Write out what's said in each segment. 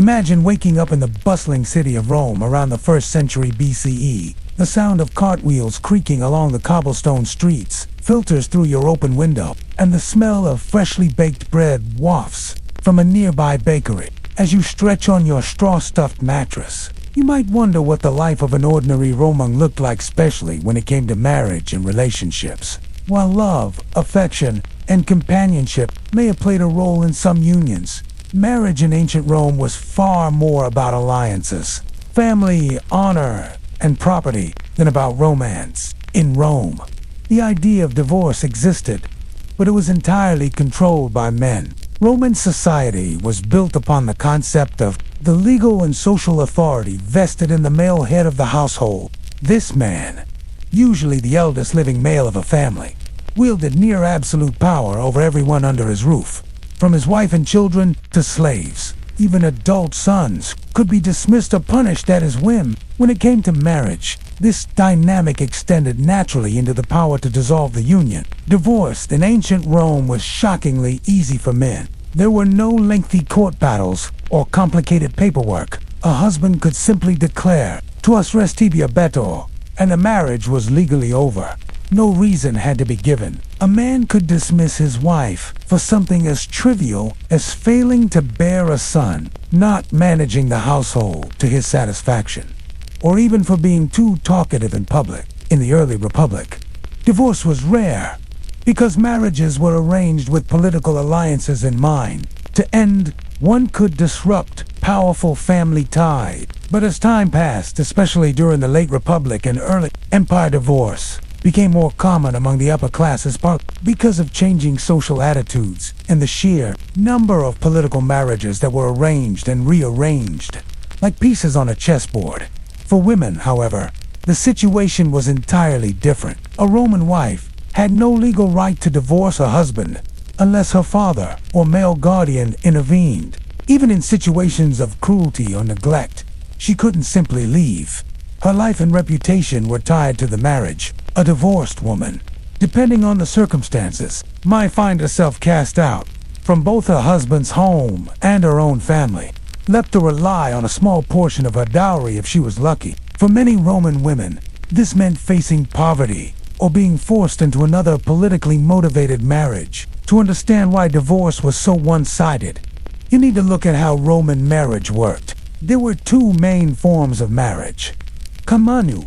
Imagine waking up in the bustling city of Rome around the 1st century BCE. The sound of cartwheels creaking along the cobblestone streets filters through your open window, and the smell of freshly baked bread wafts from a nearby bakery. As you stretch on your straw-stuffed mattress, you might wonder what the life of an ordinary Roman looked like, especially when it came to marriage and relationships. While love, affection, and companionship may have played a role in some unions, marriage in ancient Rome was far more about alliances, family, honor, and property than about romance. In Rome, the idea of divorce existed, but it was entirely controlled by men. Roman society was built upon the concept of the legal and social authority vested in the male head of the household. This man, usually the eldest living male of a family, wielded near absolute power over everyone under his roof, from his wife and children to slaves. Even adult sons could be dismissed or punished at his whim. When it came to marriage, this dynamic extended naturally into the power to dissolve the union. Divorce in ancient Rome was shockingly easy for men. There were no lengthy court battles or complicated paperwork. A husband could simply declare, "Tuas restibia betor," and the marriage was legally over. No reason had to be given. A man could dismiss his wife for something as trivial as failing to bear a son, not managing the household to his satisfaction, or even for being too talkative in public. In the early republic, divorce was rare because marriages were arranged with political alliances in mind. To end, one could disrupt powerful family ties. But as time passed, especially during the late Republic and early Empire, divorce became more common among the upper classes because of changing social attitudes and the sheer number of political marriages that were arranged and rearranged, like pieces on a chessboard. For women, however, the situation was entirely different. A Roman wife had no legal right to divorce her husband unless her father or male guardian intervened. Even in situations of cruelty or neglect, she couldn't simply leave. Her life and reputation were tied to the marriage. A divorced woman, depending on the circumstances, might find herself cast out from both her husband's home and her own family, left to rely on a small portion of her dowry if she was lucky. For many Roman women, this meant facing poverty or being forced into another politically motivated marriage. To understand why divorce was so one-sided, you need to look at how Roman marriage worked. There were two main forms of marriage: kamanu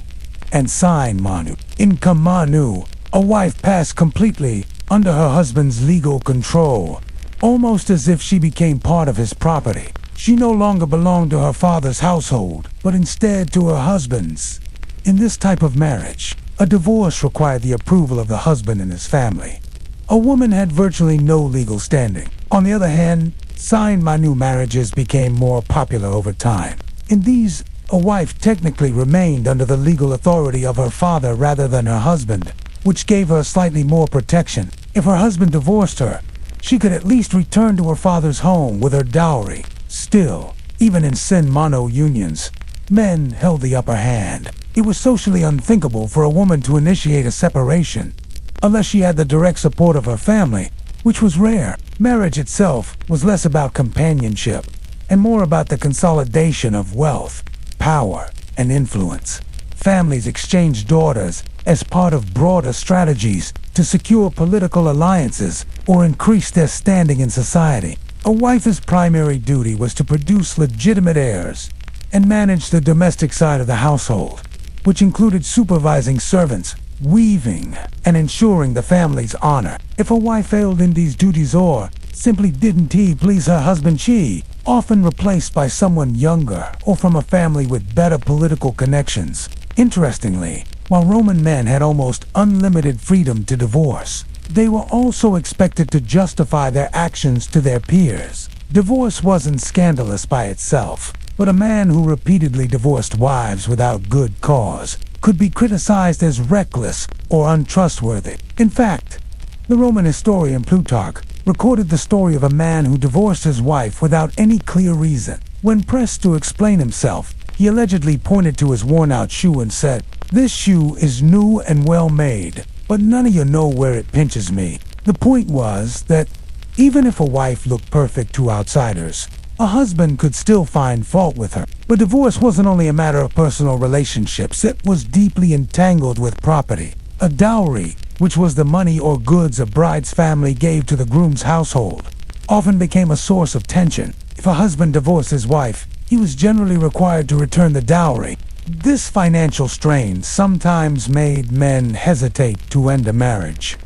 and sine manu. In kamanu, a wife passed completely under her husband's legal control, almost as if she became part of his property. She no longer belonged to her father's household, but instead to her husband's. In this type of marriage, a divorce required the approval of the husband and his family. A woman had virtually no legal standing. On the other hand, sine manu marriages became more popular over time. In these, a wife technically remained under the legal authority of her father rather than her husband, which gave her slightly more protection. If her husband divorced her, she could at least return to her father's home with her dowry. Still, even in sine manu unions, men held the upper hand. It was socially unthinkable for a woman to initiate a separation unless she had the direct support of her family, which was rare. Marriage itself was less about companionship and more about the consolidation of wealth, power, and influence. Families exchanged daughters as part of broader strategies to secure political alliances or increase their standing in society. A wife's primary duty was to produce legitimate heirs and manage the domestic side of the household, which included supervising servants, weaving, and ensuring the family's honor. If a wife failed in these duties or simply didn't please her husband, she often replaced by someone younger or from a family with better political connections. Interestingly, while Roman men had almost unlimited freedom to divorce, they were also expected to justify their actions to their peers. Divorce wasn't scandalous by itself, but a man who repeatedly divorced wives without good cause could be criticized as reckless or untrustworthy. In fact, the Roman historian Plutarch recorded the story of a man who divorced his wife without any clear reason. When pressed to explain himself, he allegedly pointed to his worn-out shoe and said, "This shoe is new and well made, but none of you know where it pinches me." The point was that even if a wife looked perfect to outsiders, A husband could still find fault with her, but divorce wasn't only a matter of personal relationships, it was deeply entangled with property. A dowry, which was the money or goods a bride's family gave to the groom's household, often became a source of tension. If a husband divorced his wife, he was generally required to return the dowry. This financial strain sometimes made men hesitate to end a marriage,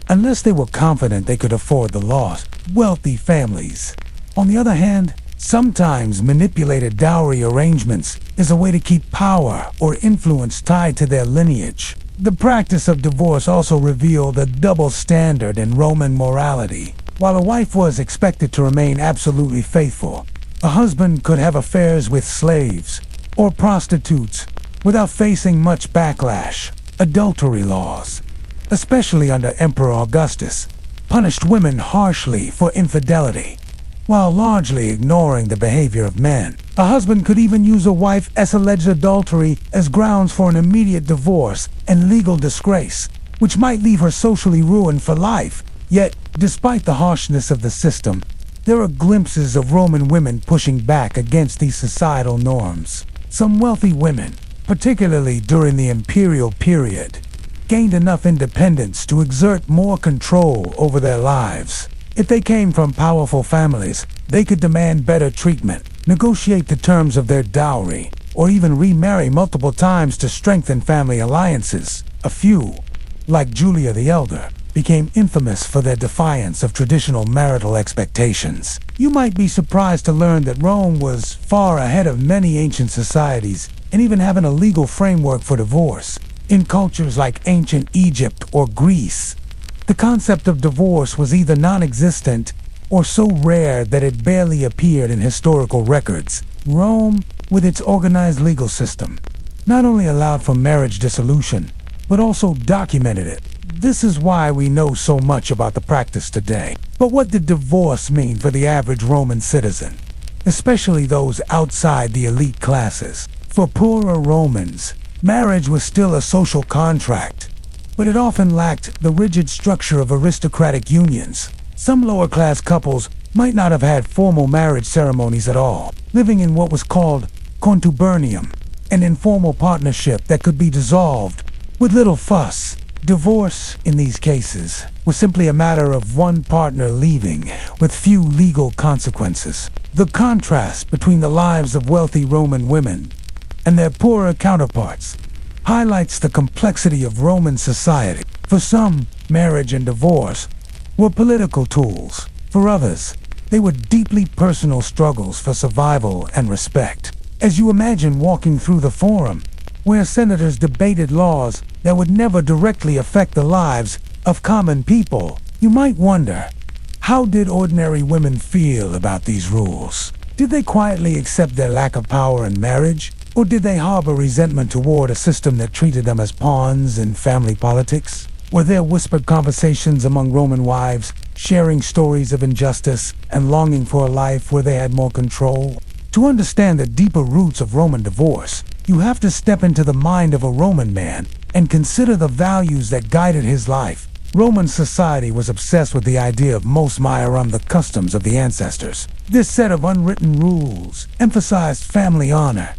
unless they were confident they could afford the loss. Wealthy families, on the other hand, sometimes manipulated dowry arrangements as a way to keep power or influence tied to their lineage. The practice of divorce also revealed a double standard in Roman morality. While a wife was expected to remain absolutely faithful, a husband could have affairs with slaves or prostitutes without facing much backlash. Adultery laws, especially under Emperor Augustus, punished women harshly for infidelity, while largely ignoring the behavior of men. A husband could even use a wife as alleged adultery as grounds for an immediate divorce and legal disgrace, which might leave her socially ruined for life. Yet, despite the harshness of the system, there are glimpses of Roman women pushing back against these societal norms. Some wealthy women, particularly during the imperial period, gained enough independence to exert more control over their lives. If they came from powerful families, they could demand better treatment, negotiate the terms of their dowry, or even remarry multiple times to strengthen family alliances. A few, like Julia the Elder, became infamous for their defiance of traditional marital expectations. You might be surprised to learn that Rome was far ahead of many ancient societies in even having a legal framework for divorce. In cultures like ancient Egypt or Greece, the concept of divorce was either non-existent or so rare that it barely appeared in historical records. Rome, with its organized legal system, not only allowed for marriage dissolution, but also documented it. This is why we know so much about the practice today. But what did divorce mean for the average Roman citizen, especially those outside the elite classes? For poorer Romans, marriage was still a social contract, but it often lacked the rigid structure of aristocratic unions. Some lower-class couples might not have had formal marriage ceremonies at all, living in what was called contubernum, an informal partnership that could be dissolved with little fuss. Divorce, in these cases, was simply a matter of one partner leaving, with few legal consequences. The contrast between the lives of wealthy Roman women and their poorer counterparts highlights the complexity of Roman society. For some, marriage and divorce were political tools. For others, they were deeply personal struggles for survival and respect. As you imagine walking through the Forum, where senators debated laws that would never directly affect the lives of common people, you might wonder, how did ordinary women feel about these rules? Did they quietly accept their lack of power in marriage? Or did they harbor resentment toward a system that treated them as pawns in family politics? Were there whispered conversations among Roman wives, sharing stories of injustice and longing for a life where they had more control? To understand the deeper roots of Roman divorce, you have to step into the mind of a Roman man and consider the values that guided his life. Roman society was obsessed with the idea of mos maiorum, the customs of the ancestors. This set of unwritten rules emphasized family honor,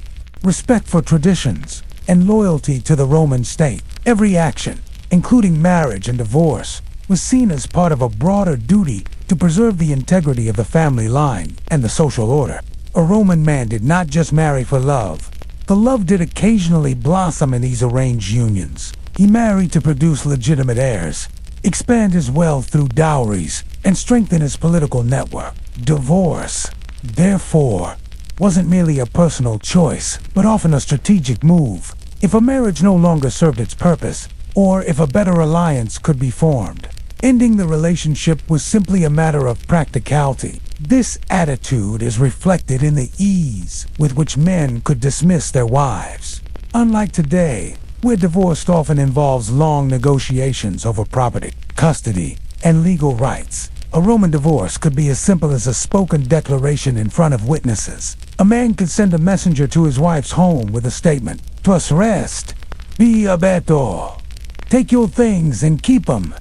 respect for traditions, and loyalty to the Roman state. Every action, including marriage and divorce, was seen as part of a broader duty to preserve the integrity of the family line and the social order. A Roman man did not just marry for love. The love did occasionally blossom in these arranged unions. He married to produce legitimate heirs, expand his wealth through dowries, and strengthen his political network. Divorce, therefore, wasn't merely a personal choice, but often a strategic move. If a marriage no longer served its purpose, or if a better alliance could be formed, ending the relationship was simply a matter of practicality. This attitude is reflected in the ease with which men could dismiss their wives. Unlike today, where divorce often involves long negotiations over property, custody, and legal rights, a Roman divorce could be as simple as a spoken declaration in front of witnesses. A man could send a messenger to his wife's home with a statement, "Tuas rest, be abeto. Take your things and keep them."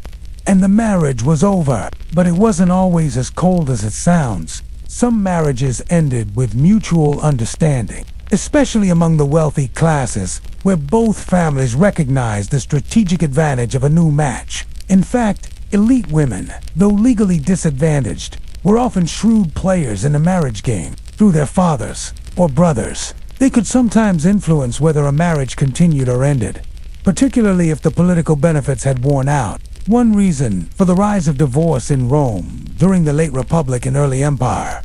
And the marriage was over. But it wasn't always as cold as it sounds. Some marriages ended with mutual understanding, especially among the wealthy classes, where both families recognized the strategic advantage of a new match. In fact, elite women, though legally disadvantaged, were often shrewd players in the marriage game. Through their fathers or brothers, they could sometimes influence whether a marriage continued or ended, particularly if the political benefits had worn out. One reason for the rise of divorce in Rome during the late Republic and early Empire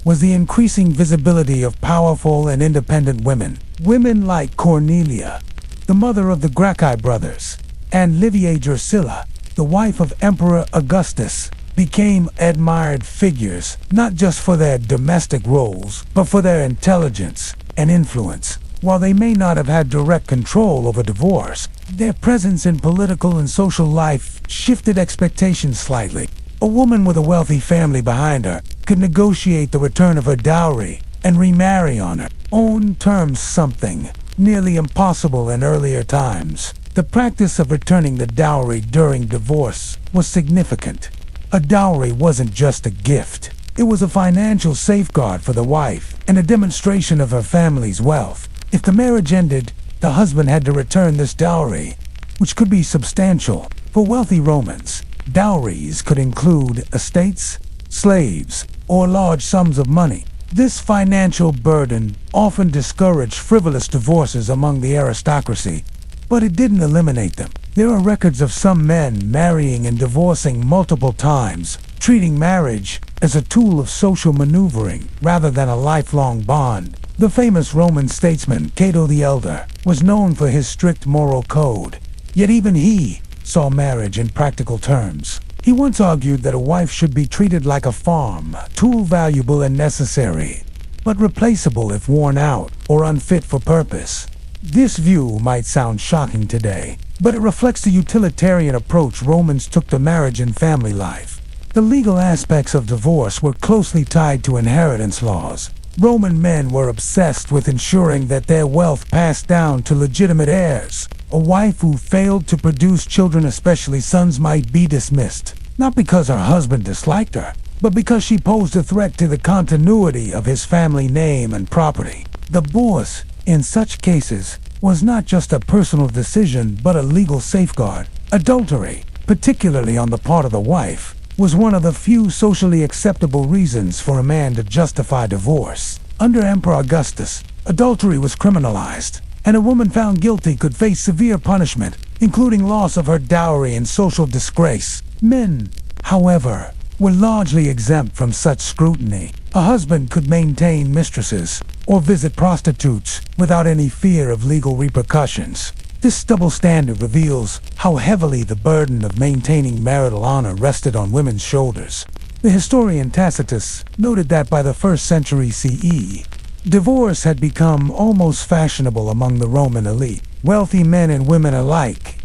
was the increasing visibility of powerful and independent women. Women like Cornelia, the mother of the Gracchi brothers, and Livia Drusilla, the wife of Emperor Augustus, became admired figures not just for their domestic roles, but for their intelligence and influence. While they may not have had direct control over divorce, their presence in political and social life shifted expectations slightly. A woman with a wealthy family behind her could negotiate the return of her dowry and remarry on her own terms, something nearly impossible in earlier times. The practice of returning the dowry during divorce was significant. A dowry wasn't just a gift. It was a financial safeguard for the wife and a demonstration of her family's wealth. If the marriage ended, the husband had to return this dowry, which could be substantial. For wealthy Romans, dowries could include estates, slaves, or large sums of money. This financial burden often discouraged frivolous divorces among the aristocracy, but it didn't eliminate them. There are records of some men marrying and divorcing multiple times, treating marriage as a tool of social maneuvering rather than a lifelong bond. The famous Roman statesman Cato the Elder was known for his strict moral code, yet even he saw marriage in practical terms. He once argued that a wife should be treated like a farm, tool valuable and necessary, but replaceable if worn out or unfit for purpose. This view might sound shocking today, but it reflects the utilitarian approach Romans took to marriage and family life. The legal aspects of divorce were closely tied to inheritance laws. Roman men were obsessed with ensuring that their wealth passed down to legitimate heirs. A wife who failed to produce children, especially sons, might be dismissed, not because her husband disliked her, but because she posed a threat to the continuity of his family name and property. Divorce, in such cases, was not just a personal decision but a legal safeguard. Adultery, particularly on the part of the wife, was one of the few socially acceptable reasons for a man to justify divorce. Under Emperor Augustus, adultery was criminalized, and a woman found guilty could face severe punishment, including loss of her dowry and social disgrace. Men, however, were largely exempt from such scrutiny. A husband could maintain mistresses or visit prostitutes without any fear of legal repercussions. This double standard reveals how heavily the burden of maintaining marital honor rested on women's shoulders. The historian Tacitus noted that by the 1st century CE, divorce had become almost fashionable among the Roman elite. Wealthy men and women alike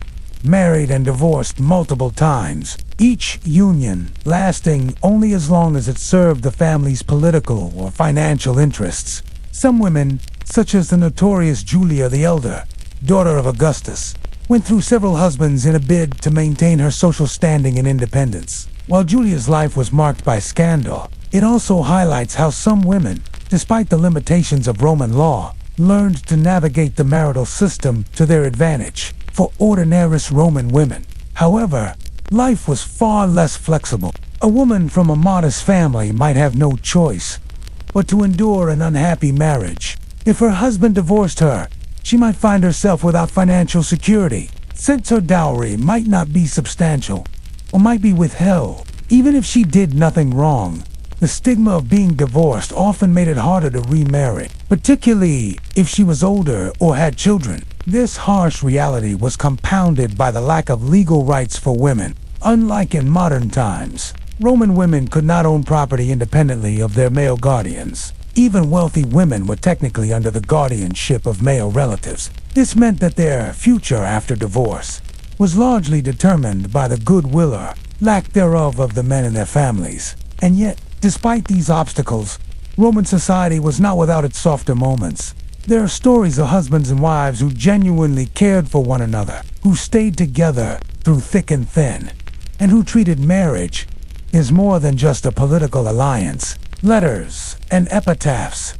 married and divorced multiple times, each union lasting only as long as it served the family's political or financial interests. Some women, such as the notorious Julia the Elder, daughter of Augustus, went through several husbands in a bid to maintain her social standing and independence. While Julia's life was marked by scandal, it also highlights how some women, despite the limitations of Roman law, learned to navigate the marital system to their advantage. For ordinarious Roman women, however, life was far less flexible. A woman from a modest family might have no choice but to endure an unhappy marriage. If her husband divorced her, she might find herself without financial security, since her dowry might not be substantial or might be withheld. Even if she did nothing wrong, the stigma of being divorced often made it harder to remarry, particularly if she was older or had children. This harsh reality was compounded by the lack of legal rights for women. Unlike in modern times, Roman women could not own property independently of their male guardians. Even wealthy women were technically under the guardianship of male relatives. This meant that their future after divorce was largely determined by the goodwill or lack thereof of the men in their families. And yet, despite these obstacles, Roman society was not without its softer moments. There are stories of husbands and wives who genuinely cared for one another, who stayed together through thick and thin, and who treated marriage as more than just a political alliance. letters, and epitaphs.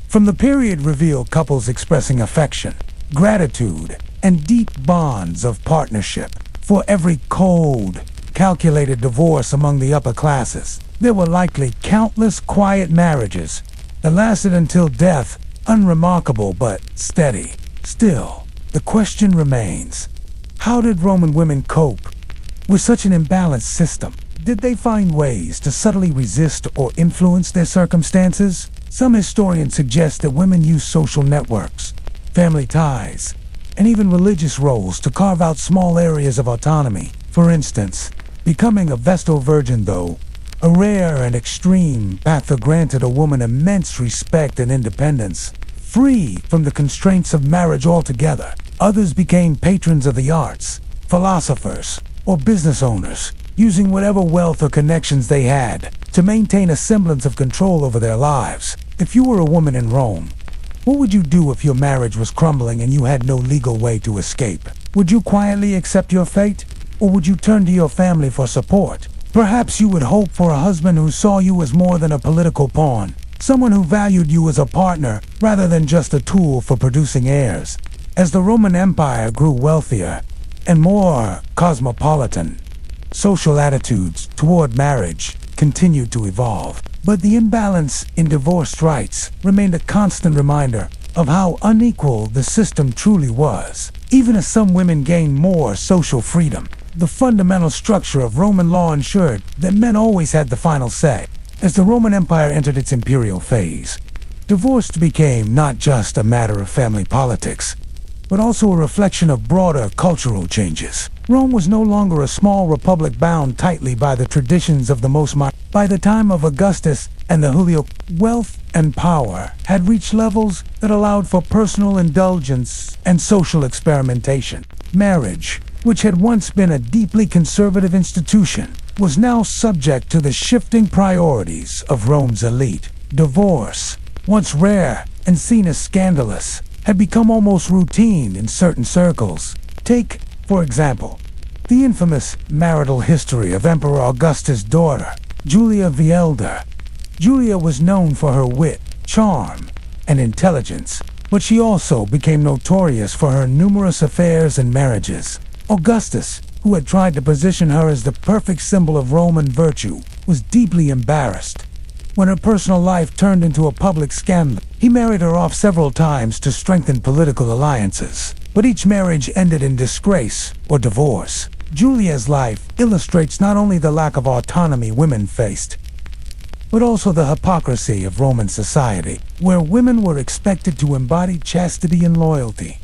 From the period reveal couples expressing affection, gratitude, and deep bonds of partnership. For every cold, calculated divorce among the upper classes, there were likely countless quiet marriages that lasted until death, unremarkable but steady. Still, the question remains, how did Roman women cope with such an imbalanced system? Did they find ways to subtly resist or influence their circumstances? Some historians suggest that women used social networks, family ties, and even religious roles to carve out small areas of autonomy. For instance, becoming a Vestal Virgin, though a rare and extreme path that granted a woman immense respect and independence, free from the constraints of marriage altogether. Others became patrons of the arts, philosophers, or business owners, using whatever wealth or connections they had to maintain a semblance of control over their lives. If you were a woman in Rome, what would you do if your marriage was crumbling and you had no legal way to escape? Would you quietly accept your fate, or would you turn to your family for support? Perhaps you would hope for a husband who saw you as more than a political pawn, someone who valued you as a partner rather than just a tool for producing heirs. As the Roman Empire grew wealthier and more cosmopolitan, social attitudes toward marriage continued to evolve. But the imbalance in divorce rights remained a constant reminder of how unequal the system truly was. Even as some women gained more social freedom, the fundamental structure of Roman law ensured that men always had the final say. As the Roman Empire entered its imperial phase, divorce became not just a matter of family politics, but also a reflection of broader cultural changes. Rome was no longer a small republic bound tightly by the traditions of the most modern. By the time of Augustus and the Julio, wealth and power had reached levels that allowed for personal indulgence and social experimentation. Marriage, which had once been a deeply conservative institution, was now subject to the shifting priorities of Rome's elite. Divorce, once rare and seen as scandalous, had become almost routine in certain circles. Take, for example, the infamous marital history of Emperor Augustus' daughter, Julia the Elder. Julia was known for her wit, charm, and intelligence, but she also became notorious for her numerous affairs and marriages. Augustus, who had tried to position her as the perfect symbol of Roman virtue, was deeply embarrassed when her personal life turned into a public scandal. He married her off several times to strengthen political alliances, but each marriage ended in disgrace or divorce. Julia's life illustrates not only the lack of autonomy women faced, but also the hypocrisy of Roman society, where women were expected to embody chastity and loyalty,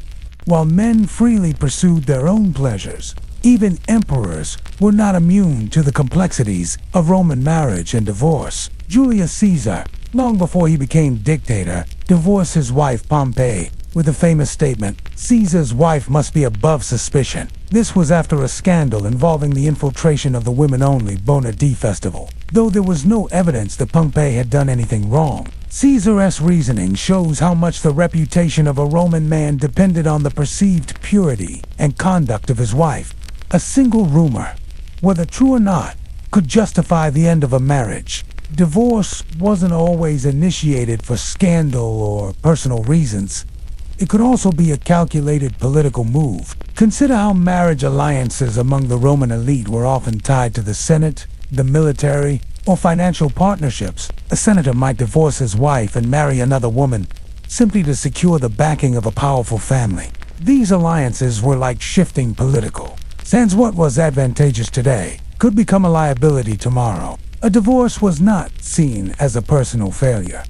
while men freely pursued their own pleasures. Even emperors were not immune to the complexities of Roman marriage and divorce. Julius Caesar, long before he became dictator, divorced his wife Pompey with the famous statement, "Caesar's wife must be above suspicion." This was after a scandal involving the infiltration of the women-only Bona Dea festival. Though there was no evidence that Pompey had done anything wrong, Caesar's reasoning shows how much the reputation of a Roman man depended on the perceived purity and conduct of his wife. A single rumor, whether true or not, could justify the end of a marriage. Divorce wasn't always initiated for scandal or personal reasons. It could also be a calculated political move. Consider how marriage alliances among the Roman elite were often tied to the Senate, the military, or financial partnerships. A senator might divorce his wife and marry another woman simply to secure the backing of a powerful family. These alliances were like shifting political sands. What was advantageous today could become a liability tomorrow. A divorce was not seen as a personal failure,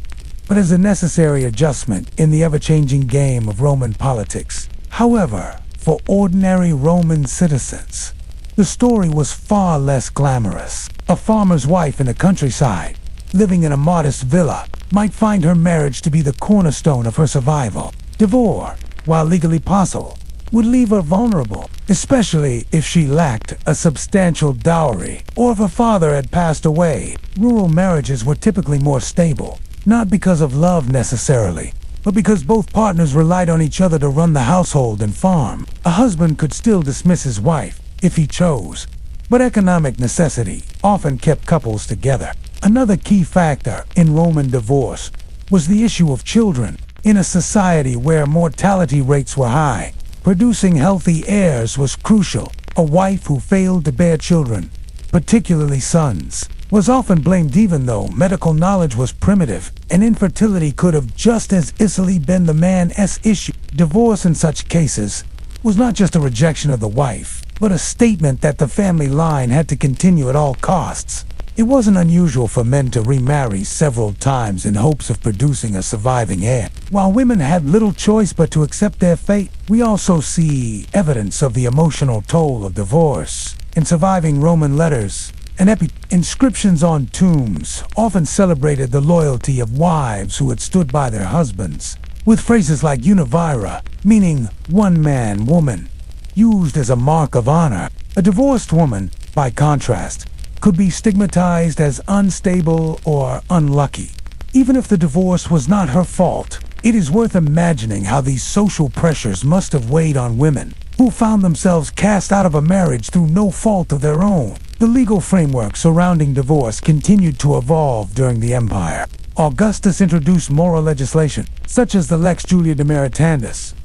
but as a necessary adjustment in the ever-changing game of Roman politics. However, for ordinary Roman citizens, the story was far less glamorous. A farmer's wife in the countryside, living in a modest villa, might find her marriage to be the cornerstone of her survival. Divorce, while legally possible, would leave her vulnerable, especially if she lacked a substantial dowry or if her father had passed away. Rural marriages were typically more stable, not because of love necessarily, but because both partners relied on each other to run the household and farm. A husband could still dismiss his wife if he chose, but economic necessity often kept couples together. Another key factor in Roman divorce was the issue of children. In a society where mortality rates were high, producing healthy heirs was crucial. A wife who failed to bear children, particularly sons, was often blamed even though medical knowledge was primitive, and infertility could have just as easily been the man's issue. Divorce in such cases was not just a rejection of the wife, but a statement that the family line had to continue at all costs. It wasn't unusual for men to remarry several times in hopes of producing a surviving heir. While women had little choice but to accept their fate, we also see evidence of the emotional toll of divorce in surviving Roman letters and inscriptions on tombs often celebrated the loyalty of wives who had stood by their husbands, with phrases like univira, meaning one man, woman, used as a mark of honor. A divorced woman, by contrast, could be stigmatized as unstable or unlucky. Even if the divorce was not her fault, it is worth imagining how these social pressures must have weighed on women who found themselves cast out of a marriage through no fault of their own. The legal framework surrounding divorce continued to evolve during the empire. Augustus introduced moral legislation, such as the Lex Julia de Maritandis,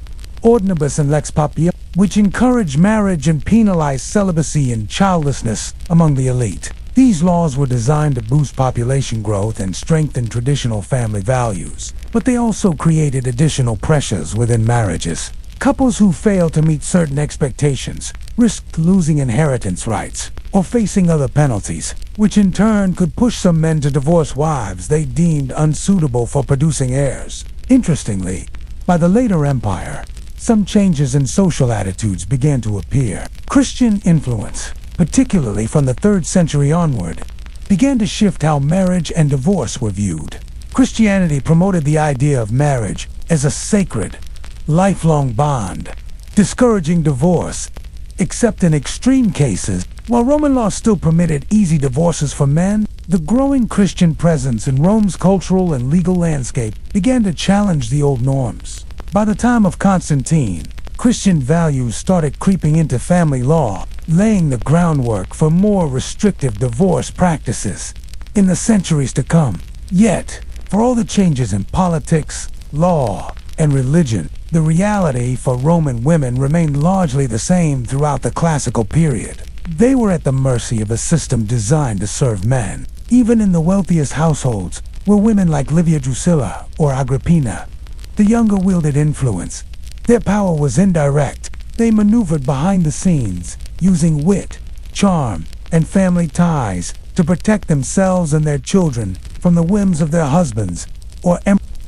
Ordinibus and Lex Papia, which encouraged marriage and penalized celibacy and childlessness among the elite. These laws were designed to boost population growth and strengthen traditional family values, but they also created additional pressures within marriages. Couples who failed to meet certain expectations risked losing inheritance rights or facing other penalties, which in turn could push some men to divorce wives they deemed unsuitable for producing heirs. Interestingly, by the later empire, some changes in social attitudes began to appear. Christian influence, particularly from the 3rd century onward, began to shift how marriage and divorce were viewed. Christianity promoted the idea of marriage as a sacred, lifelong bond, discouraging divorce, except in extreme cases. While Roman law still permitted easy divorces for men, the growing Christian presence in Rome's cultural and legal landscape began to challenge the old norms. By the time of Constantine, Christian values started creeping into family law, laying the groundwork for more restrictive divorce practices in the centuries to come. Yet, for all the changes in politics, law, and religion, the reality for Roman women remained largely the same throughout the classical period. They were at the mercy of a system designed to serve men. Even in the wealthiest households were women like Livia Drusilla or Agrippina. The younger wielded influence. Their power was indirect. They maneuvered behind the scenes, using wit, charm, and family ties to protect themselves and their children from the whims of their husbands or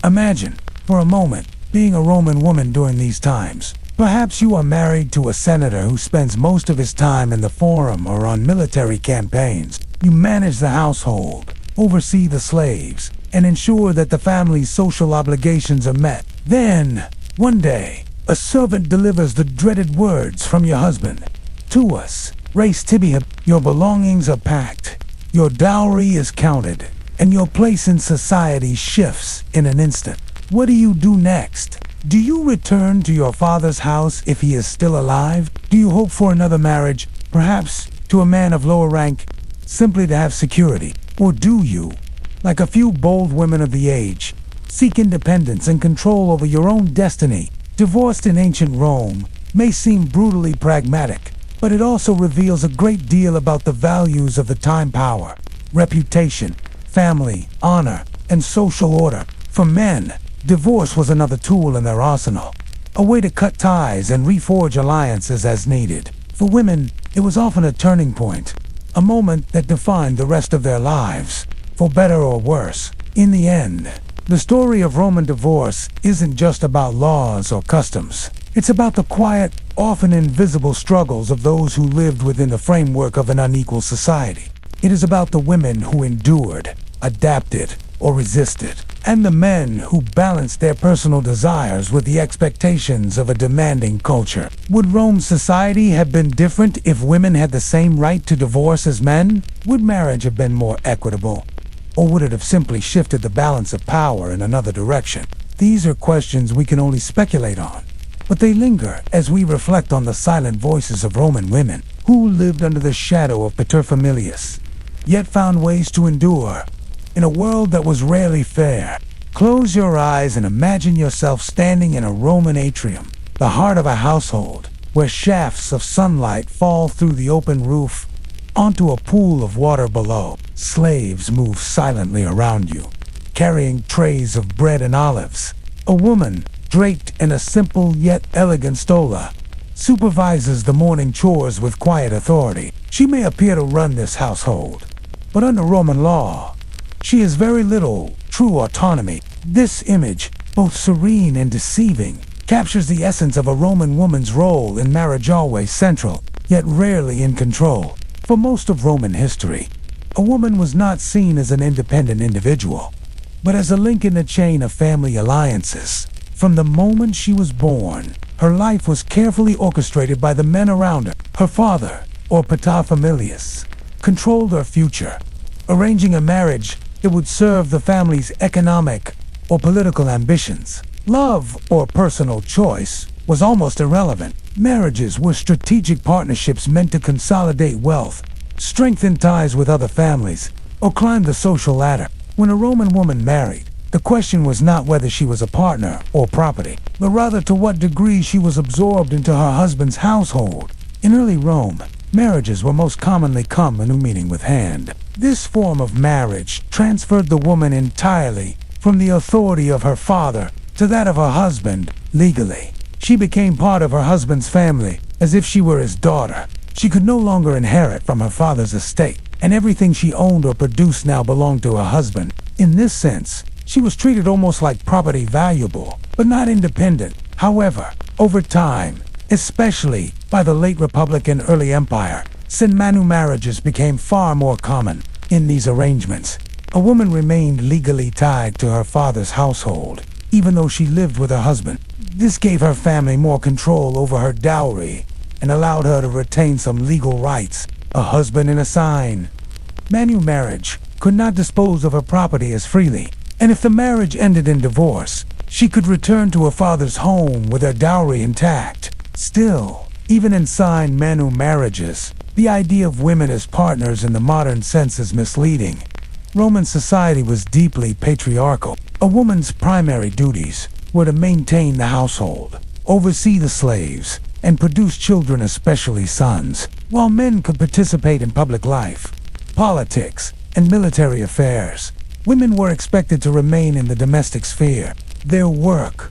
imagine, for a moment, being a Roman woman during these times. Perhaps you are married to a senator who spends most of his time in the forum or on military campaigns. You manage the household, oversee the slaves, and ensure that the family's social obligations are met. Then, one day, a servant delivers the dreaded words from your husband. To us, Res Tibia, your belongings are packed, your dowry is counted, and your place in society shifts in an instant. What do you do next? Do you return to your father's house if he is still alive? Do you hope for another marriage, perhaps to a man of lower rank, simply to have security? Or do you, like a few bold women of the age, seek independence and control over your own destiny? Divorced in ancient Rome may seem brutally pragmatic, but it also reveals a great deal about the values of the time: power, reputation, family, honor, and social order. For men, divorce was another tool in their arsenal, a way to cut ties and reforge alliances as needed. For women, it was often a turning point, a moment that defined the rest of their lives, for better or worse. In the end, the story of Roman divorce isn't just about laws or customs. It's about the quiet, often invisible struggles of those who lived within the framework of an unequal society. It is about the women who endured, adapted, or resisted, and the men who balanced their personal desires with the expectations of a demanding culture. Would Rome's society have been different if women had the same right to divorce as men? Would marriage have been more equitable? Or would it have simply shifted the balance of power in another direction? These are questions we can only speculate on, but they linger as we reflect on the silent voices of Roman women who lived under the shadow of paterfamilias, yet found ways to endure. In a world that was rarely fair, close your eyes and imagine yourself standing in a Roman atrium, the heart of a household, where shafts of sunlight fall through the open roof onto a pool of water below. Slaves move silently around you, carrying trays of bread and olives. A woman, draped in a simple yet elegant stola, supervises the morning chores with quiet authority. She may appear to run this household, but under Roman law, she has very little true autonomy. This image, both serene and deceiving, captures the essence of a Roman woman's role in marriage, always central, yet rarely in control. For most of Roman history, a woman was not seen as an independent individual, but as a link in the chain of family alliances. From the moment she was born, her life was carefully orchestrated by the men around her. Her father, or paterfamilias, controlled her future, arranging a marriage that would serve the family's economic or political ambitions. Love or personal choice was almost irrelevant. Marriages were strategic partnerships meant to consolidate wealth, strengthen ties with other families, or climb the social ladder. When a Roman woman married, the question was not whether she was a partner or property, but rather to what degree she was absorbed into her husband's household. In early Rome, marriages were most commonly meeting with hand. This form of marriage transferred the woman entirely from the authority of her father to that of her husband legally. She became part of her husband's family as if she were his daughter. She could no longer inherit from her father's estate, and everything she owned or produced now belonged to her husband. In this sense, she was treated almost like property, valuable, but not independent. However, over time, especially by the late Republic and early Empire, sine manu marriages became far more common. In these arrangements, a woman remained legally tied to her father's household, even though she lived with her husband. This gave her family more control over her dowry and allowed her to retain some legal rights, a husband and a sign. Manu marriage could not dispose of her property as freely, and if the marriage ended in divorce, she could return to her father's home with her dowry intact. Still, even in sign manu marriages, the idea of women as partners in the modern sense is misleading. Roman society was deeply patriarchal. A woman's primary duties were to maintain the household, oversee the slaves, and produce children, especially sons, while men could participate in public life, politics, and military affairs. Women were expected to remain in the domestic sphere. Their work,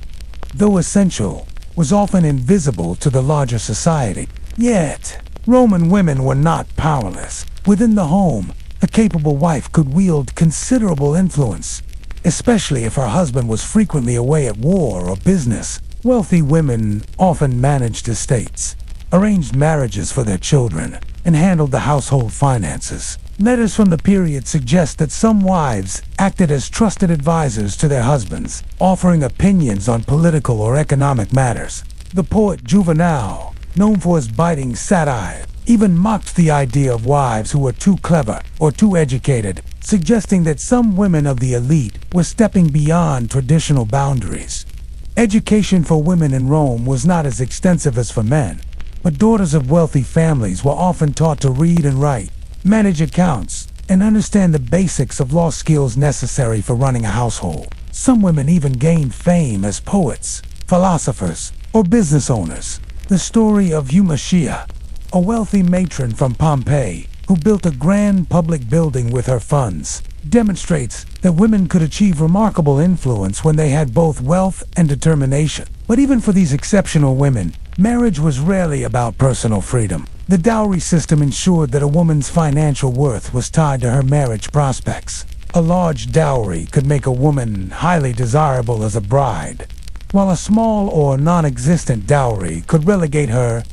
though essential, was often invisible to the larger society. Yet, Roman women were not powerless. Within the home, a capable wife could wield considerable influence, especially if her husband was frequently away at war or business. Wealthy women often managed estates, arranged marriages for their children, and handled the household finances. Letters from the period suggest that some wives acted as trusted advisors to their husbands, offering opinions on political or economic matters. The poet Juvenal, known for his biting satire, even mocked the idea of wives who were too clever or too educated, suggesting that some women of the elite were stepping beyond traditional boundaries. Education for women in Rome was not as extensive as for men, but daughters of wealthy families were often taught to read and write, manage accounts, and understand the basics of law skills necessary for running a household. Some women even gained fame as poets, philosophers, or business owners. The story of Eumacia, a wealthy matron from Pompeii who built a grand public building with her funds, demonstrates that women could achieve remarkable influence when they had both wealth and determination. But even for these exceptional women, marriage was rarely about personal freedom. The dowry system ensured that a woman's financial worth was tied to her marriage prospects. A large dowry could make a woman highly desirable as a bride, while a small or non-existent dowry could relegate her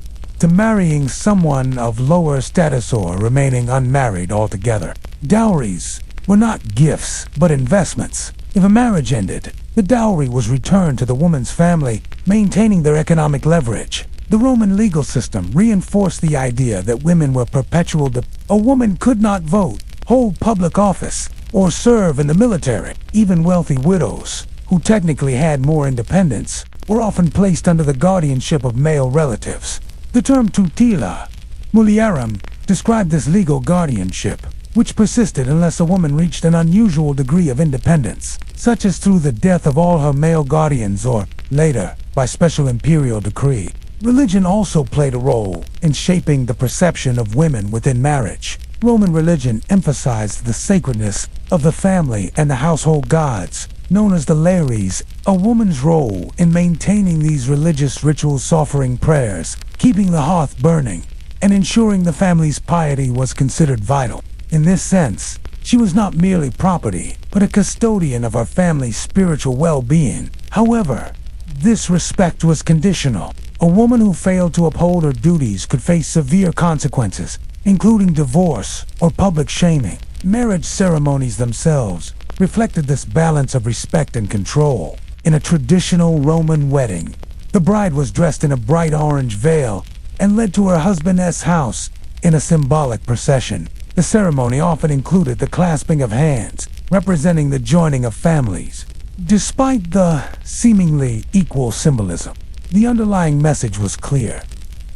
to marrying someone of lower status or remaining unmarried altogether. Dowries were not gifts, but investments. If a marriage ended, the dowry was returned to the woman's family, maintaining their economic leverage. The Roman legal system reinforced the idea that women were perpetual. A woman could not vote, hold public office, or serve in the military. Even wealthy widows, who technically had more independence, were often placed under the guardianship of male relatives. The term tutela mulierum described this legal guardianship. which persisted unless a woman reached an unusual degree of independence, such as through the death of all her male guardians or, later, by special imperial decree. Religion also played a role in shaping the perception of women within marriage. Roman religion emphasized the sacredness of the family and the household gods, known as the dowries. A woman's role in maintaining these religious rituals, offering prayers, keeping the hearth burning, and ensuring the family's piety was considered vital. In this sense, she was not merely property, but a custodian of her family's spiritual well-being. However, this respect was conditional. A woman who failed to uphold her duties could face severe consequences, including divorce or public shaming. Marriage ceremonies themselves reflected this balance of respect and control. In a traditional Roman wedding, the bride was dressed in a bright orange veil and led to her husband's house in a symbolic procession. The ceremony often included the clasping of hands, representing the joining of families. Despite the seemingly equal symbolism, the underlying message was clear.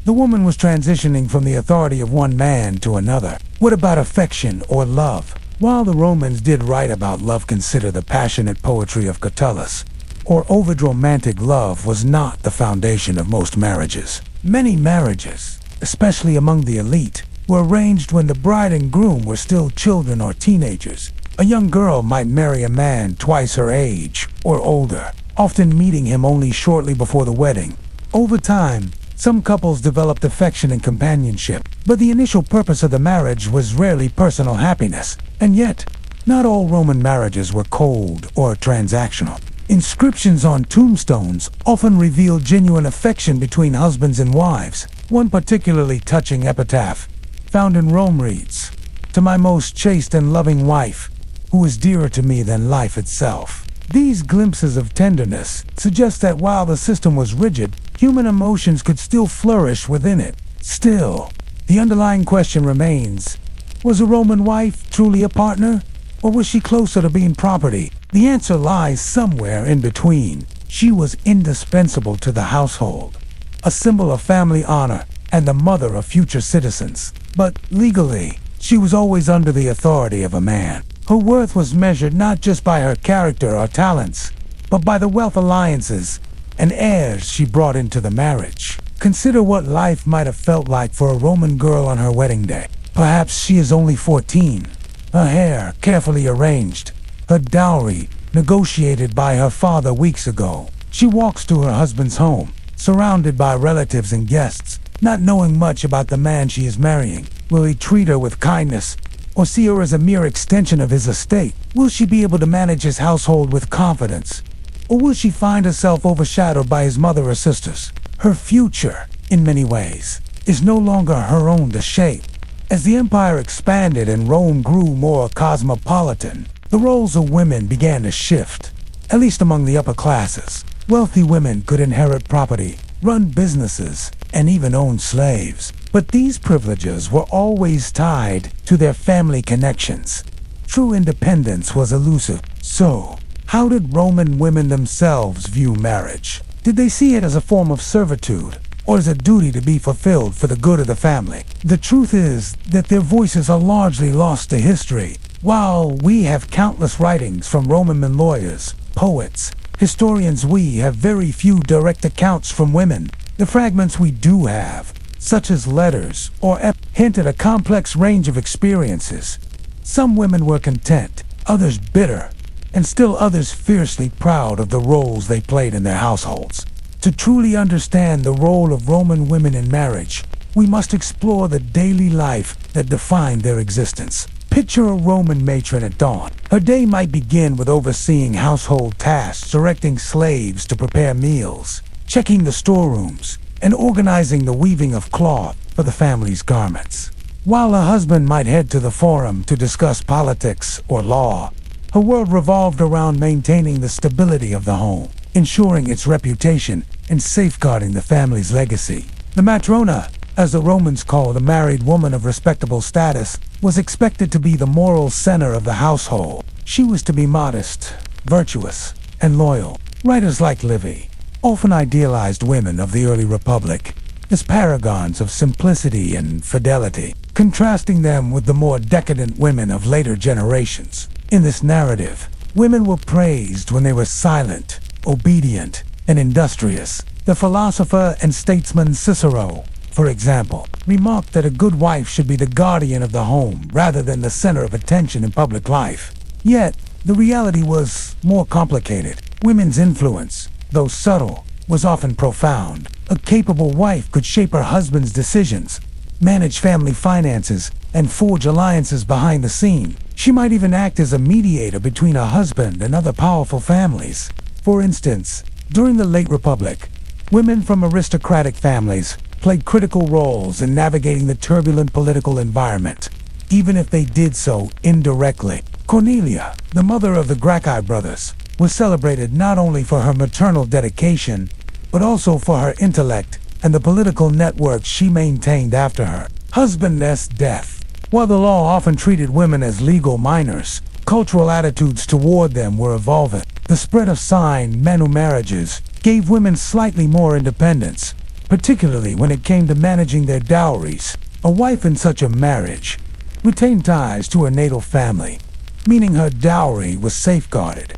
The woman was transitioning from the authority of one man to another. What about affection or love? While the Romans did write about love, consider the passionate poetry of Catullus, or overly romantic love was not the foundation of most marriages. Many marriages, especially among the elite, were arranged when the bride and groom were still children or teenagers. A young girl might marry a man twice her age or older, often meeting him only shortly before the wedding. Over time, some couples developed affection and companionship, but the initial purpose of the marriage was rarely personal happiness. And yet, not all Roman marriages were cold or transactional. Inscriptions on tombstones often reveal genuine affection between husbands and wives. One particularly touching epitaph found in Rome reads, "To my most chaste and loving wife, who is dearer to me than life itself." These glimpses of tenderness suggest that while the system was rigid, human emotions could still flourish within it. Still, the underlying question remains, was a Roman wife truly a partner, or was she closer to being property? The answer lies somewhere in between. She was indispensable to the household, a symbol of family honor, and the mother of future citizens. But legally, she was always under the authority of a man. Her worth was measured not just by her character or talents, but by the wealth, alliances, and heirs she brought into the marriage. Consider what life might have felt like for a Roman girl on her wedding day. Perhaps she is only 14, her hair carefully arranged, her dowry negotiated by her father weeks ago. She walks to her husband's home, surrounded by relatives and guests, not knowing much about the man she is marrying. Will he treat her with kindness, or see her as a mere extension of his estate? Will she be able to manage his household with confidence, or will she find herself overshadowed by his mother or sisters? Her future, in many ways, is no longer her own to shape. As the empire expanded and Rome grew more cosmopolitan, the roles of women began to shift, at least among the upper classes. Wealthy women could inherit property, run businesses, and even own slaves. But these privileges were always tied to their family connections. True independence was elusive. So, how did Roman women themselves view marriage? Did they see it as a form of servitude, or as a duty to be fulfilled for the good of the family? The truth is that their voices are largely lost to history. While we have countless writings from Roman lawyers, poets, historians, we have very few direct accounts from women. The fragments we do have, such as letters or hint at a complex range of experiences. Some women were content, others bitter, and still others fiercely proud of the roles they played in their households. To truly understand the role of Roman women in marriage, we must explore the daily life that defined their existence. Picture a Roman matron at dawn. Her day might begin with overseeing household tasks, directing slaves to prepare meals, checking the storerooms, and organizing the weaving of cloth for the family's garments. While her husband might head to the forum to discuss politics or law, her world revolved around maintaining the stability of the home, ensuring its reputation, and safeguarding the family's legacy. The matrona, as the Romans called a married woman of respectable status, was expected to be the moral center of the household. She was to be modest, virtuous, and loyal. Writers like Livy often idealized women of the early republic as paragons of simplicity and fidelity. contrasting them with the more decadent women of later generations. In this narrative, women were praised when they were silent, obedient, and industrious. The philosopher and statesman Cicero, for example, remarked that a good wife should be the guardian of the home rather than the center of attention in public life. Yet, the reality was more complicated. Women's influence, though subtle, was often profound. A capable wife could shape her husband's decisions, manage family finances, and forge alliances behind the scene. She might even act as a mediator between her husband and other powerful families. For instance, during the late Republic, women from aristocratic families played critical roles in navigating the turbulent political environment, even if they did so indirectly. Cornelia, the mother of the Gracchi brothers, was celebrated not only for her maternal dedication, but also for her intellect and the political network she maintained after her husband's death. While the law often treated women as legal minors, cultural attitudes toward them were evolving. The spread of signed manu marriages gave women slightly more independence, particularly when it came to managing their dowries. A wife in such a marriage retained ties to her natal family, meaning her dowry was safeguarded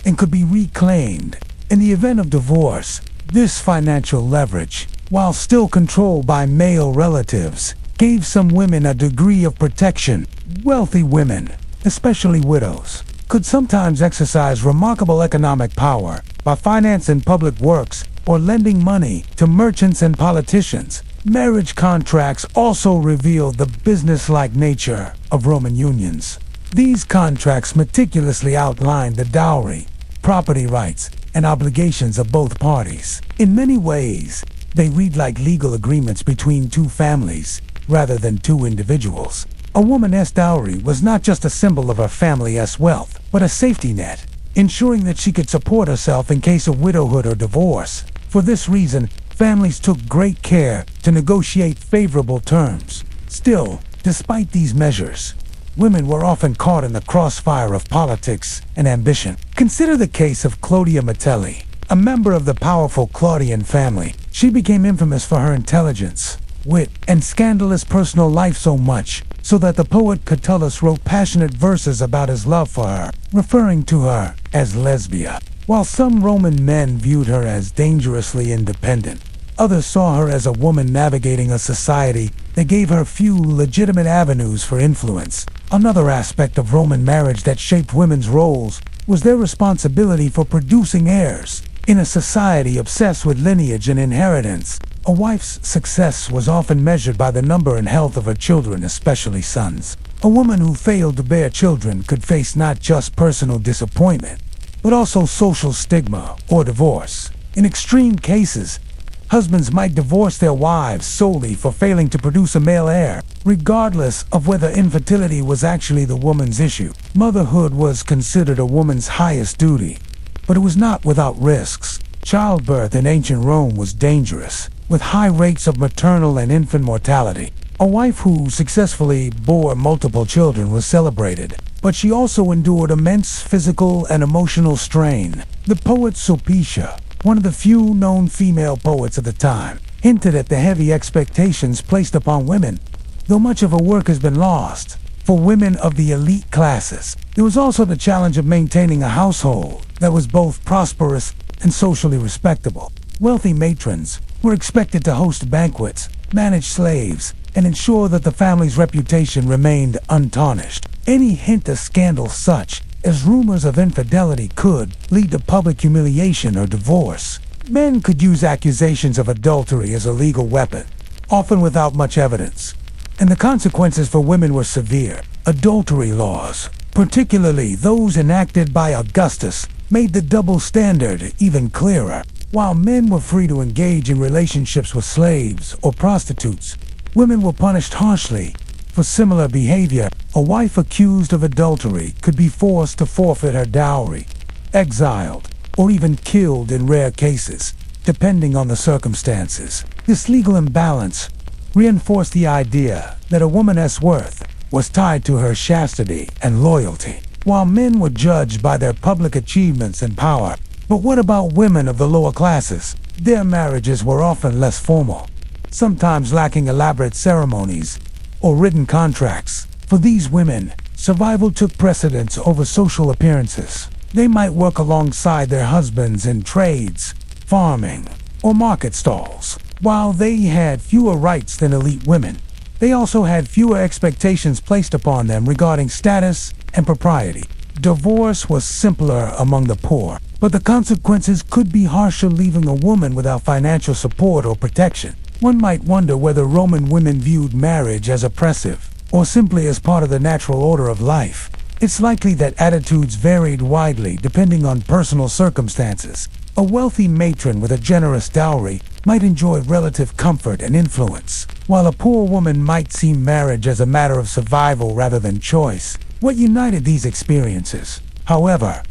and could be reclaimed in the event of divorce. This financial leverage, while still controlled by male relatives, gave some women a degree of protection. Wealthy women, especially widows, could sometimes exercise remarkable economic power by financing public works or lending money to merchants and politicians. Marriage contracts also revealed the business-like nature of Roman unions. These contracts meticulously outlined the dowry, property rights, and obligations of both parties. In many ways, they read like legal agreements between two families rather than two individuals. A woman's dowry was not just a symbol of her family's wealth, but a safety net, ensuring that she could support herself in case of widowhood or divorce. For this reason, families took great care to negotiate favorable terms. Still, despite these measures, women were often caught in the crossfire of politics and ambition. Consider the case of Clodia Metelli, a member of the powerful Claudian family. She became infamous for her intelligence, wit, and scandalous personal life, so much so that the poet Catullus wrote passionate verses about his love for her, referring to her as Lesbia. While some Roman men viewed her as dangerously independent, others saw her as a woman navigating a society that gave her few legitimate avenues for influence. Another aspect of Roman marriage that shaped women's roles was their responsibility for producing heirs. In a society obsessed with lineage and inheritance, a wife's success was often measured by the number and health of her children, especially sons. A woman who failed to bear children could face not just personal disappointment, but also social stigma or divorce. In extreme cases, husbands might divorce their wives solely for failing to produce a male heir, regardless of whether infertility was actually the woman's issue. Motherhood was considered a woman's highest duty, but it was not without risks. Childbirth in ancient Rome was dangerous, with high rates of maternal and infant mortality. A wife who successfully bore multiple children was celebrated, but she also endured immense physical and emotional strain. The poet Sulpicia, one of the few known female poets of the time, hinted at the heavy expectations placed upon women, though much of her work has been lost. For women of the elite classes, there was also the challenge of maintaining a household that was both prosperous and socially respectable. Wealthy matrons were expected to host banquets, manage slaves, and ensure that the family's reputation remained untarnished. Any hint of scandal, such as rumors of infidelity, could lead to public humiliation or divorce. Men could use accusations of adultery as a legal weapon, often without much evidence, and the consequences for women were severe. Adultery laws, particularly those enacted by Augustus, made the double standard even clearer. While men were free to engage in relationships with slaves or prostitutes, women were punished harshly for similar behavior. A wife accused of adultery could be forced to forfeit her dowry, exiled, or even killed in rare cases, depending on the circumstances. This legal imbalance reinforced the idea that a woman's worth was tied to her chastity and loyalty, while men were judged by their public achievements and power. But what about women of the lower classes? Their marriages were often less formal, sometimes lacking elaborate ceremonies or written contracts. For these women, survival took precedence over social appearances. They might work alongside their husbands in trades, farming, or market stalls. While they had fewer rights than elite women, they also had fewer expectations placed upon them regarding status and propriety. Divorce was simpler among the poor, but the consequences could be harsher, leaving a woman without financial support or protection. One might wonder whether Roman women viewed marriage as oppressive, or simply as part of the natural order of life. It's likely that attitudes varied widely depending on personal circumstances. A wealthy matron with a generous dowry might enjoy relative comfort and influence, while a poor woman might see marriage as a matter of survival rather than choice. What united these experiences, however,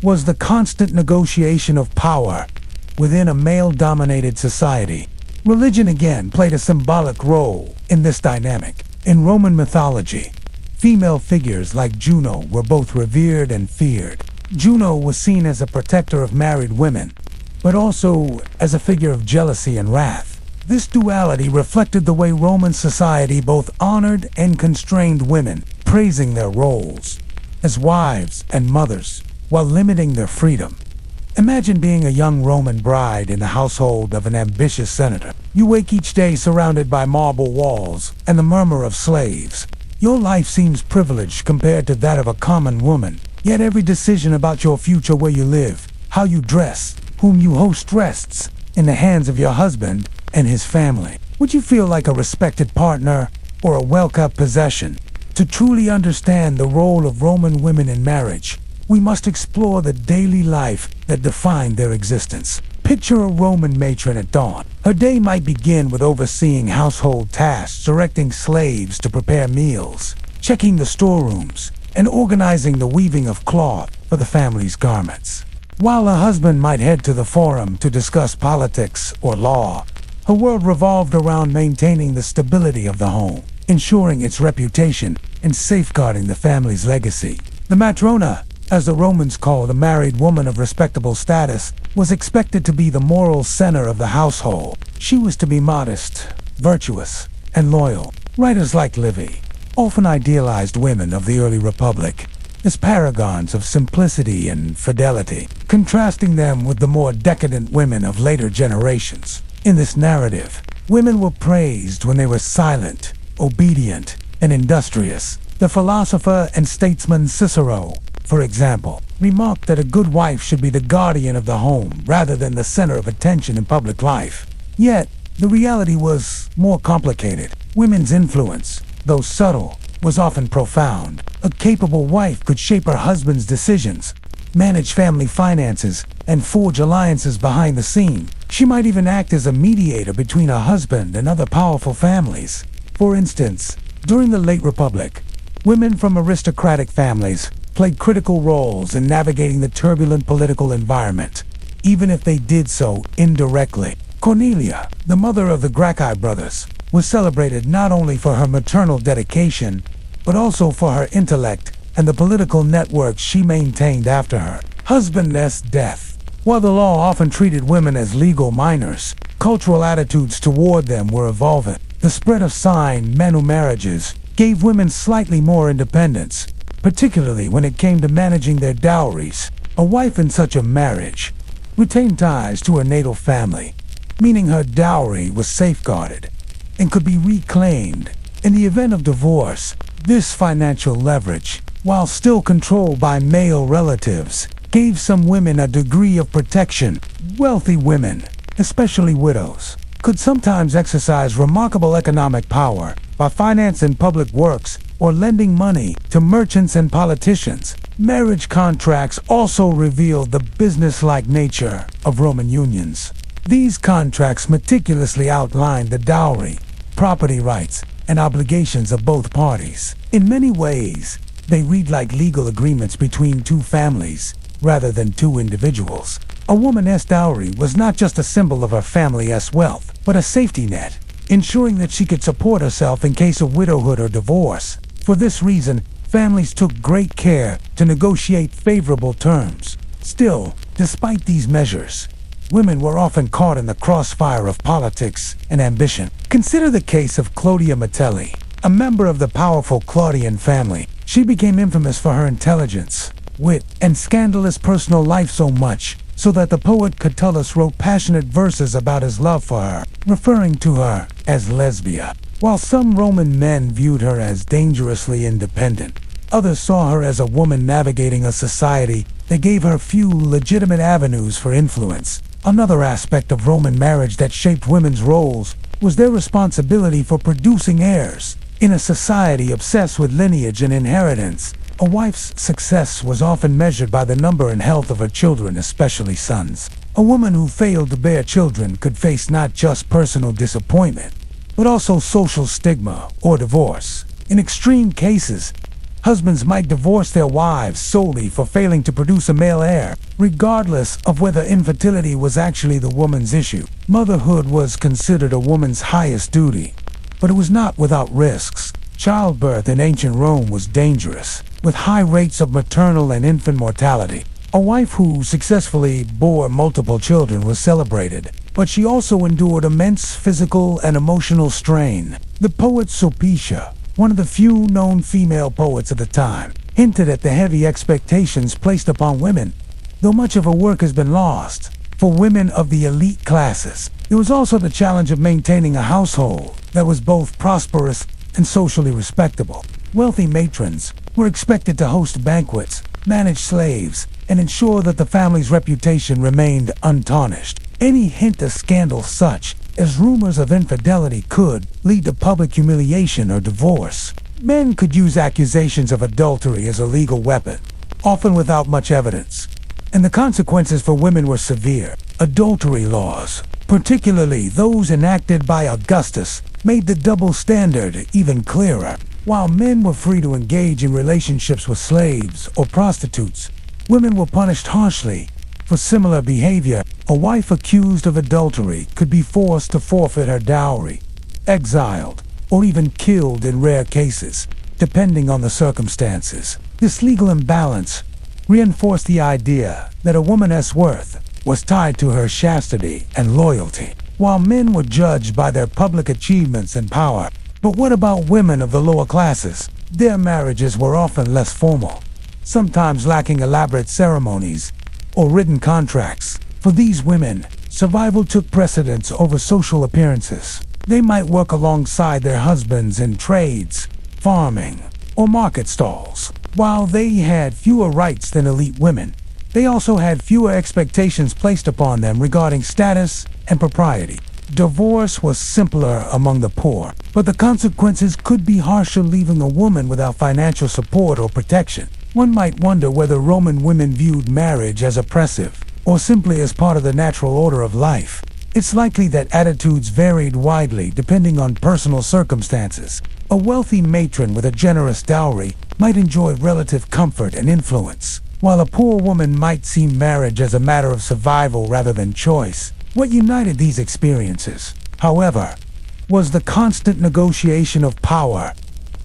was the constant negotiation of power within a male-dominated society. Religion again played a symbolic role in this dynamic. In Roman mythology, female figures like Juno were both revered and feared. Juno was seen as a protector of married women, but also as a figure of jealousy and wrath. This duality reflected the way Roman society both honored and constrained women, praising their roles as wives and mothers while limiting their freedom. Imagine being a young Roman bride in the household of an ambitious senator. You wake each day surrounded by marble walls and the murmur of slaves. Your life seems privileged compared to that of a common woman, yet every decision about your future, where you live, how you dress, whom you host, rests in the hands of your husband and his family. Would you feel like a respected partner or a well-kept possession? To truly understand the role of Roman women in marriage, we must explore the daily life that defined their existence. Picture a Roman matron at dawn. Her day might begin with overseeing household tasks, directing slaves to prepare meals, checking the storerooms, and organizing the weaving of cloth for the family's garments. While her husband might head to the forum to discuss politics or law, her world revolved around maintaining the stability of the home, ensuring its reputation, and safeguarding the family's legacy. The matrona, as the Romans called a married woman of respectable status, was expected to be the moral center of the household. She was to be modest, virtuous, and loyal. Writers like Livy often idealized women of the early republic as paragons of simplicity and fidelity, contrasting them with the more decadent women of later generations. In this narrative, women were praised when they were silent, obedient, and industrious. The philosopher and statesman Cicero, for example, remarked that a good wife should be the guardian of the home rather than the center of attention in public life. Yet, the reality was more complicated. Women's influence, though subtle, was often profound. A capable wife could shape her husband's decisions, manage family finances, and forge alliances behind the scene. She might even act as a mediator between her husband and other powerful families. For instance, during the late Republic, women from aristocratic families played critical roles in navigating the turbulent political environment, even if they did so indirectly. Cornelia, the mother of the Gracchi brothers, was celebrated not only for her maternal dedication, but also for her intellect and the political network she maintained after her husband's death. While the law often treated women as legal minors, cultural attitudes toward them were evolving. The spread of signed manu marriages gave women slightly more independence, particularly when it came to managing their dowries. A wife in such a marriage retained ties to her natal family, meaning her dowry was safeguarded and could be reclaimed in the event of divorce. This financial leverage, while still controlled by male relatives, gave some women a degree of protection. Wealthy women, especially widows, could sometimes exercise remarkable economic power by financing public works or lending money to merchants and politicians. Marriage contracts also revealed the business-like nature of Roman unions. These contracts meticulously outlined the dowry, property rights, and obligations of both parties. In many ways, they read like legal agreements between two families rather than two individuals. A woman's dowry was not just a symbol of her family's wealth, but a safety net, ensuring that she could support herself in case of widowhood or divorce. For this reason, families took great care to negotiate favorable terms. Still, despite these measures, women were often caught in the crossfire of politics and ambition. Consider the case of Clodia Metelli, A member of the powerful Claudian family, she became infamous for her intelligence, wit, and scandalous personal life, so much so that the poet Catullus wrote passionate verses about his love for her, referring to her as Lesbia. While some Roman men viewed her as dangerously independent, others saw her as a woman navigating a society that gave her few legitimate avenues for influence. Another aspect of Roman marriage that shaped women's roles was their responsibility for producing heirs. In a society obsessed with lineage and inheritance, a wife's success was often measured by the number and health of her children, especially sons. A woman who failed to bear children could face not just personal disappointment, but also social stigma or divorce. In extreme cases, husbands might divorce their wives solely for failing to produce a male heir, regardless of whether infertility was actually the woman's issue. Motherhood was considered a woman's highest duty, but it was not without risks. Childbirth in ancient Rome was dangerous, with high rates of maternal and infant mortality. A wife who successfully bore multiple children was celebrated, but she also endured immense physical and emotional strain. The poet Sulpicia, one of the few known female poets of the time, hinted at the heavy expectations placed upon women, though much of her work has been lost. For women of the elite classes, there was also the challenge of maintaining a household that was both prosperous and socially respectable. Wealthy matrons were expected to host banquets, manage slaves, and ensure that the family's reputation remained untarnished. Any hint of scandal, such as rumors of infidelity, could lead to public humiliation or divorce. Men could use accusations of adultery as a legal weapon, often without much evidence, and the consequences for women were severe. Adultery laws, particularly those enacted by Augustus, made the double standard even clearer. While men were free to engage in relationships with slaves or prostitutes, women were punished harshly for similar behavior. A wife accused of adultery could be forced to forfeit her dowry, exiled, or even killed in rare cases, depending on the circumstances. This legal imbalance reinforced the idea that a woman's worth was tied to her chastity and loyalty, while men were judged by their public achievements and power. But what about women of the lower classes? Their marriages were often less formal, sometimes lacking elaborate ceremonies or written contracts. For these women, survival took precedence over social appearances. They might work alongside their husbands in trades, farming, or market stalls. While they had fewer rights than elite women, they also had fewer expectations placed upon them regarding status and propriety. Divorce was simpler among the poor, but the consequences could be harsher, leaving a woman without financial support or protection. One might wonder whether Roman women viewed marriage as oppressive, or simply as part of the natural order of life. It's likely that attitudes varied widely depending on personal circumstances. A wealthy matron with a generous dowry might enjoy relative comfort and influence, while a poor woman might see marriage as a matter of survival rather than choice. What united these experiences, however, was the constant negotiation of power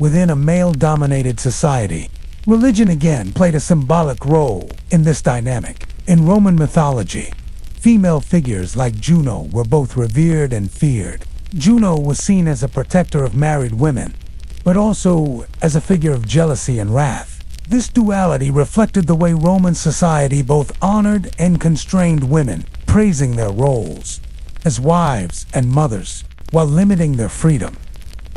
within a male-dominated society. Religion again played a symbolic role in this dynamic. In Roman mythology, female figures like Juno were both revered and feared. Juno was seen as a protector of married women, but also as a figure of jealousy and wrath. This duality reflected the way Roman society both honored and constrained women, praising their roles as wives and mothers while limiting their freedom.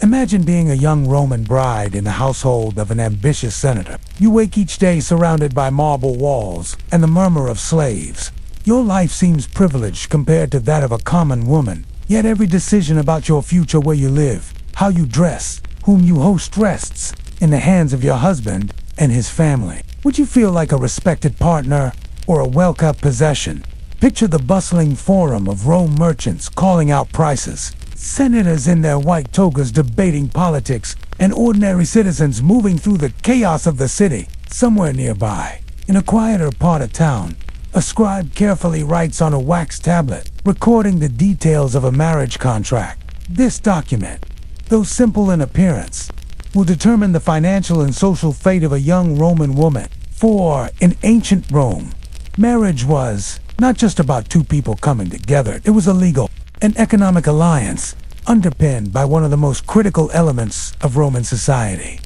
Imagine being a young Roman bride in the household of an ambitious senator. You wake each day surrounded by marble walls and the murmur of slaves. Your life seems privileged compared to that of a common woman, yet every decision about your future, where you live, how you dress, whom you host, rests in the hands of your husband and his family. Would you feel like a respected partner or a well-kept possession? Picture the bustling forum of Rome merchants calling out prices, senators in their white togas debating politics, and ordinary citizens moving through the chaos of the city. Somewhere nearby, in a quieter part of town, a scribe carefully writes on a wax tablet, recording the details of a marriage contract. This document, though simple in appearance, will determine the financial and social fate of a young Roman woman. For in ancient Rome, marriage was not just about two people coming together. It was a legal and economic alliance underpinned by one of the most critical elements of Roman society: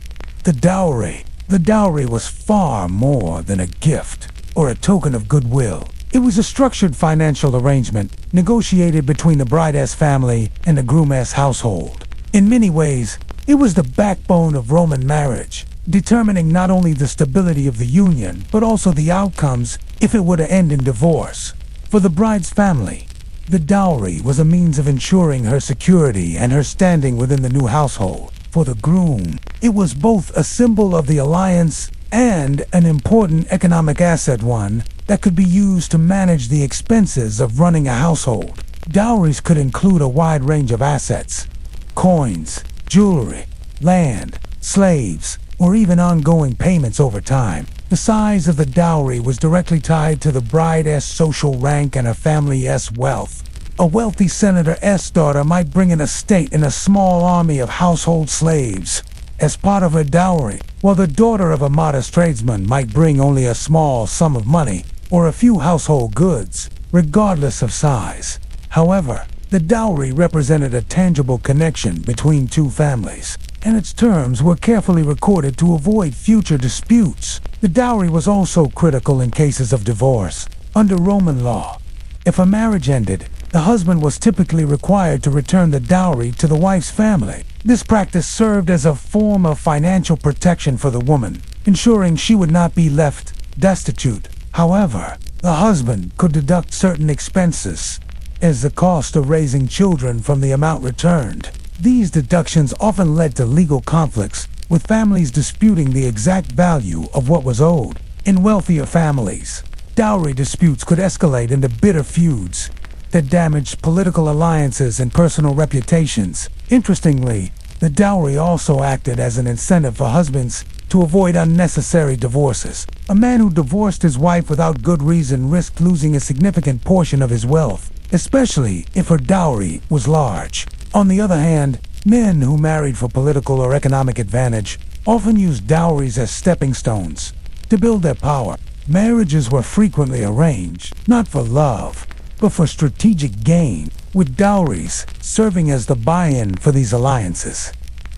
the dowry. The dowry was far more than a gift or a token of goodwill. It was a structured financial arrangement negotiated between the bride's family and the groom's household. In many ways, it was the backbone of Roman marriage, determining not only the stability of the union, but also the outcomes if it were to end in divorce. For the bride's family, the dowry was a means of ensuring her security and her standing within the new household. For the groom, it was both a symbol of the alliance and an important economic asset, one that could be used to manage the expenses of running a household. Dowries could include a wide range of assets: coins, jewelry, land, slaves, or even ongoing payments over time. The size of the dowry was directly tied to the bride's social rank and her family's wealth. A wealthy senator's daughter might bring an estate and a small army of household slaves as part of her dowry, while the daughter of a modest tradesman might bring only a small sum of money or a few household goods, regardless of size. However, the dowry represented a tangible connection between two families, and its terms were carefully recorded to avoid future disputes. The dowry was also critical in cases of divorce. Under Roman law, if a marriage ended, the husband was typically required to return the dowry to the wife's family. This practice served as a form of financial protection for the woman, ensuring she would not be left destitute. However, the husband could deduct certain expenses as the cost of raising children from the amount returned. These deductions often led to legal conflicts, with families disputing the exact value of what was owed. In wealthier families, dowry disputes could escalate into bitter feuds that damaged political alliances and personal reputations. Interestingly, the dowry also acted as an incentive for husbands to avoid unnecessary divorces. A man who divorced his wife without good reason risked losing a significant portion of his wealth, especially if her dowry was large. On the other hand, men who married for political or economic advantage often used dowries as stepping stones to build their power. Marriages were frequently arranged, not for love, but for strategic gain, with dowries serving as the buy-in for these alliances.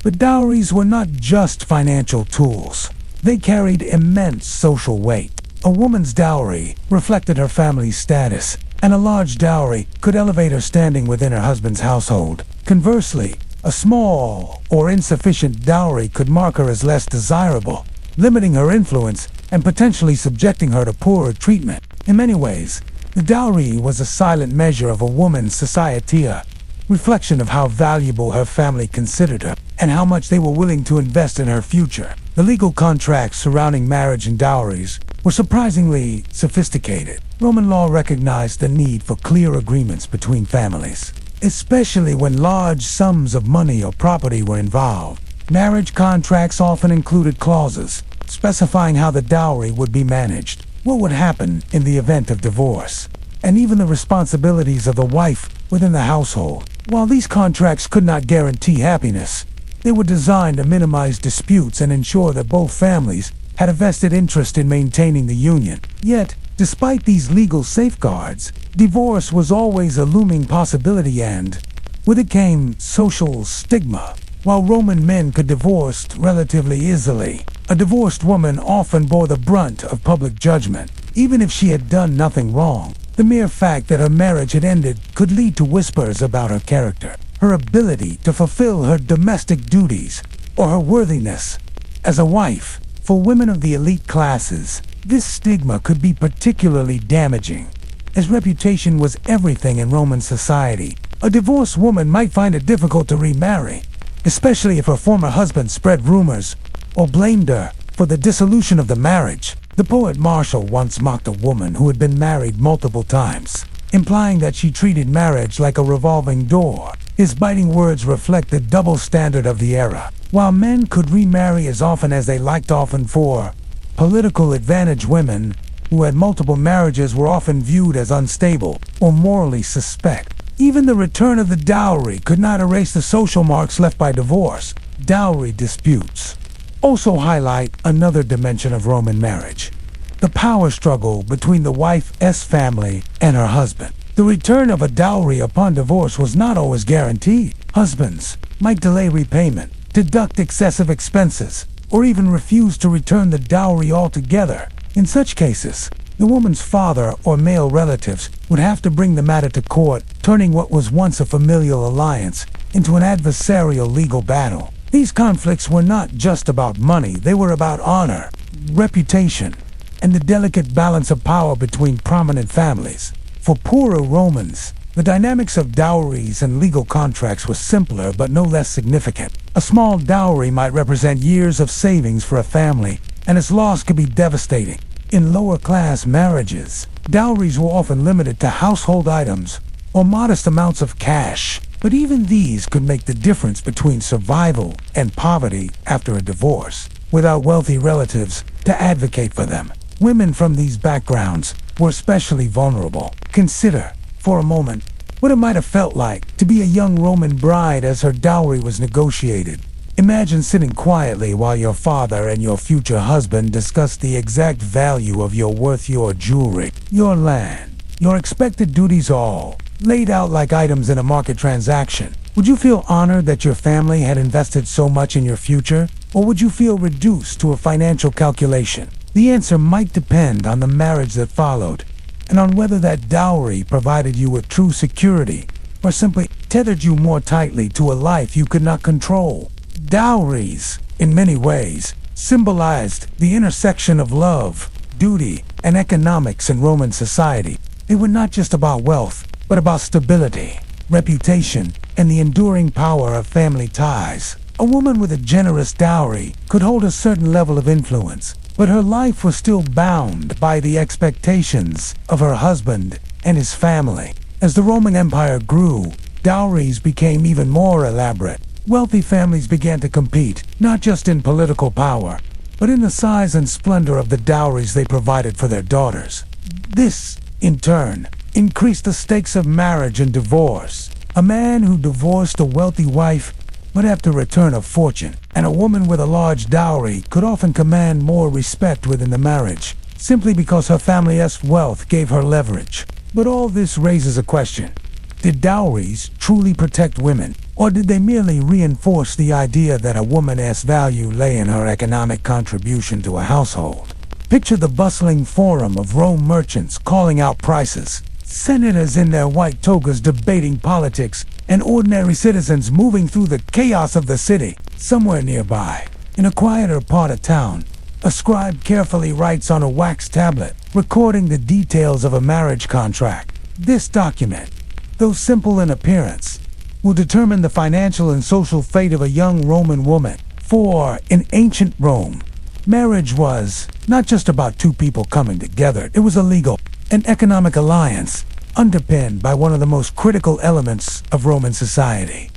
But dowries were not just financial tools. They carried immense social weight. A woman's dowry reflected her family's status, and a large dowry could elevate her standing within her husband's household. Conversely, a small or insufficient dowry could mark her as less desirable, limiting her influence and potentially subjecting her to poorer treatment. In many ways, the dowry was a silent measure of a woman's societia, reflection of how valuable her family considered her and how much they were willing to invest in her future. The legal contracts surrounding marriage and dowries were surprisingly sophisticated. Roman law recognized the need for clear agreements between families, especially when large sums of money or property were involved. Marriage contracts often included clauses specifying how the dowry would be managed, what would happen in the event of divorce, and even the responsibilities of the wife within the household. While these contracts could not guarantee happiness, they were designed to minimize disputes and ensure that both families had a vested interest in maintaining the union. Yet, despite these legal safeguards, divorce was always a looming possibility, and with it came social stigma. While Roman men could divorce relatively easily, a divorced woman often bore the brunt of public judgment. Even if she had done nothing wrong, the mere fact that her marriage had ended could lead to whispers about her character, her ability to fulfill her domestic duties, or her worthiness as a wife. For women of the elite classes, this stigma could be particularly damaging, as reputation was everything in Roman society. A divorced woman might find it difficult to remarry, especially if her former husband spread rumors or blamed her for the dissolution of the marriage. The poet Martial once mocked a woman who had been married multiple times, implying that she treated marriage like a revolving door. His biting words reflect the double standard of the era. While men could remarry as often as they liked, often for political advantage, women who had multiple marriages were often viewed as unstable or morally suspect. Even the return of the dowry could not erase the social marks left by divorce. Dowry disputes also highlight another dimension of Roman marriage: the power struggle between the wife's family and her husband. The return of a dowry upon divorce was not always guaranteed. Husbands might delay repayment, deduct excessive expenses, or even refuse to return the dowry altogether. In such cases, the woman's father or male relatives would have to bring the matter to court, turning what was once a familial alliance into an adversarial legal battle. These conflicts were not just about money, they were about honor, reputation, and the delicate balance of power between prominent families. For poorer Romans, the dynamics of dowries and legal contracts were simpler but no less significant. A small dowry might represent years of savings for a family, and its loss could be devastating. In lower-class marriages, dowries were often limited to household items or modest amounts of cash, but even these could make the difference between survival and poverty after a divorce. Without wealthy relatives to advocate for them, women from these backgrounds were especially vulnerable. Consider, for a moment, what it might have felt like to be a young Roman bride as her dowry was negotiated. Imagine sitting quietly while your father and your future husband discuss the exact value of your worth, your jewelry, your land, your expected duties, all laid out like items in a market transaction. Would you feel honored that your family had invested so much in your future, or would you feel reduced to a financial calculation? The answer might depend on the marriage that followed, and on whether that dowry provided you with true security, or simply tethered you more tightly to a life you could not control. Dowries, in many ways, symbolized the intersection of love, duty, and economics in Roman society. They were not just about wealth, but about stability, reputation, and the enduring power of family ties. A woman with a generous dowry could hold a certain level of influence, but her life was still bound by the expectations of her husband and his family. As the Roman Empire grew, dowries became even more elaborate. Wealthy families began to compete, not just in political power, but in the size and splendor of the dowries they provided for their daughters. This, in turn, increased the stakes of marriage and divorce. A man who divorced a wealthy wife would have to return a fortune, and a woman with a large dowry could often command more respect within the marriage, simply because her family's wealth gave her leverage. But all this raises a question. Did dowries truly protect women, or did they merely reinforce the idea that a woman's value lay in her economic contribution to a household? Picture the bustling forum of Rome merchants calling out prices, senators in their white togas debating politics, and ordinary citizens moving through the chaos of the city. Somewhere nearby, in a quieter part of town, a scribe carefully writes on a wax tablet, recording the details of a marriage contract. This document, though simple in appearance, will determine the financial and social fate of a young Roman woman. For in ancient Rome, marriage was not just about two people coming together. It was a legal and economic alliance underpinned by one of the most critical elements of Roman society,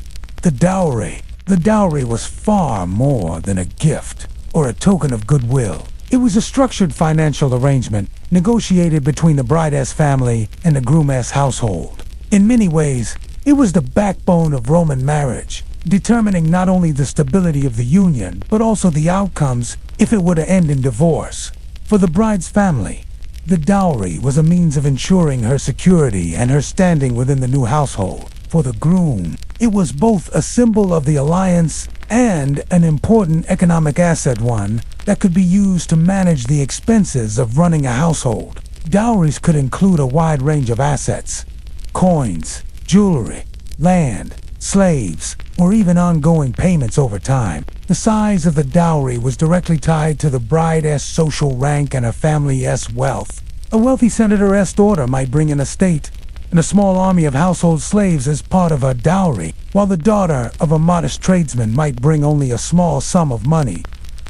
the dowry. The dowry was far more than a gift or a token of goodwill. It was a structured financial arrangement negotiated between the bride's family and the groom's household. In many ways, it was the backbone of Roman marriage, determining not only the stability of the union, but also the outcomes if it were to end in divorce. For the bride's family, the dowry was a means of ensuring her security and her standing within the new household. For the groom, it was both a symbol of the alliance and an important economic asset, one that could be used to manage the expenses of running a household. Dowries could include a wide range of assets: coins, jewelry, land, slaves, or even ongoing payments over time. The size of the dowry was directly tied to the bride's social rank and her family's wealth. A wealthy senator's daughter might bring an estate and a small army of household slaves as part of her dowry, while the daughter of a modest tradesman might bring only a small sum of money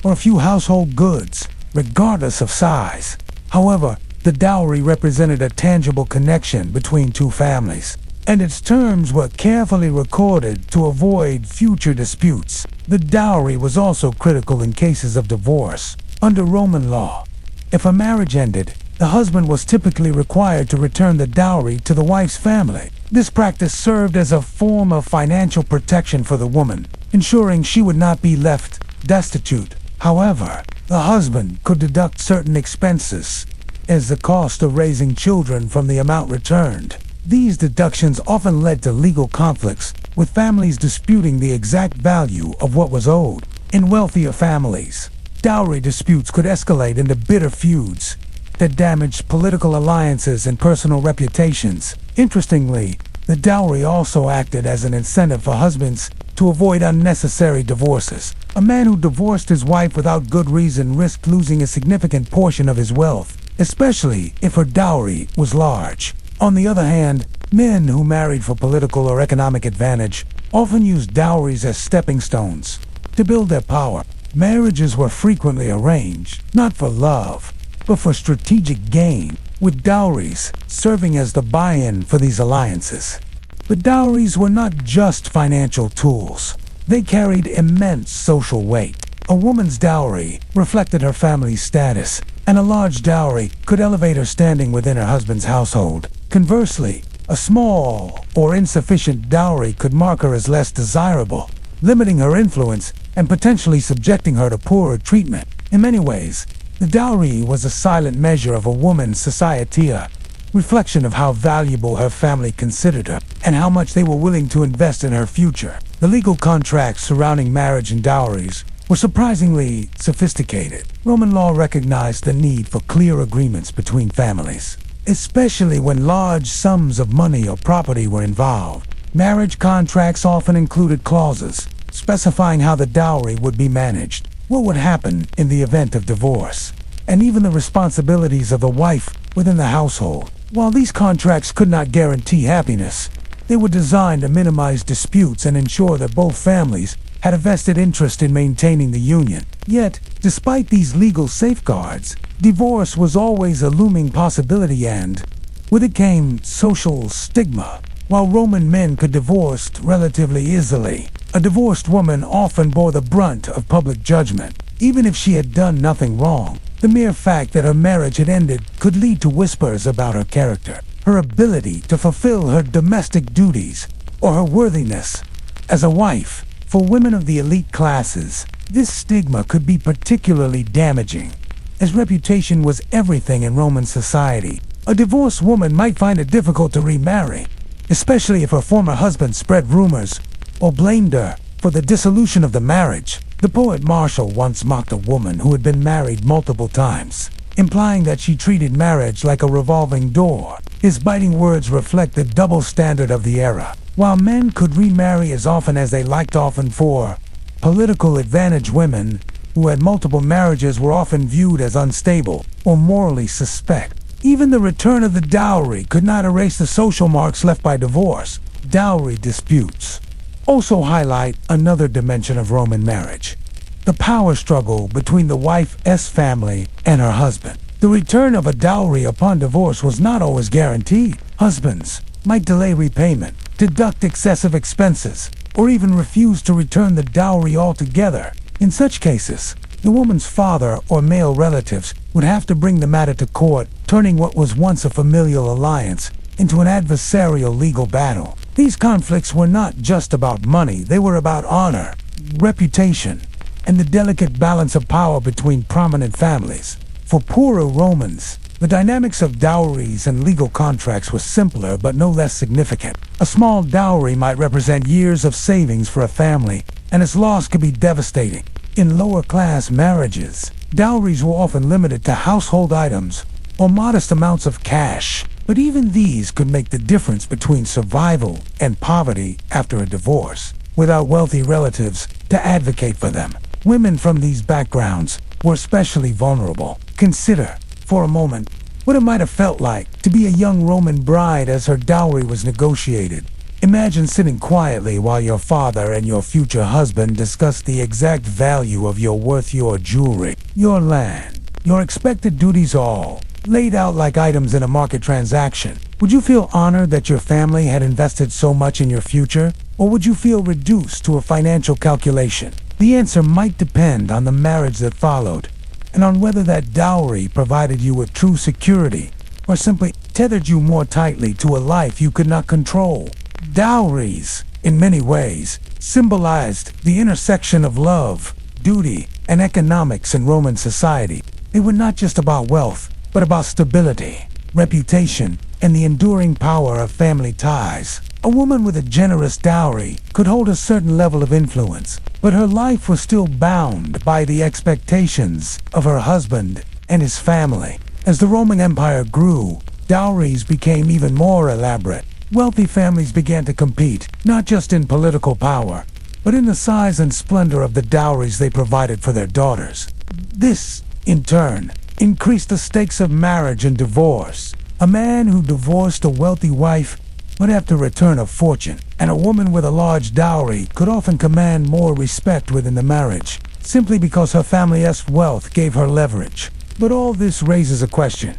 or a few household goods, regardless of size. However, the dowry represented a tangible connection between two families, and its terms were carefully recorded to avoid future disputes. The dowry was also critical in cases of divorce. Under Roman law, if a marriage ended, the husband was typically required to return the dowry to the wife's family. This practice served as a form of financial protection for the woman, ensuring she would not be left destitute. However, the husband could deduct certain expenses as the cost of raising children from the amount returned. These deductions often led to legal conflicts, with families disputing the exact value of what was owed. In wealthier families, dowry disputes could escalate into bitter feuds that damaged political alliances and personal reputations. Interestingly, the dowry also acted as an incentive for husbands to avoid unnecessary divorces. A man who divorced his wife without good reason risked losing a significant portion of his wealth, especially if her dowry was large. On the other hand, men who married for political or economic advantage often used dowries as stepping stones to build their power. Marriages were frequently arranged, not for love, but for strategic gain, with dowries serving as the buy-in for these alliances. But dowries were not just financial tools. They carried immense social weight. A woman's dowry reflected her family's status, and a large dowry could elevate her standing within her husband's household. Conversely, a small or insufficient dowry could mark her as less desirable, limiting her influence and potentially subjecting her to poorer treatment. In many ways, the dowry was a silent measure of a woman's societia, reflection of how valuable her family considered her and how much they were willing to invest in her future. The legal contracts surrounding marriage and dowries were surprisingly sophisticated. Roman law recognized the need for clear agreements between families, especially when large sums of money or property were involved. Marriage contracts often included clauses specifying how the dowry would be managed, what would happen in the event of divorce, and even the responsibilities of the wife within the household. While these contracts could not guarantee happiness, they were designed to minimize disputes and ensure that both families had a vested interest in maintaining the union. Yet, despite these legal safeguards, divorce was always a looming possibility, and with it came social stigma. While Roman men could divorce relatively easily, a divorced woman often bore the brunt of public judgment. Even if she had done nothing wrong, the mere fact that her marriage had ended could lead to whispers about her character, her ability to fulfill her domestic duties, or her worthiness as a wife. For women of the elite classes, this stigma could be particularly damaging, as reputation was everything in Roman society. A divorced woman might find it difficult to remarry, especially if her former husband spread rumors or blamed her for the dissolution of the marriage. The poet Martial once mocked a woman who had been married multiple times, implying that she treated marriage like a revolving door. His biting words reflect the double standard of the era. While men could remarry as often as they liked, often for political advantage, women who had multiple marriages were often viewed as unstable or morally suspect. Even the return of the dowry could not erase the social marks left by divorce. Dowry disputes also highlight another dimension of Roman marriage: the power struggle between the wife's family and her husband. The return of a dowry upon divorce was not always guaranteed. Husbands might delay repayment, deduct excessive expenses, or even refuse to return the dowry altogether. In such cases, the woman's father or male relatives would have to bring the matter to court, turning what was once a familial alliance into an adversarial legal battle. These conflicts were not just about money, they were about honor, reputation, and the delicate balance of power between prominent families. For poorer Romans, the dynamics of dowries and legal contracts were simpler but no less significant. A small dowry might represent years of savings for a family, and its loss could be devastating. In lower-class marriages, dowries were often limited to household items or modest amounts of cash, but even these could make the difference between survival and poverty after a divorce. Without wealthy relatives to advocate for them, women from these backgrounds were especially vulnerable. Consider, for a moment, what it might have felt like to be a young Roman bride as her dowry was negotiated. Imagine sitting quietly while your father and your future husband discuss the exact value of your worth, your jewelry, your land, your expected duties, all laid out like items in a market transaction. Would you feel honored that your family had invested so much in your future, or would you feel reduced to a financial calculation? The answer might depend on the marriage that followed, and on whether that dowry provided you with true security, or simply tethered you more tightly to a life you could not control. Dowries, in many ways, symbolized the intersection of love, duty, and economics in Roman society. They were not just about wealth, but about stability, reputation, and the enduring power of family ties. A woman with a generous dowry could hold a certain level of influence, but her life was still bound by the expectations of her husband and his family. As the Roman Empire grew, dowries became even more elaborate. Wealthy families began to compete, not just in political power, but in the size and splendor of the dowries they provided for their daughters. This, in turn, increased the stakes of marriage and divorce. A man who divorced a wealthy wife would have to return a fortune, and a woman with a large dowry could often command more respect within the marriage, simply because her family's wealth gave her leverage. But all this raises a question.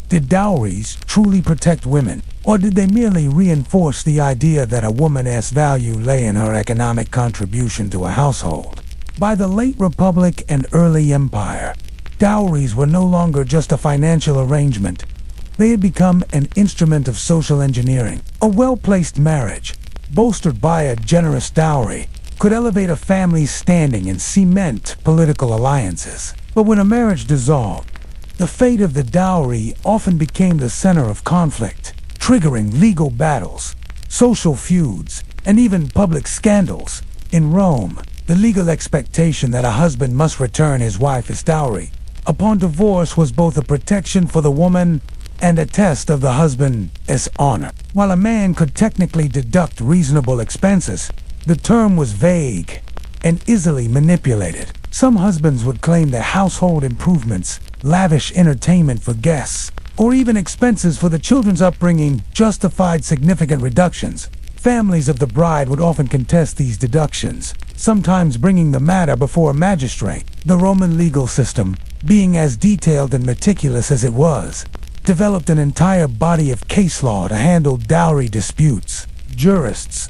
Did dowries truly protect women, or did they merely reinforce the idea that a woman's value lay in her economic contribution to a household? By the late Republic and early Empire, dowries were no longer just a financial arrangement. They had become an instrument of social engineering. A well-placed marriage, bolstered by a generous dowry, could elevate a family's standing and cement political alliances. But when a marriage dissolved, the fate of the dowry often became the center of conflict, triggering legal battles, social feuds, and even public scandals. In Rome, the legal expectation that a husband must return his wife's dowry upon divorce was both a protection for the woman and a test of the husband's honor. While a man could technically deduct reasonable expenses, the term was vague and easily manipulated. Some husbands would claim that household improvements, lavish entertainment for guests, or even expenses for the children's upbringing justified significant reductions. Families of the bride would often contest these deductions, sometimes bringing the matter before a magistrate. The Roman legal system, being as detailed and meticulous as it was, developed an entire body of case law to handle dowry disputes. Jurists,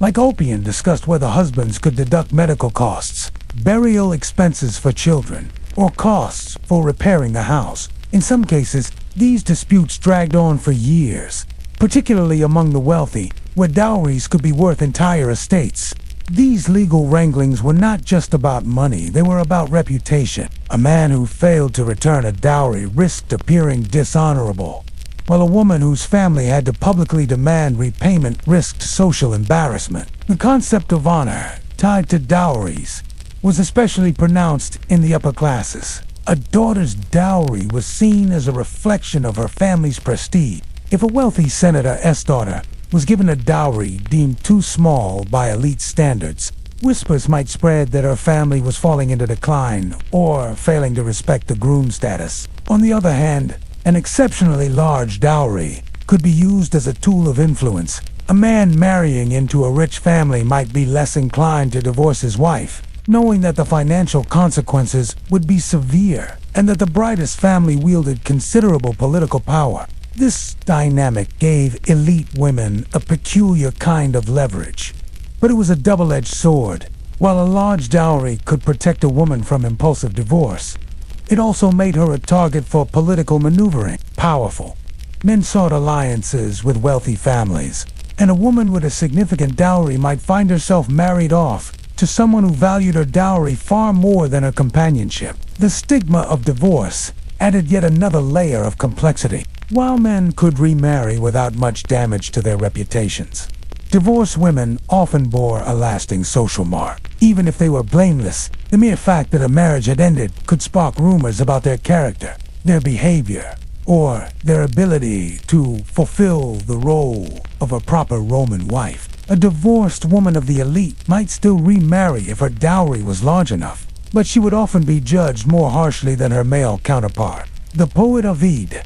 like Ulpian, discussed whether husbands could deduct medical costs, burial expenses for children, or costs for repairing the house. In some cases, these disputes dragged on for years, particularly among the wealthy, where dowries could be worth entire estates. These legal wranglings were not just about money, they were about reputation. A man who failed to return a dowry risked appearing dishonorable, while a woman whose family had to publicly demand repayment risked social embarrassment. The concept of honor, tied to dowries, was especially pronounced in the upper classes. A daughter's dowry was seen as a reflection of her family's prestige. If a wealthy senator's daughter was given a dowry deemed too small by elite standards, whispers might spread that her family was falling into decline or failing to respect the groom status. On the other hand, an exceptionally large dowry could be used as a tool of influence. A man marrying into a rich family might be less inclined to divorce his wife, knowing that the financial consequences would be severe and that the bride's family wielded considerable political power. This dynamic gave elite women a peculiar kind of leverage, but it was a double-edged sword. While a large dowry could protect a woman from impulsive divorce, it also made her a target for political maneuvering. Powerful men sought alliances with wealthy families, and a woman with a significant dowry might find herself married off to someone who valued her dowry far more than her companionship. The stigma of divorce added yet another layer of complexity. While men could remarry without much damage to their reputations, divorced women often bore a lasting social mark. Even if they were blameless, the mere fact that a marriage had ended could spark rumors about their character, their behavior, or their ability to fulfill the role of a proper Roman wife. A divorced woman of the elite might still remarry if her dowry was large enough, but she would often be judged more harshly than her male counterpart. The poet Ovid,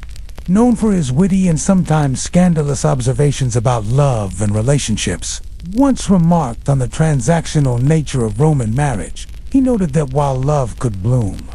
known for his witty and sometimes scandalous observations about love and relationships, once remarked on the transactional nature of Roman marriage. He noted that while love could bloom,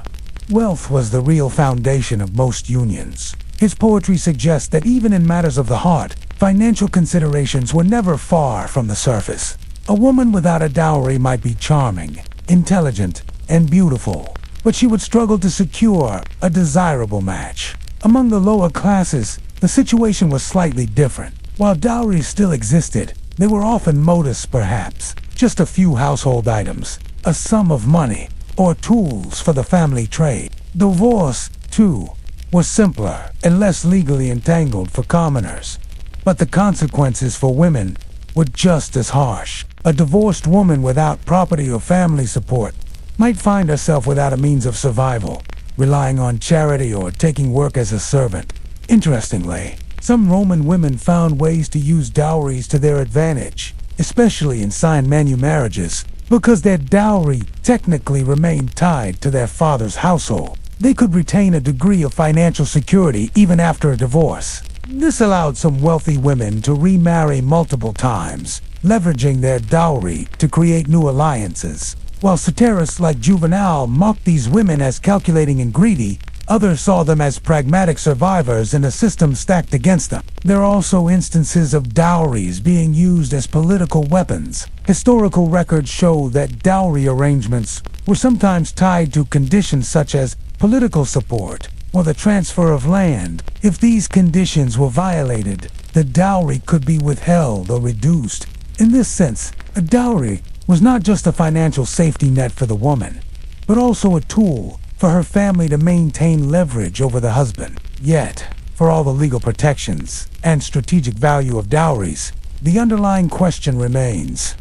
wealth was the real foundation of most unions. His poetry suggests that even in matters of the heart, financial considerations were never far from the surface. A woman without a dowry might be charming, intelligent, and beautiful, but she would struggle to secure a desirable match. Among the lower classes, the situation was slightly different. While dowries still existed, they were often modest perhaps, just a few household items, a sum of money, or tools for the family trade. Divorce, too, were simpler and less legally entangled for commoners. But the consequences for women were just as harsh. A divorced woman without property or family support might find herself without a means of survival, relying on charity or taking work as a servant. Interestingly, some Roman women found ways to use dowries to their advantage, especially in signed manu marriages, because their dowry technically remained tied to their father's household. They could retain a degree of financial security even after a divorce. This allowed some wealthy women to remarry multiple times, leveraging their dowry to create new alliances. While satirists like Juvenal mocked these women as calculating and greedy, others saw them as pragmatic survivors in a system stacked against them. There are also instances of dowries being used as political weapons. Historical records show that dowry arrangements were sometimes tied to conditions such as political support or the transfer of land. If these conditions were violated, the dowry could be withheld or reduced. In this sense, a dowry was not just a financial safety net for the woman, but also a tool for her family to maintain leverage over the husband. Yet, for all the legal protections and strategic value of dowries, the underlying question remains: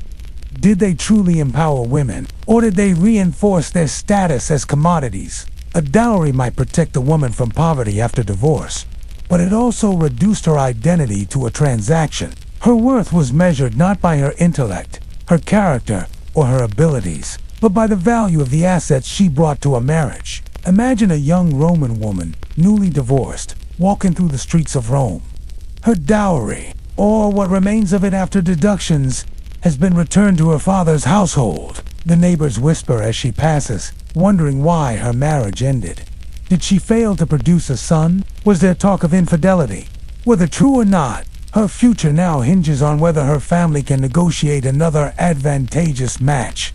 did they truly empower women, or did they reinforce their status as commodities? A dowry might protect a woman from poverty after divorce, but it also reduced her identity to a transaction. Her worth was measured not by her intellect, her character, or her abilities, but by the value of the assets she brought to a marriage. Imagine a young Roman woman, newly divorced, walking through the streets of Rome. Her dowry, or what remains of it after deductions, has been returned to her father's household. The neighbors whisper as she passes, wondering why her marriage ended. Did she fail to produce a son? Was there talk of infidelity? Whether true or not, her future now hinges on whether her family can negotiate another advantageous match,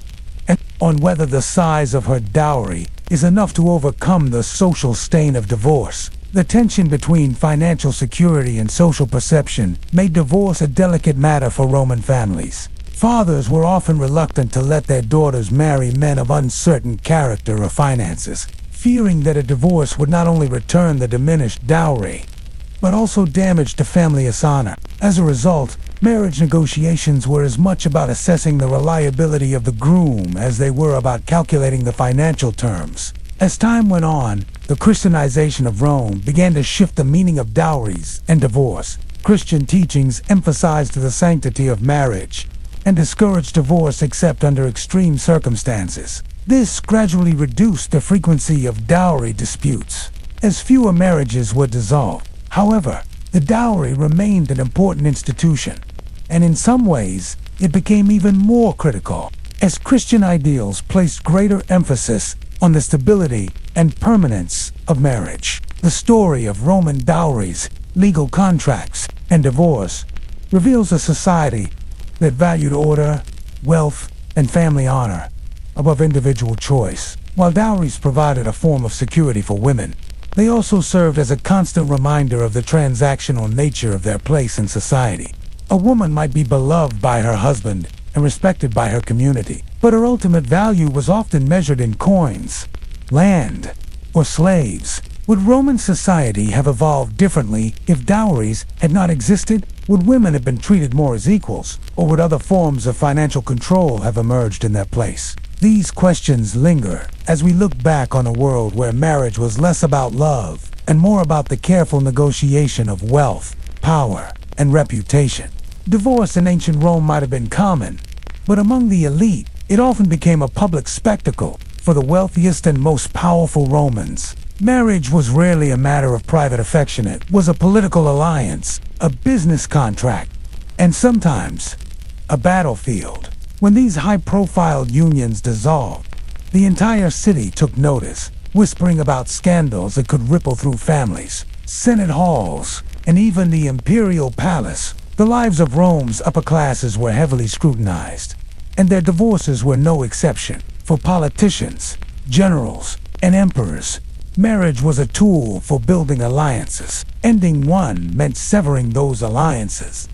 and on whether the size of her dowry is enough to overcome the social stain of divorce. The tension between financial security and social perception made divorce a delicate matter for Roman families. Fathers were often reluctant to let their daughters marry men of uncertain character or finances, fearing that a divorce would not only return the diminished dowry, but also damage the family's honor. As a result, marriage negotiations were as much about assessing the reliability of the groom as they were about calculating the financial terms. As time went on, the Christianization of Rome began to shift the meaning of dowries and divorce. Christian teachings emphasized the sanctity of marriage and discouraged divorce except under extreme circumstances. This gradually reduced the frequency of dowry disputes, as fewer marriages were dissolved. However, the dowry remained an important institution, and in some ways, it became even more critical, as Christian ideals placed greater emphasis on the stability and permanence of marriage. The story of Roman dowries, legal contracts, and divorce reveals a society that valued order, wealth, and family honor above individual choice. While dowries provided a form of security for women, they also served as a constant reminder of the transactional nature of their place in society. A woman might be beloved by her husband and respected by her community, but her ultimate value was often measured in coins, land, or slaves. Would Roman society have evolved differently if dowries had not existed? Would women have been treated more as equals, or would other forms of financial control have emerged in their place? These questions linger as we look back on a world where marriage was less about love and more about the careful negotiation of wealth, power, and reputation. Divorce in ancient Rome might have been common, but among the elite, it often became a public spectacle for the wealthiest and most powerful Romans. Marriage was rarely a matter of private affection. It was a political alliance, a business contract, and sometimes a battlefield. When these high-profile unions dissolved, the entire city took notice, whispering about scandals that could ripple through families, senate halls, and even the imperial palace. The lives of Rome's upper classes were heavily scrutinized, and their divorces were no exception. For politicians, generals, and emperors, marriage was a tool for building alliances. Ending one meant severing those alliances,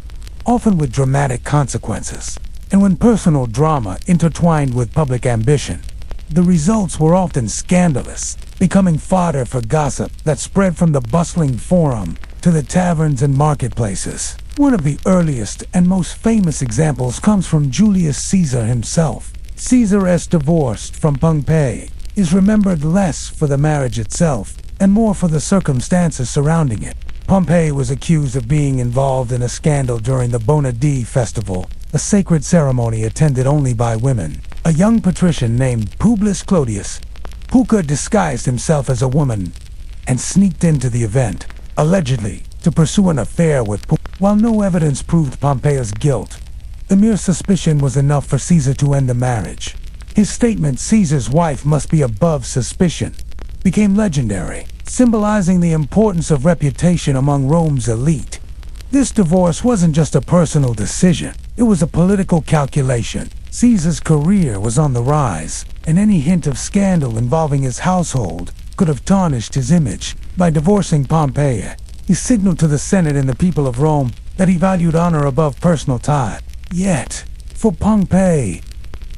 often with dramatic consequences. And when personal drama intertwined with public ambition, the results were often scandalous. becoming fodder for gossip that spread from the bustling forum to the taverns and marketplaces. One of the earliest and most famous examples comes from Julius Caesar himself. Caesar's divorce from Pompey is remembered less for the marriage itself and more for the circumstances surrounding it. Pompey was accused of being involved in a scandal during the Bona Dea festival, a sacred ceremony attended only by women. A young patrician named Publius Clodius, who could disguise himself as a woman, and sneaked into the event, allegedly to pursue an affair with While no evidence proved Pompey's guilt, the mere suspicion was enough for Caesar to end the marriage. His statement, "Caesar's wife must be above suspicion," became legendary, symbolizing the importance of reputation among Rome's elite. This divorce wasn't just a personal decision, it was a political calculation. Caesar's career was on the rise, and any hint of scandal involving his household could have tarnished his image. By divorcing Pompey, he signaled to the Senate and the people of Rome that he valued honor above personal ties. Yet, for Pompey,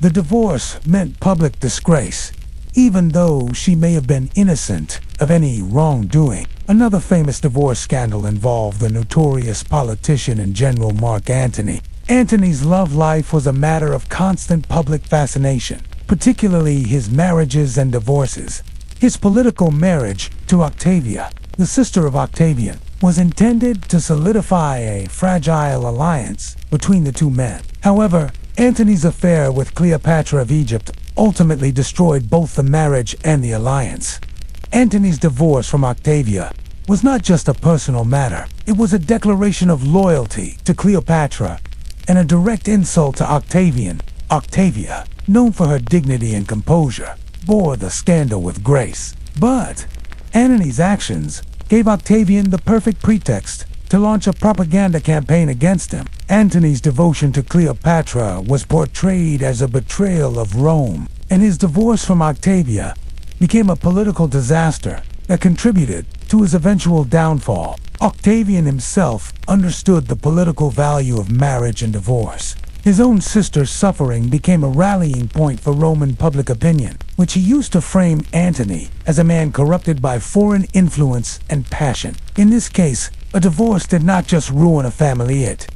the divorce meant public disgrace, even though she may have been innocent of any wrongdoing. Another famous divorce scandal involved the notorious politician and general Mark Antony. Antony's love life was a matter of constant public fascination, particularly his marriages and divorces. His political marriage to Octavia, the sister of Octavian, was intended to solidify a fragile alliance between the two men. However, Antony's affair with Cleopatra of Egypt ultimately destroyed both the marriage and the alliance. Antony's divorce from Octavia was not just a personal matter, it was a declaration of loyalty to Cleopatra and a direct insult to Octavian. Octavia, known for her dignity and composure, bore the scandal with grace. But Antony's actions gave Octavian the perfect pretext to launch a propaganda campaign against him. Antony's devotion to Cleopatra was portrayed as a betrayal of Rome, and his divorce from Octavia became a political disaster that contributed to his eventual downfall. Octavian himself understood the political value of marriage and divorce. His own sister's suffering became a rallying point for Roman public opinion, which he used to frame Antony as a man corrupted by foreign influence and passion. In this case, a divorce did not just ruin a family, it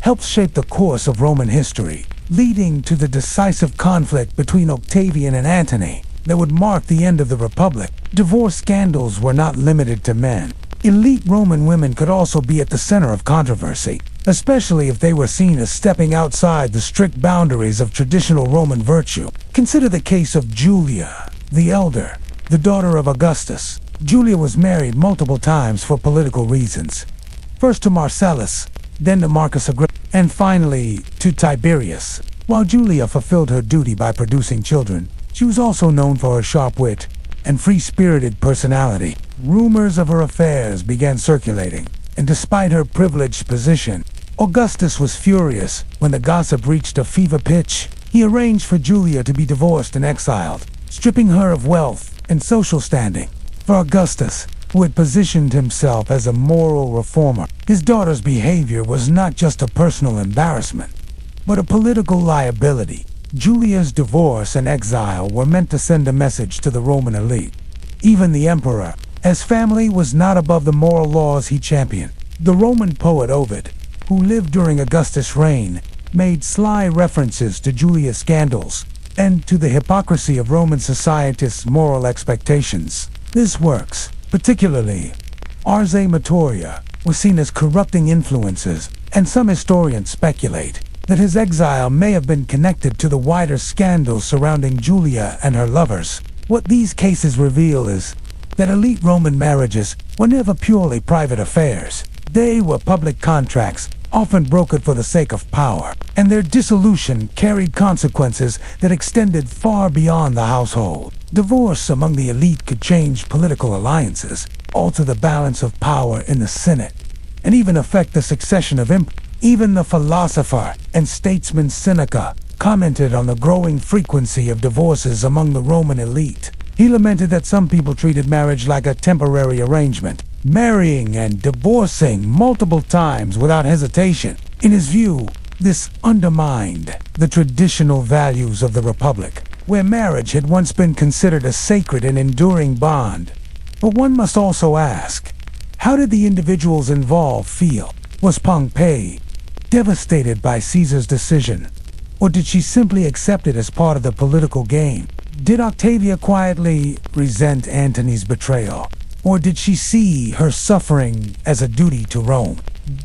helped shape the course of Roman history, leading to the decisive conflict between Octavian and Antony that would mark the end of the Republic. Divorce scandals were not limited to men. Elite Roman women could also be at the center of controversy, especially if they were seen as stepping outside the strict boundaries of traditional Roman virtue. Consider the case of Julia, the elder, the daughter of Augustus. Julia was married multiple times for political reasons. First to Marcellus, then to Marcus Agrippa, and finally to Tiberius. While Julia fulfilled her duty by producing children, she was also known for her sharp wit and free-spirited personality. Rumors of her affairs began circulating, and despite her privileged position, Augustus was furious when the gossip reached a fever pitch. He arranged for Julia to be divorced and exiled, stripping her of wealth and social standing. For Augustus, who had positioned himself as a moral reformer, his daughter's behavior was not just a personal embarrassment, but a political liability. Julia's divorce and exile were meant to send a message to the Roman elite. Even the emperor, as family was not above the moral laws he championed. The Roman poet Ovid, who lived during Augustus' reign, made sly references to Julia's scandals and to the hypocrisy of Roman society's moral expectations. His works, particularly Ars Amatoria, were seen as corrupting influences, and some historians speculate that his exile may have been connected to the wider scandals surrounding Julia and her lovers. What these cases reveal is that elite Roman marriages were never purely private affairs. They were public contracts, often brokered for the sake of power, and their dissolution carried consequences that extended far beyond the household. Divorce among the elite could change political alliances, alter the balance of power in the Senate, and even affect the succession of emperors. Even the philosopher and statesman Seneca commented on the growing frequency of divorces among the Roman elite. He lamented that some people treated marriage like a temporary arrangement, marrying and divorcing multiple times without hesitation. In his view, this undermined the traditional values of the Republic. where marriage had once been considered a sacred and enduring bond. But one must also ask, how did the individuals involved feel? Was Pompeii devastated by Caesar's decision? Or did she simply accept it as part of the political game? Did Octavia quietly resent Antony's betrayal? Or did she see her suffering as a duty to Rome?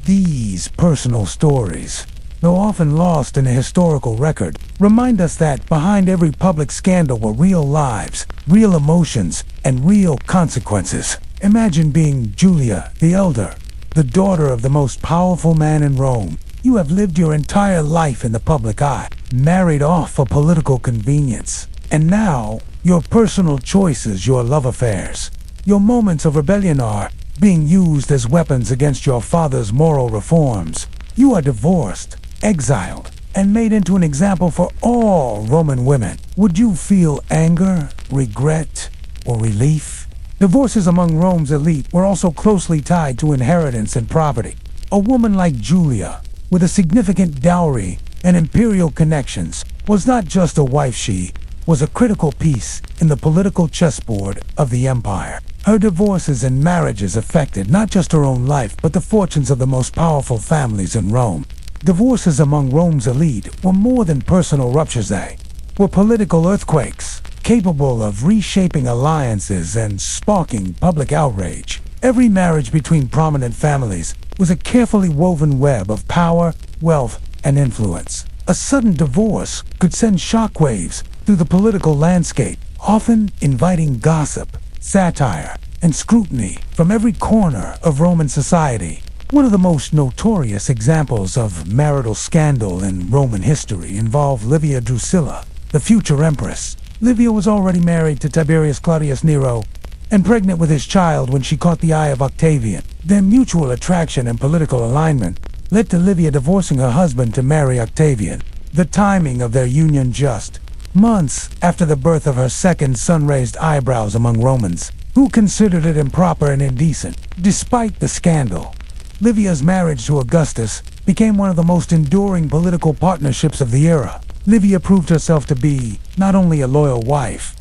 These personal stories, though often lost in a historical record, remind us that behind every public scandal were real lives, real emotions, and real consequences. Imagine being Julia the Elder, the daughter of the most powerful man in Rome. You have lived your entire life in the public eye, married off for political convenience. And now, your personal choices, your love affairs, your moments of rebellion are being used as weapons against your father's moral reforms. You are divorced, exiled, and made into an example for all Roman women. Would you feel anger, regret, or relief? Divorces among Rome's elite were also closely tied to inheritance and property. A woman like Julia, with a significant dowry and imperial connections, was not just a wife, she was a critical piece in the political chessboard of the empire. Her divorces and marriages affected not just her own life, but the fortunes of the most powerful families in Rome. Divorces among Rome's elite were more than personal ruptures, they were political earthquakes, capable of reshaping alliances and sparking public outrage. Every marriage between prominent families was a carefully woven web of power, wealth, and influence. A sudden divorce could send shockwaves through the political landscape, often inviting gossip, satire, and scrutiny from every corner of Roman society. One of the most notorious examples of marital scandal in Roman history involved Livia Drusilla, the future empress. Livia was already married to Tiberius Claudius Nero and pregnant with his child when she caught the eye of Octavian. Their mutual attraction and political alignment led to Livia divorcing her husband to marry Octavian. The timing of their union just months after the birth of her second son raised eyebrows among Romans, who considered it improper and indecent. Despite the scandal, Livia's marriage to Augustus became one of the most enduring political partnerships of the era. Livia proved herself to be not only a loyal wife,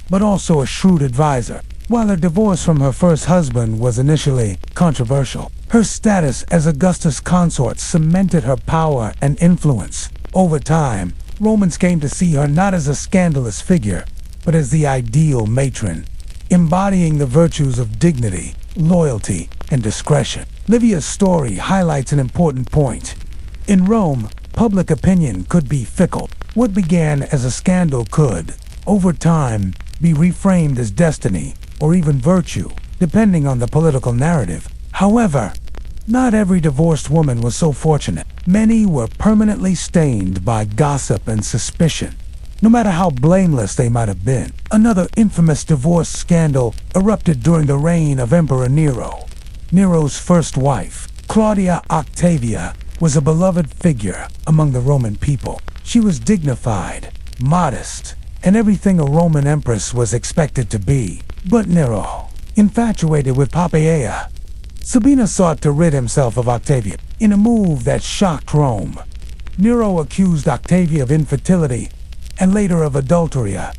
but also a shrewd advisor. While her divorce from her first husband was initially controversial, her status as Augustus' consort cemented her power and influence. Over time, Romans came to see her not as a scandalous figure, but as the ideal matron, embodying the virtues of dignity, loyalty, and discretion. Livia's story highlights an important point. In Rome, public opinion could be fickle. What began as a scandal could, over time, be reframed as destiny or even virtue, depending on the political narrative. However, not every divorced woman was so fortunate. Many were permanently stained by gossip and suspicion, no matter how blameless they might have been. Another infamous divorce scandal erupted during the reign of Emperor Nero. Nero's first wife, Claudia Octavia, was a beloved figure among the Roman people. She was dignified, modest, and everything a Roman empress was expected to be. But Nero, infatuated with Poppaea, Sabina sought to rid himself of Octavia. In a move that shocked Rome, Nero accused Octavia of infertility and later of adultery, a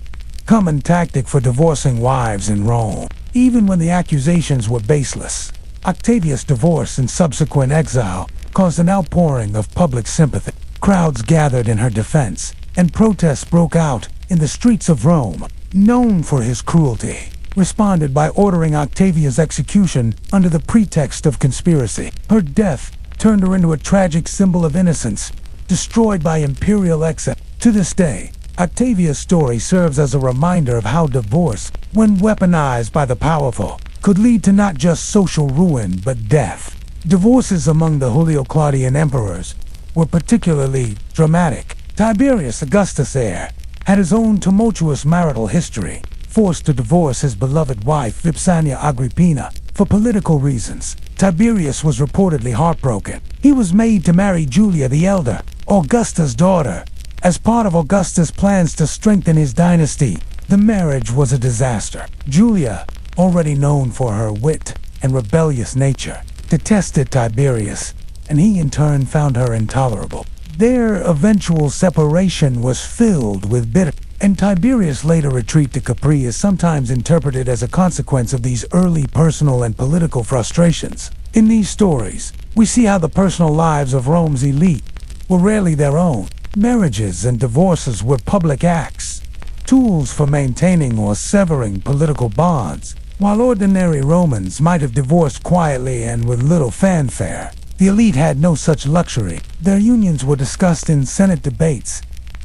common tactic for divorcing wives in Rome. Even when the accusations were baseless, Octavia's divorce and subsequent exile caused an outpouring of public sympathy. Crowds gathered in her defense, and protests broke out in the streets of Rome. Known for his cruelty, responded by ordering Octavia's execution under the pretext of conspiracy. Her death turned her into a tragic symbol of innocence, destroyed by imperial excess. To this day, Octavia's story serves as a reminder of how divorce, when weaponized by the powerful, could lead to not just social ruin but death. Divorces among the Julio-Claudian emperors were particularly dramatic. Tiberius Augustus' heir had his own tumultuous marital history, forced to divorce his beloved wife Vipsania Agrippina for political reasons. Tiberius was reportedly heartbroken. He was made to marry Julia the Elder, Augustus' daughter, as part of Augustus' plans to strengthen his dynasty. The marriage was a disaster. Julia, already known for her wit and rebellious nature, detested Tiberius, and he in turn found her intolerable. Their eventual separation was filled with bitter. and Tiberius' later retreat to Capri is sometimes interpreted as a consequence of these early personal and political frustrations. In these stories, we see how the personal lives of Rome's elite were rarely their own. Marriages and divorces were public acts, tools for maintaining or severing political bonds. While ordinary Romans might have divorced quietly and with little fanfare, the elite had no such luxury. Their unions were discussed in Senate debates,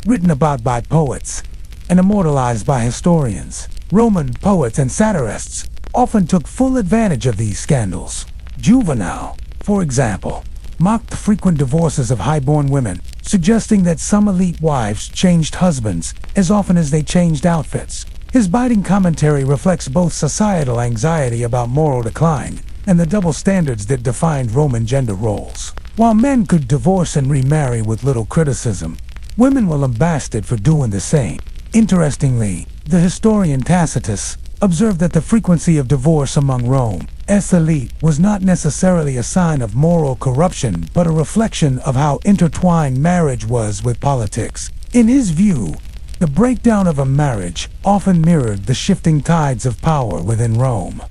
written about by poets, and immortalized by historians. Roman poets and satirists often took full advantage of these scandals. Juvenal, for example, mocked the frequent divorces of highborn women, suggesting that some elite wives changed husbands as often as they changed outfits. His biting commentary reflects both societal anxiety about moral decline and the double standards that defined Roman gender roles. While men could divorce and remarry with little criticism, women were lambasted for doing the same. Interestingly, the historian Tacitus observed that the frequency of divorce among Rome's elite was not necessarily a sign of moral corruption, but a reflection of how intertwined marriage was with politics. In his view, the breakdown of a marriage often mirrored the shifting tides of power within Rome.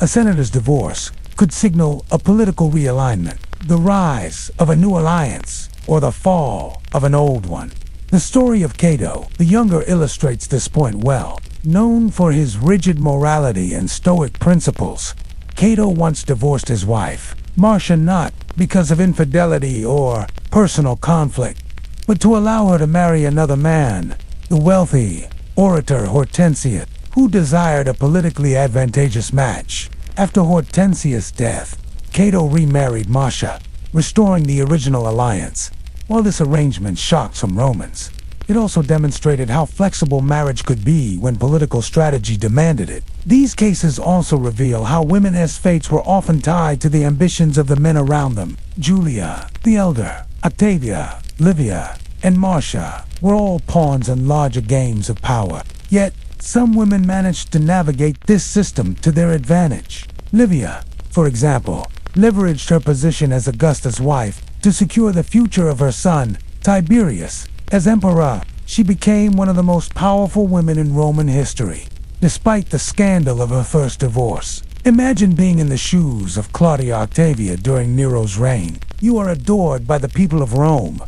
A senator's divorce could signal a political realignment, the rise of a new alliance, or the fall of an old one. The story of Cato the Younger illustrates this point well. Known for his rigid morality and stoic principles, Cato once divorced his wife, Marcia, not because of infidelity or personal conflict, but to allow her to marry another man, the wealthy orator Hortensius, who desired a politically advantageous match. After Hortensius' death, Cato remarried Marcia, restoring the original alliance. While this arrangement shocked some Romans, it also demonstrated how flexible marriage could be when political strategy demanded it. These cases also reveal how women's fates were often tied to the ambitions of the men around them. Julia the Elder, Octavia, Livia, and Marcia were all pawns in larger games of power. Yet, some women managed to navigate this system to their advantage. Livia, for example, leveraged her position as Augustus' wife to secure the future of her son, Tiberius. As emperor, she became one of the most powerful women in Roman history, despite the scandal of her first divorce. Imagine being in the shoes of Claudia Octavia during Nero's reign. You are adored by the people of Rome,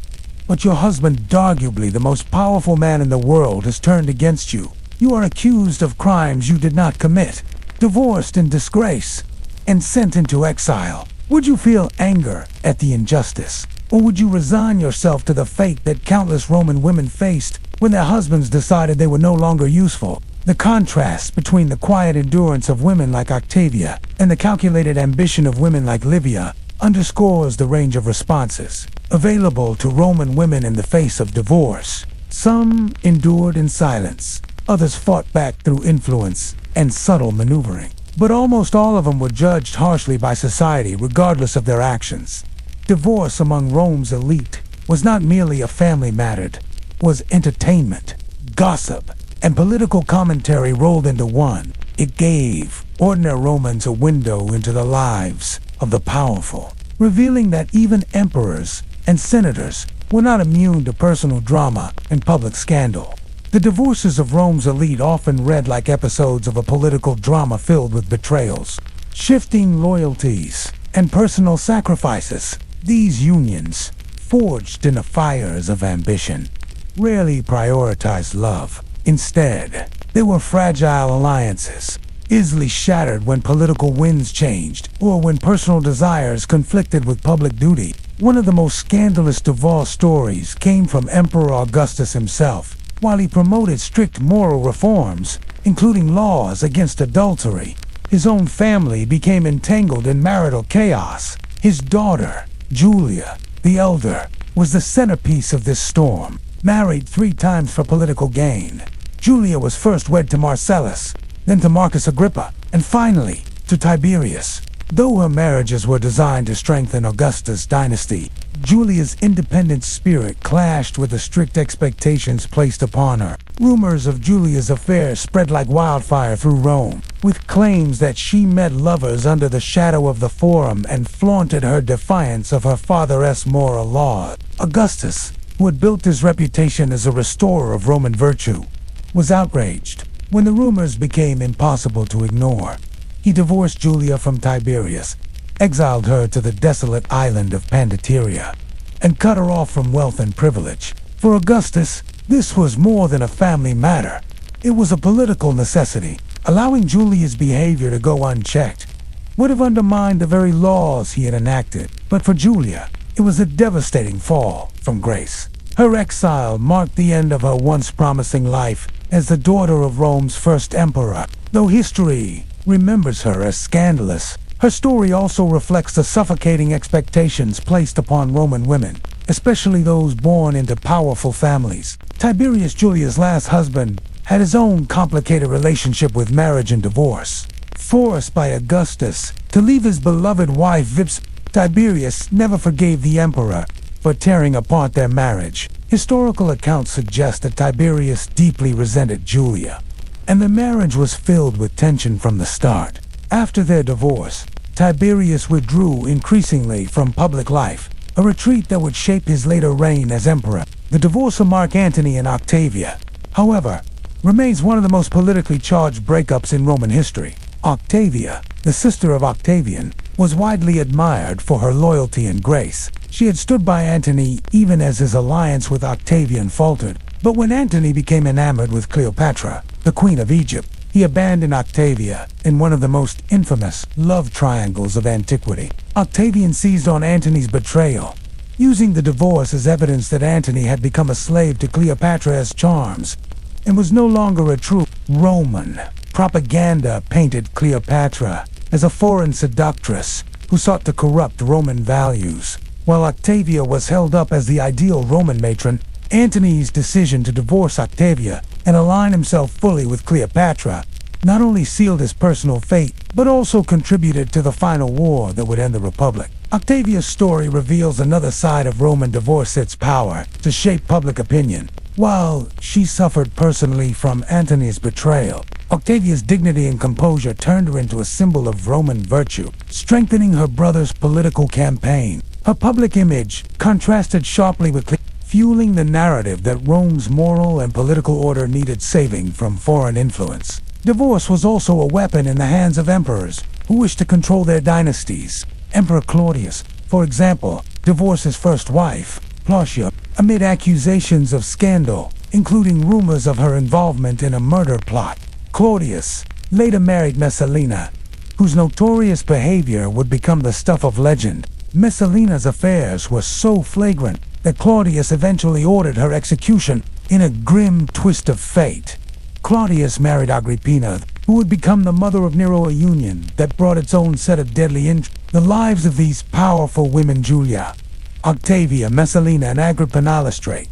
but your husband, arguably the most powerful man in the world, has turned against you. You are accused of crimes you did not commit, divorced in disgrace, and sent into exile. Would you feel anger at the injustice, or would you resign yourself to the fate that countless Roman women faced when their husbands decided they were no longer useful? The contrast between the quiet endurance of women like Octavia and the calculated ambition of women like Livia underscores the range of responses available to Roman women in the face of divorce. Some endured in silence, others fought back through influence and subtle maneuvering. But almost all of them were judged harshly by society regardless of their actions. Divorce among Rome's elite was not merely a family matter, it was entertainment, gossip, and political commentary rolled into one. It gave ordinary Romans a window into the lives of the powerful, revealing that even emperors and senators were not immune to personal drama and public scandal. The divorces of Rome's elite often read like episodes of a political drama filled with betrayals, shifting loyalties, and personal sacrifices. These unions, forged in the fires of ambition, rarely prioritized love. Instead, they were fragile alliances, easily shattered when political winds changed or when personal desires conflicted with public duty. One of the most scandalous divorce stories came from Emperor Augustus himself. While he promoted strict moral reforms, including laws against adultery, his own family became entangled in marital chaos. His daughter, Julia the Elder, was the centerpiece of this storm. Married 3 times for political gain, Julia was first wed to Marcellus, then to Marcus Agrippa, and finally to Tiberius. Though her marriages were designed to strengthen Augustus' dynasty, Julia's independent spirit clashed with the strict expectations placed upon her. Rumors of Julia's affair spread like wildfire through Rome, with claims that she met lovers under the shadow of the Forum and flaunted her defiance of her father's moral laws. Augustus, who had built his reputation as a restorer of Roman virtue, was outraged when the rumors became impossible to ignore. He divorced Julia from Tiberius, exiled her to the desolate island of Pandateria, and cut her off from wealth and privilege. For Augustus, this was more than a family matter. It was a political necessity. Allowing Julia's behavior to go unchecked would have undermined the very laws he had enacted. But for Julia, it was a devastating fall from grace. Her exile marked the end of her once promising life as the daughter of Rome's first emperor. Though history remembers her as scandalous, her story also reflects the suffocating expectations placed upon Roman women, especially those born into powerful families. Tiberius Julia's last husband had his own complicated relationship with marriage and divorce. Forced by Augustus to leave his beloved wife Tiberius never forgave the emperor for tearing apart their marriage. Historical accounts suggest that Tiberius deeply resented Julia, and the marriage was filled with tension from the start. After their divorce, Tiberius withdrew increasingly from public life, a retreat that would shape his later reign as emperor. The divorce of Mark Antony and Octavia, however, remains one of the most politically charged breakups in Roman history. Octavia, the sister of Octavian, was widely admired for her loyalty and grace. She had stood by Antony even as his alliance with Octavian faltered. But when Antony became enamored with Cleopatra, the Queen of Egypt, he abandoned Octavia in one of the most infamous love triangles of antiquity. Octavian seized on Antony's betrayal, using the divorce as evidence that Antony had become a slave to Cleopatra's charms and was no longer a true Roman. Propaganda painted Cleopatra as a foreign seductress who sought to corrupt Roman values. While Octavia was held up as the ideal Roman matron, Antony's decision to divorce Octavia and align himself fully with Cleopatra not only sealed his personal fate, but also contributed to the final war that would end the Republic. Octavia's story reveals another side of Roman divorce's power to shape public opinion. While she suffered personally from Antony's betrayal, Octavia's dignity and composure turned her into a symbol of Roman virtue, strengthening her brother's political campaign. Her public image contrasted sharply with Cleopatra, fueling the narrative that Rome's moral and political order needed saving from foreign influence. Divorce was also a weapon in the hands of emperors who wished to control their dynasties. Emperor Claudius, for example, divorced his first wife, Plautitia, amid accusations of scandal, including rumors of her involvement in a murder plot. Claudius later married Messalina, whose notorious behavior would become the stuff of legend. Messalina's affairs were so flagrant that Claudius eventually ordered her execution in a grim twist of fate. Claudius married Agrippina, who would become the mother of Nero, a union that brought its own set of deadly injuries. The lives of these powerful women, Julia, Octavia, Messalina, and Agrippina, illustrate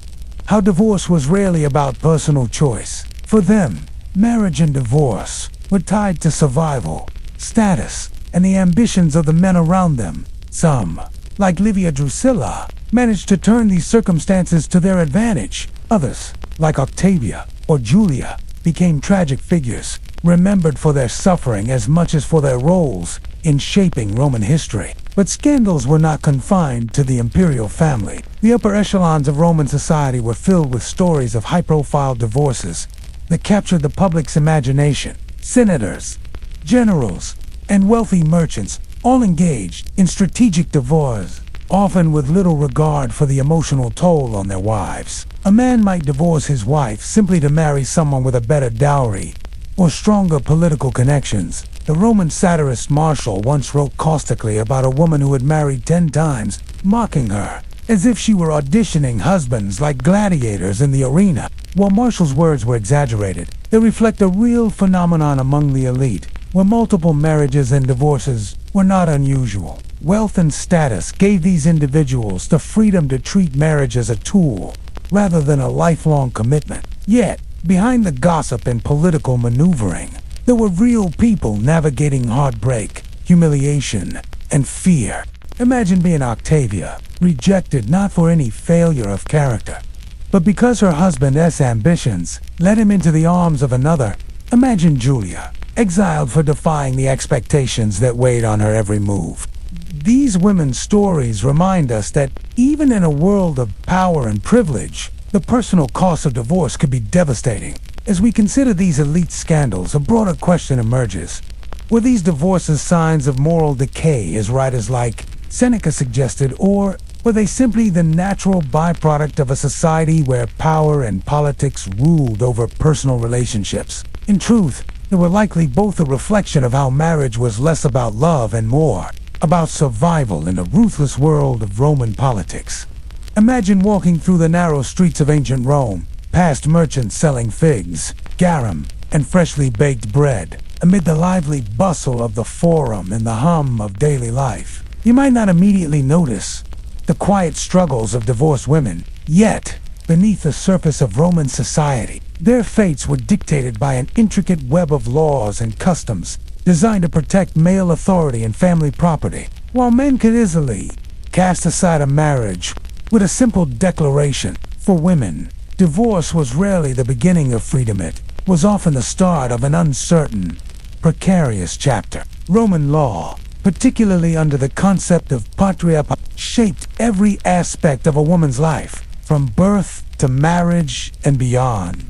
how divorce was rarely about personal choice. For them, marriage and divorce were tied to survival, status, and the ambitions of the men around them. Some, like Livia Drusilla, managed to turn these circumstances to their advantage. Others, like Octavia or Julia, became tragic figures, remembered for their suffering as much as for their roles in shaping Roman history. But scandals were not confined to the imperial family. The upper echelons of Roman society were filled with stories of high-profile divorces that captured the public's imagination. Senators, generals, and wealthy merchants all engaged in strategic divorce, often with little regard for the emotional toll on their wives. A man might divorce his wife simply to marry someone with a better dowry or stronger political connections. The Roman satirist Martial once wrote caustically about a woman who had married 10 times, mocking her, as if she were auditioning husbands like gladiators in the arena. While Martial's words were exaggerated, they reflect a real phenomenon among the elite, where multiple marriages and divorces were not unusual. Wealth and status gave these individuals the freedom to treat marriage as a tool, rather than a lifelong commitment. Yet, behind the gossip and political maneuvering, there were real people navigating heartbreak, humiliation, and fear. Imagine being Octavia, rejected not for any failure of character, but because her husband's ambitions led him into the arms of another. Imagine Julia, exiled for defying the expectations that weighed on her every move. These women's stories remind us that even in a world of power and privilege, the personal cost of divorce could be devastating. As we consider these elite scandals, a broader question emerges. Were these divorces signs of moral decay, as writers like Seneca suggested, or were they simply the natural byproduct of a society where power and politics ruled over personal relationships? In truth, they were likely both a reflection of how marriage was less about love and more about survival in a ruthless world of Roman politics. Imagine walking through the narrow streets of ancient Rome, past merchants selling figs, garum, and freshly baked bread, amid the lively bustle of the forum and the hum of daily life. You might not immediately notice the quiet struggles of divorced women, yet, beneath the surface of Roman society, their fates were dictated by an intricate web of laws and customs designed to protect male authority and family property. While men could easily cast aside a marriage with a simple declaration, for women, divorce was rarely the beginning of freedom. It was often the start of an uncertain, precarious chapter. Roman law, particularly under the concept of patria, shaped every aspect of a woman's life, from birth to marriage and beyond.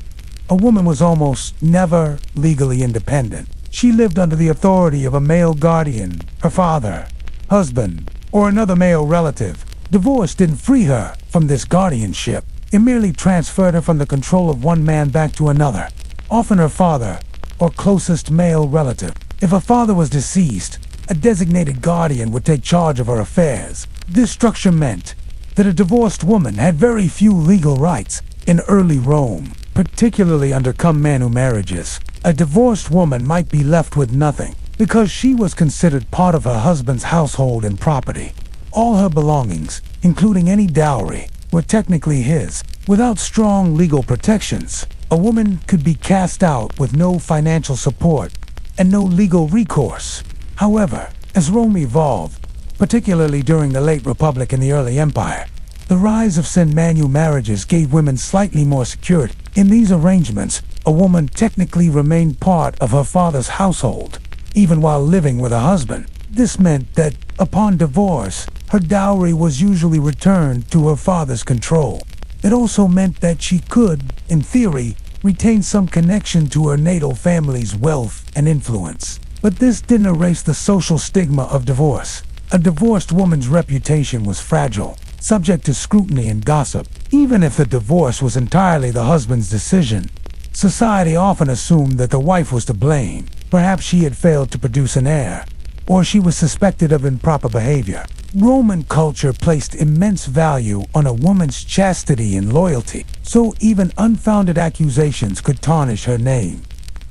A woman was almost never legally independent. She lived under the authority of a male guardian, her father, husband, or another male relative. Divorce didn't free her from this guardianship. It merely transferred her from the control of one man back to another, often her father or closest male relative. If a father was deceased, a designated guardian would take charge of her affairs. This structure meant that a divorced woman had very few legal rights. In early Rome, particularly under commanu marriages, a divorced woman might be left with nothing because she was considered part of her husband's household and property. All her belongings, including any dowry, were technically his. Without strong legal protections, a woman could be cast out with no financial support and no legal recourse. However, as Rome evolved, particularly during the late Republic and the early Empire, the rise of commanu marriages gave women slightly more security. In these arrangements, a woman technically remained part of her father's household, even while living with a husband. This meant that, upon divorce, her dowry was usually returned to her father's control. It also meant that she could, in theory, retain some connection to her natal family's wealth and influence. But this didn't erase the social stigma of divorce. A divorced woman's reputation was fragile, subject to scrutiny and gossip. Even if the divorce was entirely the husband's decision, society often assumed that the wife was to blame. Perhaps she had failed to produce an heir, or she was suspected of improper behavior. Roman culture placed immense value on a woman's chastity and loyalty, so even unfounded accusations could tarnish her name.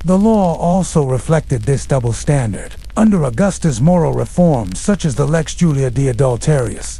The law also reflected this double standard. Under Augustus, moral reforms such as the Lex Julia de Adulterius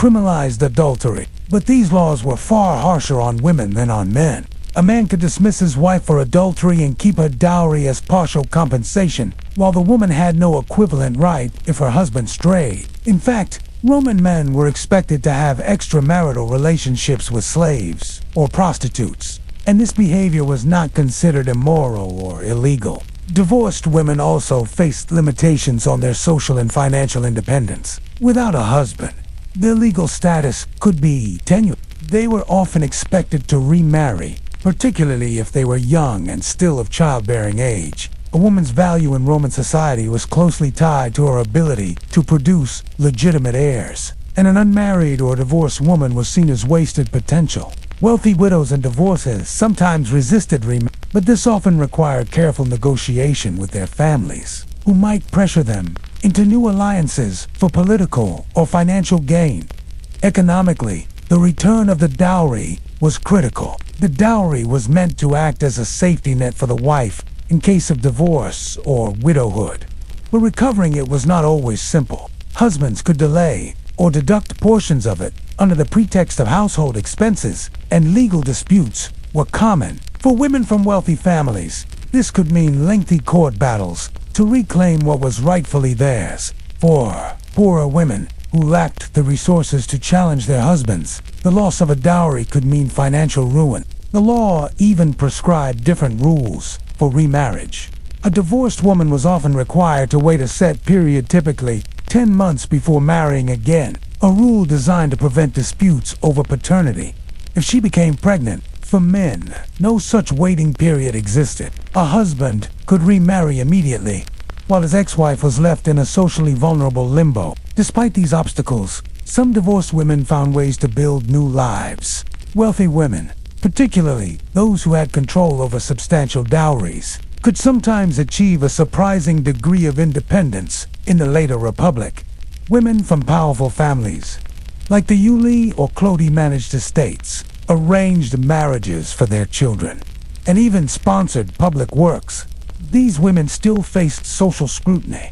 criminalized adultery, but these laws were far harsher on women than on men. A man could dismiss his wife for adultery and keep her dowry as partial compensation, while the woman had no equivalent right if her husband strayed. In fact, Roman men were expected to have extramarital relationships with slaves or prostitutes, and this behavior was not considered immoral or illegal. Divorced women also faced limitations on their social and financial independence. Without a husband, their legal status could be tenuous. They were often expected to remarry, particularly if they were young and still of childbearing age. A woman's value in Roman society was closely tied to her ability to produce legitimate heirs, and an unmarried or divorced woman was seen as wasted potential. Wealthy widows and divorcees sometimes resisted remarriage, but this often required careful negotiation with their families, who might pressure them into new alliances for political or financial gain. Economically, the return of the dowry was critical. The dowry was meant to act as a safety net for the wife in case of divorce or widowhood. But recovering it was not always simple. Husbands could delay or deduct portions of it under the pretext of household expenses, and legal disputes were common. For women from wealthy families, this could mean lengthy court battles to reclaim what was rightfully theirs. For poorer women who lacked the resources to challenge their husbands, the loss of a dowry could mean financial ruin. The law even prescribed different rules for remarriage. A divorced woman was often required to wait a set period, typically 10 months, before marrying again, a rule designed to prevent disputes over paternity. If she became pregnant, For men, no such waiting period existed. A husband could remarry immediately, while his ex-wife was left in a socially vulnerable limbo. Despite these obstacles, some divorced women found ways to build new lives. Wealthy women, particularly those who had control over substantial dowries, could sometimes achieve a surprising degree of independence in the later Republic. Women from powerful families, like the Yuli or Clody, managed estates, arranged marriages for their children, and even sponsored public works. These women still faced social scrutiny,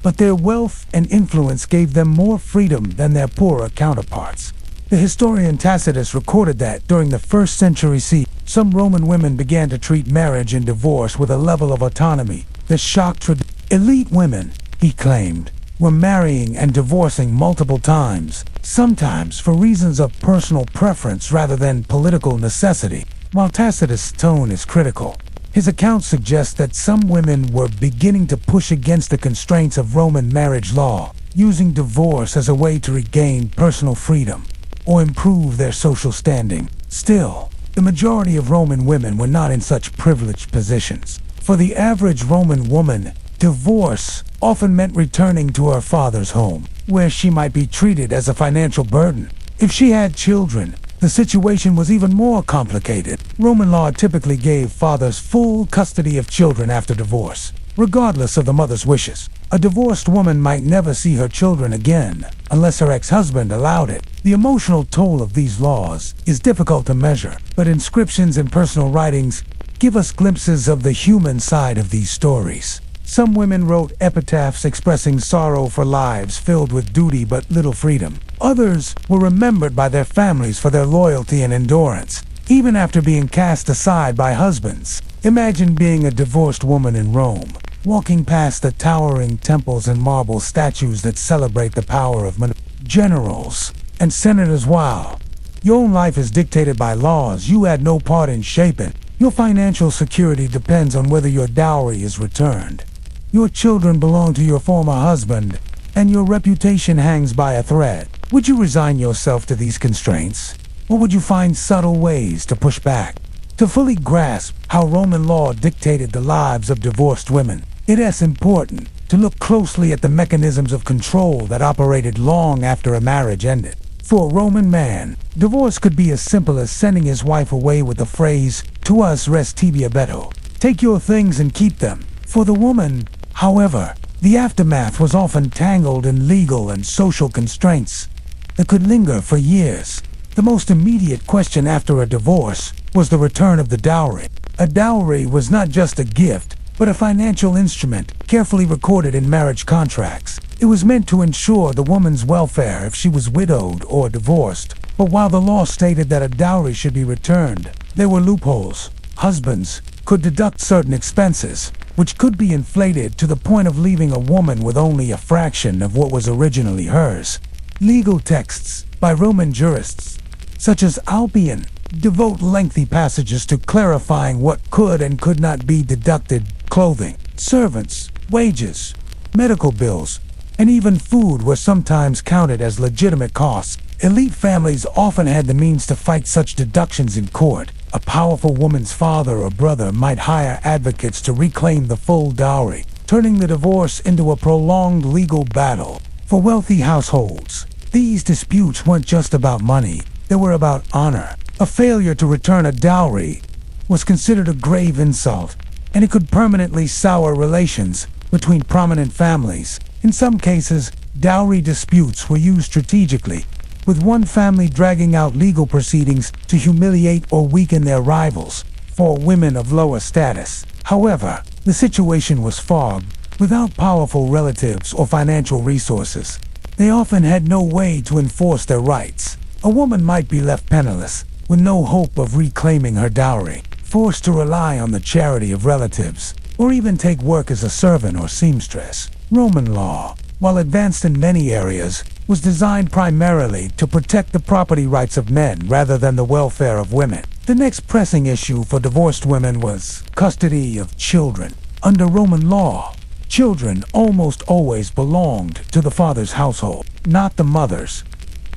but their wealth and influence gave them more freedom than their poorer counterparts. The historian Tacitus recorded that during the 1st century CE, some Roman women began to treat marriage and divorce with a level of autonomy that shocked elite women, he claimed, were marrying and divorcing multiple times, sometimes for reasons of personal preference rather than political necessity. While Tacitus' tone is critical, his account suggests that some women were beginning to push against the constraints of Roman marriage law, using divorce as a way to regain personal freedom or improve their social standing. Still, the majority of Roman women were not in such privileged positions. For the average Roman woman, divorce often meant returning to her father's home, where she might be treated as a financial burden. If she had children, the situation was even more complicated. Roman law typically gave fathers full custody of children after divorce, regardless of the mother's wishes. A divorced woman might never see her children again, unless her ex-husband allowed it. The emotional toll of these laws is difficult to measure, but inscriptions and personal writings give us glimpses of the human side of these stories. Some women wrote epitaphs expressing sorrow for lives filled with duty but little freedom. Others were remembered by their families for their loyalty and endurance, even after being cast aside by husbands. Imagine being a divorced woman in Rome, walking past the towering temples and marble statues that celebrate the power of generals and senators. While your own life is dictated by laws you had no part in shaping, your financial security depends on whether your dowry is returned. Your children belong to your former husband, and your reputation hangs by a thread. Would you resign yourself to these constraints, or would you find subtle ways to push back? To fully grasp how Roman law dictated the lives of divorced women, it is important to look closely at the mechanisms of control that operated long after a marriage ended. For a Roman man, divorce could be as simple as sending his wife away with the phrase, "tuas res tibia beto," take your things and keep them. For the woman, however, the aftermath was often tangled in legal and social constraints that could linger for years. The most immediate question after a divorce was the return of the dowry. A dowry was not just a gift, but a financial instrument carefully recorded in marriage contracts. It was meant to ensure the woman's welfare if she was widowed or divorced. But while the law stated that a dowry should be returned, there were loopholes. Husbands could deduct certain expenses, which could be inflated to the point of leaving a woman with only a fraction of what was originally hers. Legal texts by Roman jurists, such as Albion, devote lengthy passages to clarifying what could and could not be deducted. Clothing, servants, wages, medical bills, and even food were sometimes counted as legitimate costs. Elite families often had the means to fight such deductions in court. A powerful woman's father or brother might hire advocates to reclaim the full dowry, turning the divorce into a prolonged legal battle. For wealthy households, these disputes weren't just about money, they were about honor. A failure to return a dowry was considered a grave insult, and it could permanently sour relations between prominent families. In some cases, dowry disputes were used strategically, with one family dragging out legal proceedings to humiliate or weaken their rivals. For women of lower status, however, the situation was fogged. Without powerful relatives or financial resources, they often had no way to enforce their rights. A woman might be left penniless, with no hope of reclaiming her dowry, forced to rely on the charity of relatives, or even take work as a servant or seamstress. Roman law, while advanced in many areas, was designed primarily to protect the property rights of men rather than the welfare of women. The next pressing issue for divorced women was custody of children. Under Roman law, children almost always belonged to the father's household, not the mother's.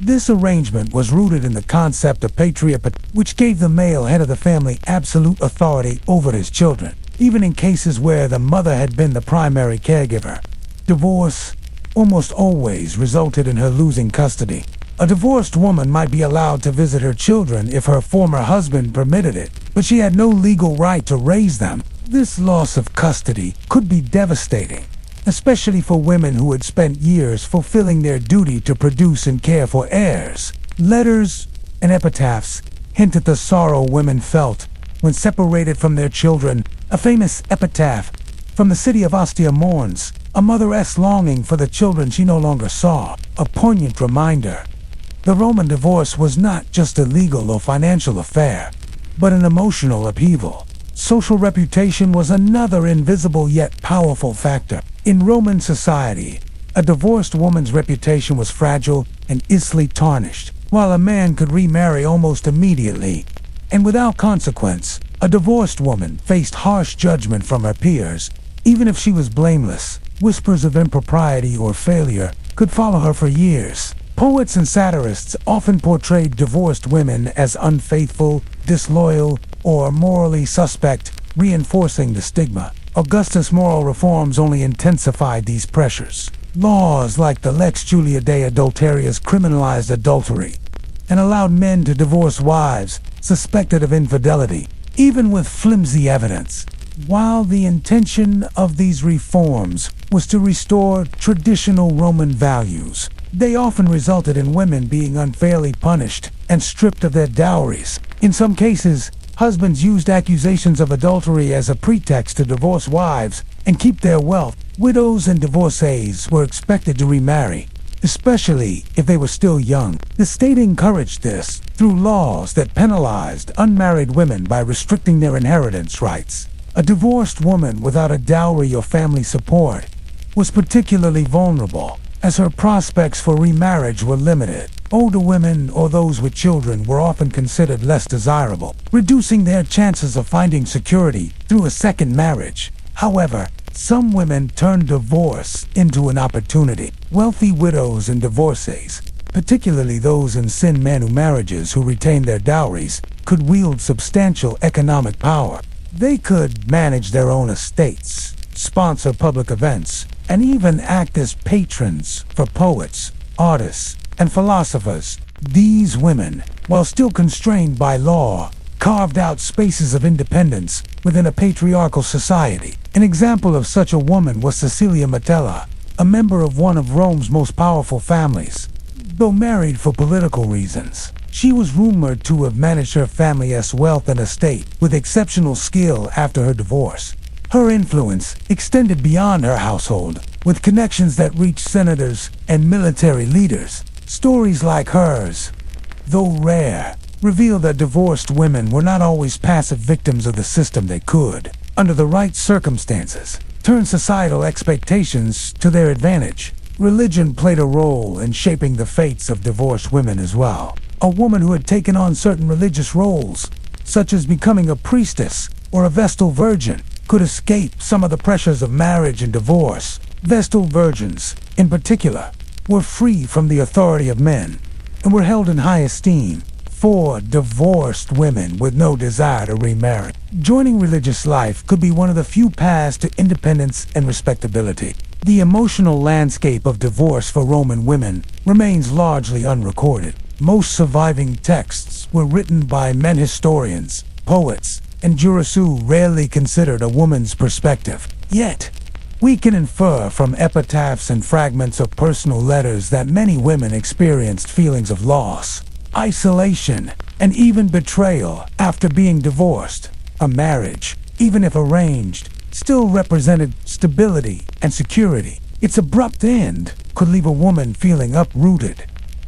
This arrangement was rooted in the concept of patriarchy, which gave the male head of the family absolute authority over his children, even in cases where the mother had been the primary caregiver. Divorce almost always resulted in her losing custody. A divorced woman might be allowed to visit her children if her former husband permitted it, but she had no legal right to raise them. This loss of custody could be devastating, especially for women who had spent years fulfilling their duty to produce and care for heirs. Letters and epitaphs hint at the sorrow women felt when separated from their children. A famous epitaph from the city of Ostia mourns a mother's longing for the children she no longer saw, a poignant reminder. The Roman divorce was not just a legal or financial affair, but an emotional upheaval. Social reputation was another invisible yet powerful factor. In Roman society, a divorced woman's reputation was fragile and easily tarnished, while a man could remarry almost immediately. And without consequence, a divorced woman faced harsh judgment from her peers, even if she was blameless. Whispers of impropriety or failure could follow her for years. Poets and satirists often portrayed divorced women as unfaithful, disloyal, or morally suspect, reinforcing the stigma. Augustus' moral reforms only intensified these pressures. Laws like the Lex Julia de Adulterius criminalized adultery and allowed men to divorce wives suspected of infidelity, even with flimsy evidence. While the intention of these reforms was to restore traditional Roman values, they often resulted in women being unfairly punished and stripped of their dowries. In some cases, husbands used accusations of adultery as a pretext to divorce wives and keep their wealth. Widows and divorcees were expected to remarry, especially if they were still young. The state encouraged this through laws that penalized unmarried women by restricting their inheritance rights. A divorced woman without a dowry or family support was particularly vulnerable, as her prospects for remarriage were limited. Older women or those with children were often considered less desirable, reducing their chances of finding security through a second marriage. However, some women turned divorce into an opportunity. Wealthy widows and divorcees, particularly those in sin manu marriages who retained their dowries, could wield substantial economic power. They could manage their own estates, sponsor public events, and even act as patrons for poets, artists, and philosophers. These women, while still constrained by law, carved out spaces of independence within a patriarchal society. An example of such a woman was Cecilia Metella, a member of one of Rome's most powerful families. Though married for political reasons, she was rumored to have managed her family's wealth and estate with exceptional skill after her divorce. Her influence extended beyond her household, with connections that reached senators and military leaders. Stories like hers, though rare, reveal that divorced women were not always passive victims of the system. They could, under the right circumstances, turn societal expectations to their advantage. Religion played a role in shaping the fates of divorced women as well. A woman who had taken on certain religious roles, such as becoming a priestess or a Vestal Virgin, could escape some of the pressures of marriage and divorce. Vestal virgins, in particular, were free from the authority of men and were held in high esteem. For divorced women with no desire to remarry, joining religious life could be one of the few paths to independence and respectability. The emotional landscape of divorce for Roman women remains largely unrecorded. Most surviving texts were written by men historians, poets, and jurists who rarely considered a woman's perspective. Yet, we can infer from epitaphs and fragments of personal letters that many women experienced feelings of loss, isolation, and even betrayal after being divorced. A marriage, even if arranged, still represented stability and security. Its abrupt end could leave a woman feeling uprooted,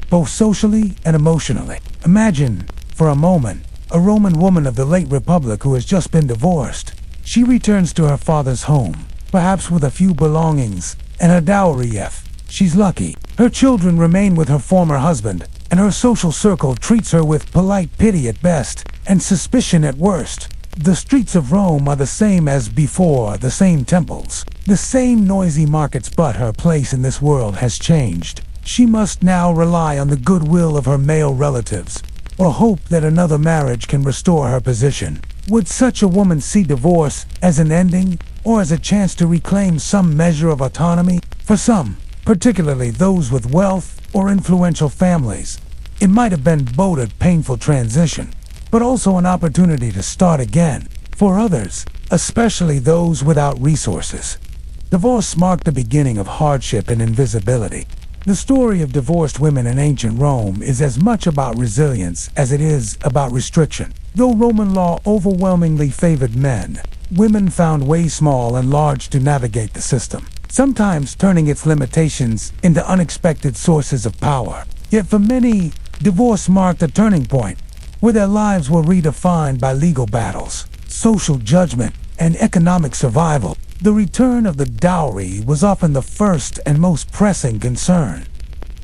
both socially and emotionally. Imagine, for a moment, a Roman woman of the late Republic who has just been divorced. She returns to her father's home, perhaps with a few belongings and her dowry if she's lucky. Her children remain with her former husband, and her social circle treats her with polite pity at best and suspicion at worst. The streets of Rome are the same as before, the same temples, the same noisy markets, but her place in this world has changed. She must now rely on the goodwill of her male relatives, or hope that another marriage can restore her position. Would such a woman see divorce as an ending, or as a chance to reclaim some measure of autonomy? For some, particularly those with wealth or influential families, it might have been both a painful transition, but also an opportunity to start again. For others, especially those without resources, divorce marked the beginning of hardship and invisibility. The story of divorced women in ancient Rome is as much about resilience as it is about restriction. Though Roman law overwhelmingly favored men, women found ways small and large to navigate the system, sometimes turning its limitations into unexpected sources of power. Yet for many, divorce marked a turning point, where their lives were redefined by legal battles, social judgment, and economic survival. The return of the dowry was often the first and most pressing concern.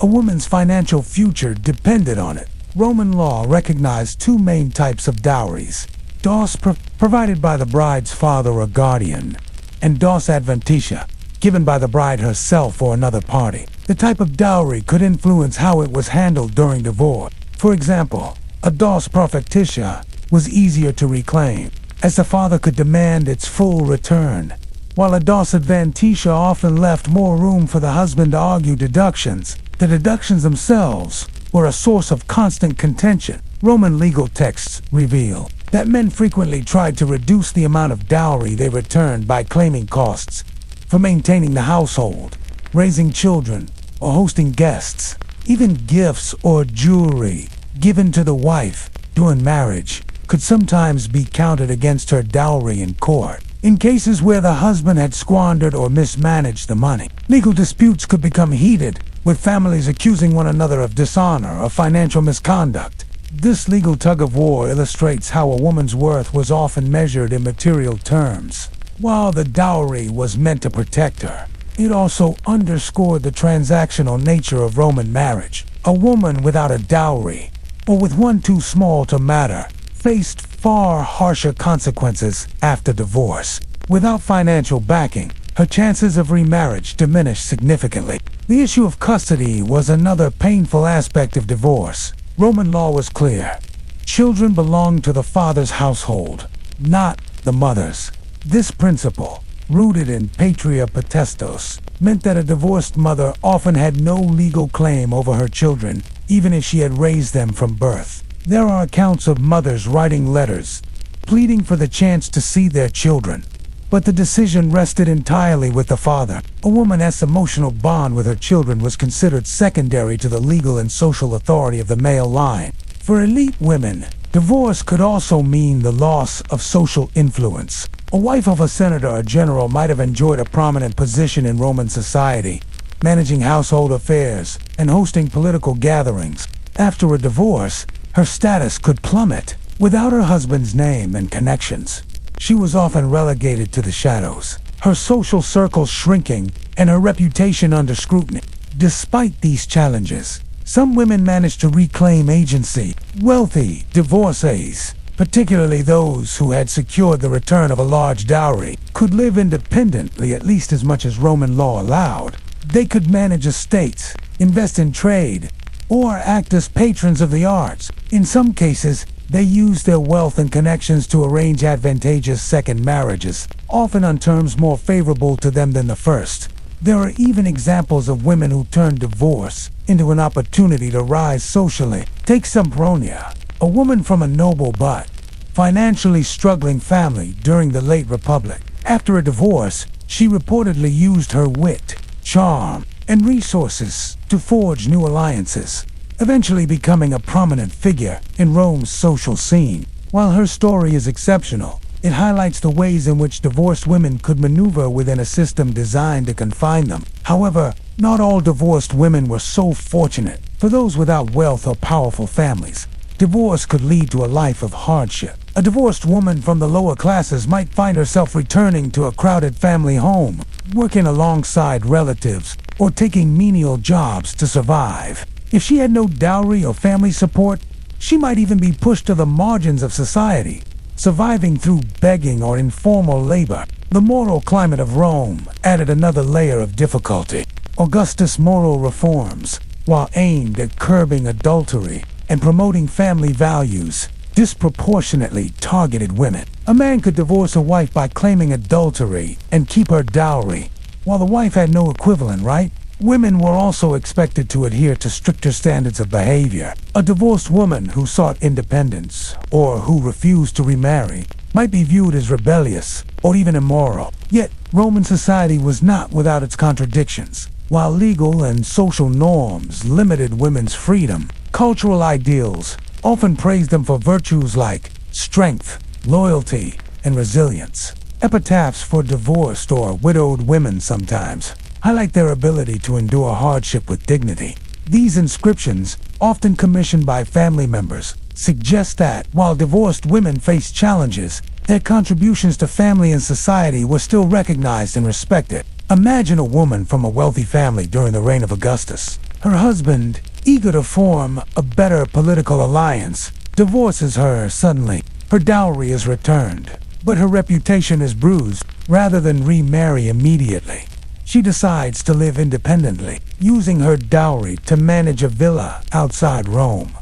A woman's financial future depended on it. Roman law recognized two main types of dowries: dos provided by the bride's father or guardian, and dos adventitia, given by the bride herself or another party. The type of dowry could influence how it was handled during divorce. For example, a dos profectitia was easier to reclaim, as the father could demand its full return, while a dos adventitia often left more room for the husband to argue deductions. The deductions themselves were a source of constant contention. Roman legal texts reveal that men frequently tried to reduce the amount of dowry they returned by claiming costs for maintaining the household, raising children, or hosting guests. Even gifts or jewelry given to the wife during marriage could sometimes be counted against her dowry in court. In cases where the husband had squandered or mismanaged the money, legal disputes could become heated, with families accusing one another of dishonor or financial misconduct. This legal tug-of-war illustrates how a woman's worth was often measured in material terms. While the dowry was meant to protect her, it also underscored the transactional nature of Roman marriage. A woman without a dowry, or with one too small to matter, faced far harsher consequences after divorce. Without financial backing, her chances of remarriage diminished significantly. The issue of custody was another painful aspect of divorce. Roman law was clear. Children belonged to the father's household, not the mother's. This principle, rooted in patria potestas, meant that a divorced mother often had no legal claim over her children, even if she had raised them from birth. There are accounts of mothers writing letters, pleading for the chance to see their children, but the decision rested entirely with the father. A woman's emotional bond with her children was considered secondary to the legal and social authority of the male line. For elite women, divorce could also mean the loss of social influence. A wife of a senator or general might have enjoyed a prominent position in Roman society, managing household affairs and hosting political gatherings. After a divorce, her status could plummet. Without her husband's name and connections, she was often relegated to the shadows, her social circle shrinking and her reputation under scrutiny. Despite these challenges, some women managed to reclaim agency. Wealthy divorcees, particularly those who had secured the return of a large dowry, could live independently at least as much as Roman law allowed. They could manage estates, invest in trade, or act as patrons of the arts. In some cases, they used their wealth and connections to arrange advantageous second marriages, often on terms more favorable to them than the first. There are even examples of women who turned divorce into an opportunity to rise socially. Take Sempronia, a woman from a noble but financially struggling family during the late Republic. After a divorce, she reportedly used her wit, charm, and resources to forge new alliances, eventually becoming a prominent figure in Rome's social scene. While her story is exceptional, it highlights the ways in which divorced women could maneuver within a system designed to confine them. However, not all divorced women were so fortunate. For those without wealth or powerful families, divorce could lead to a life of hardship. A divorced woman from the lower classes might find herself returning to a crowded family home, working alongside relatives, or taking menial jobs to survive. If she had no dowry or family support, she might even be pushed to the margins of society, surviving through begging or informal labor. The moral climate of Rome added another layer of difficulty. Augustus' moral reforms, while aimed at curbing adultery and promoting family values, disproportionately targeted women. A man could divorce a wife by claiming adultery and keep her dowry, while the wife had no equivalent right. Women were also expected to adhere to stricter standards of behavior. A divorced woman who sought independence or who refused to remarry might be viewed as rebellious or even immoral. Yet, Roman society was not without its contradictions. While legal and social norms limited women's freedom, cultural ideals often praised them for virtues like strength, loyalty, and resilience. Epitaphs for divorced or widowed women sometimes highlight their ability to endure hardship with dignity. These inscriptions, often commissioned by family members, suggest that while divorced women faced challenges, their contributions to family and society were still recognized and respected. Imagine a woman from a wealthy family during the reign of Augustus. Her husband, eager to form a better political alliance, divorces her suddenly. Her dowry is returned, but her reputation is bruised. Rather than remarry immediately, she decides to live independently, using her dowry to manage a villa outside Rome.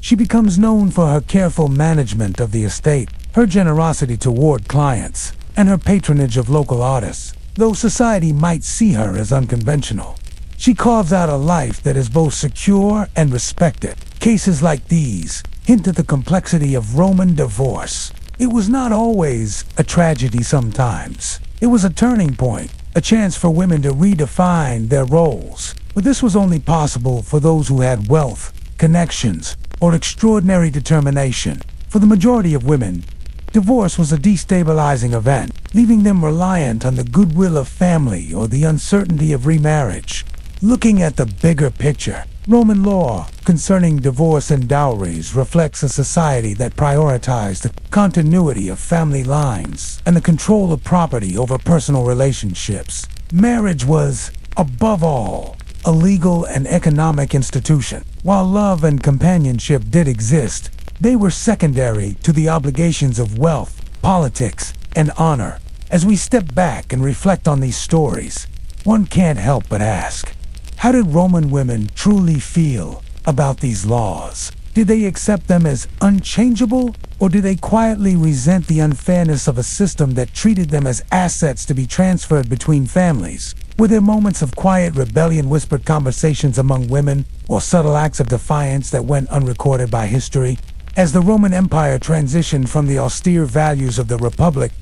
She becomes known for her careful management of the estate, her generosity toward clients, and her patronage of local artists. Though society might see her as unconventional, she carves out a life that is both secure and respected. Cases like these hint at the complexity of Roman divorce. It was not always a tragedy sometimes. It was a turning point, a chance for women to redefine their roles. But this was only possible for those who had wealth, connections, or extraordinary determination. For the majority of women, divorce was a destabilizing event, leaving them reliant on the goodwill of family or the uncertainty of remarriage. Looking at the bigger picture, Roman law concerning divorce and dowries reflects a society that prioritized the continuity of family lines and the control of property over personal relationships. Marriage was, above all, a legal and economic institution. While love and companionship did exist, they were secondary to the obligations of wealth, politics, and honor. As we step back and reflect on these stories, one can't help but ask, how did Roman women truly feel about these laws? Did they accept them as unchangeable, or did they quietly resent the unfairness of a system that treated them as assets to be transferred between families? Were there moments of quiet rebellion, whispered conversations among women, or subtle acts of defiance that went unrecorded by history? As the Roman Empire transitioned from the austere values of the Republic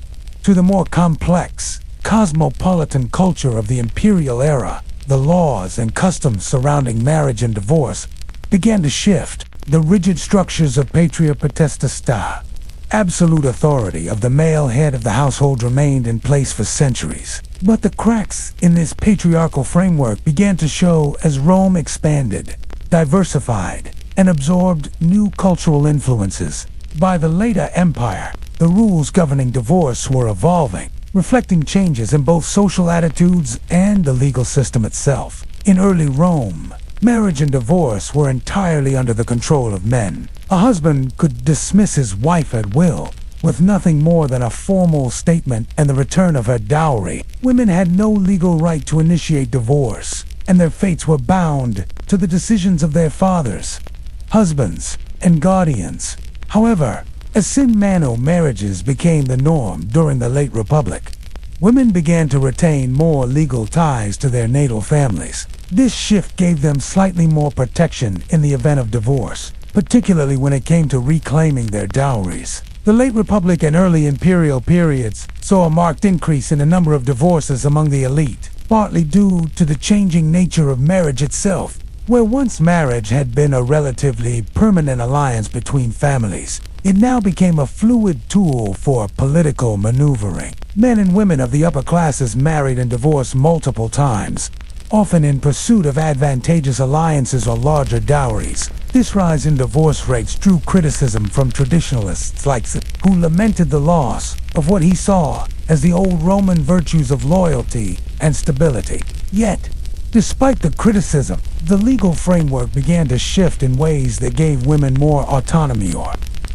to the more complex, cosmopolitan culture of the imperial era, the laws and customs surrounding marriage and divorce began to shift. The rigid structures of patria potestata, absolute authority of the male head of the household, remained in place for centuries. But the cracks in this patriarchal framework began to show as Rome expanded, diversified, and absorbed new cultural influences. By the later empire, the rules governing divorce were evolving, reflecting changes in both social attitudes and the legal system itself. In early Rome, marriage and divorce were entirely under the control of men. A husband could dismiss his wife at will, with nothing more than a formal statement and the return of her dowry. Women had no legal right to initiate divorce, and their fates were bound to the decisions of their fathers, husbands, and guardians. However, as sin mano marriages became the norm during the late Republic, women began to retain more legal ties to their natal families. This shift gave them slightly more protection in the event of divorce, particularly when it came to reclaiming their dowries. The late Republic and early imperial periods saw a marked increase in the number of divorces among the elite, partly due to the changing nature of marriage itself. Where once marriage had been a relatively permanent alliance between families, it now became a fluid tool for political maneuvering. Men and women of the upper classes married and divorced multiple times, often in pursuit of advantageous alliances or larger dowries. This rise in divorce rates drew criticism from traditionalists like who lamented the loss of what he saw as the old Roman virtues of loyalty and stability. Yet, despite the criticism, the legal framework began to shift in ways that gave women more autonomy, or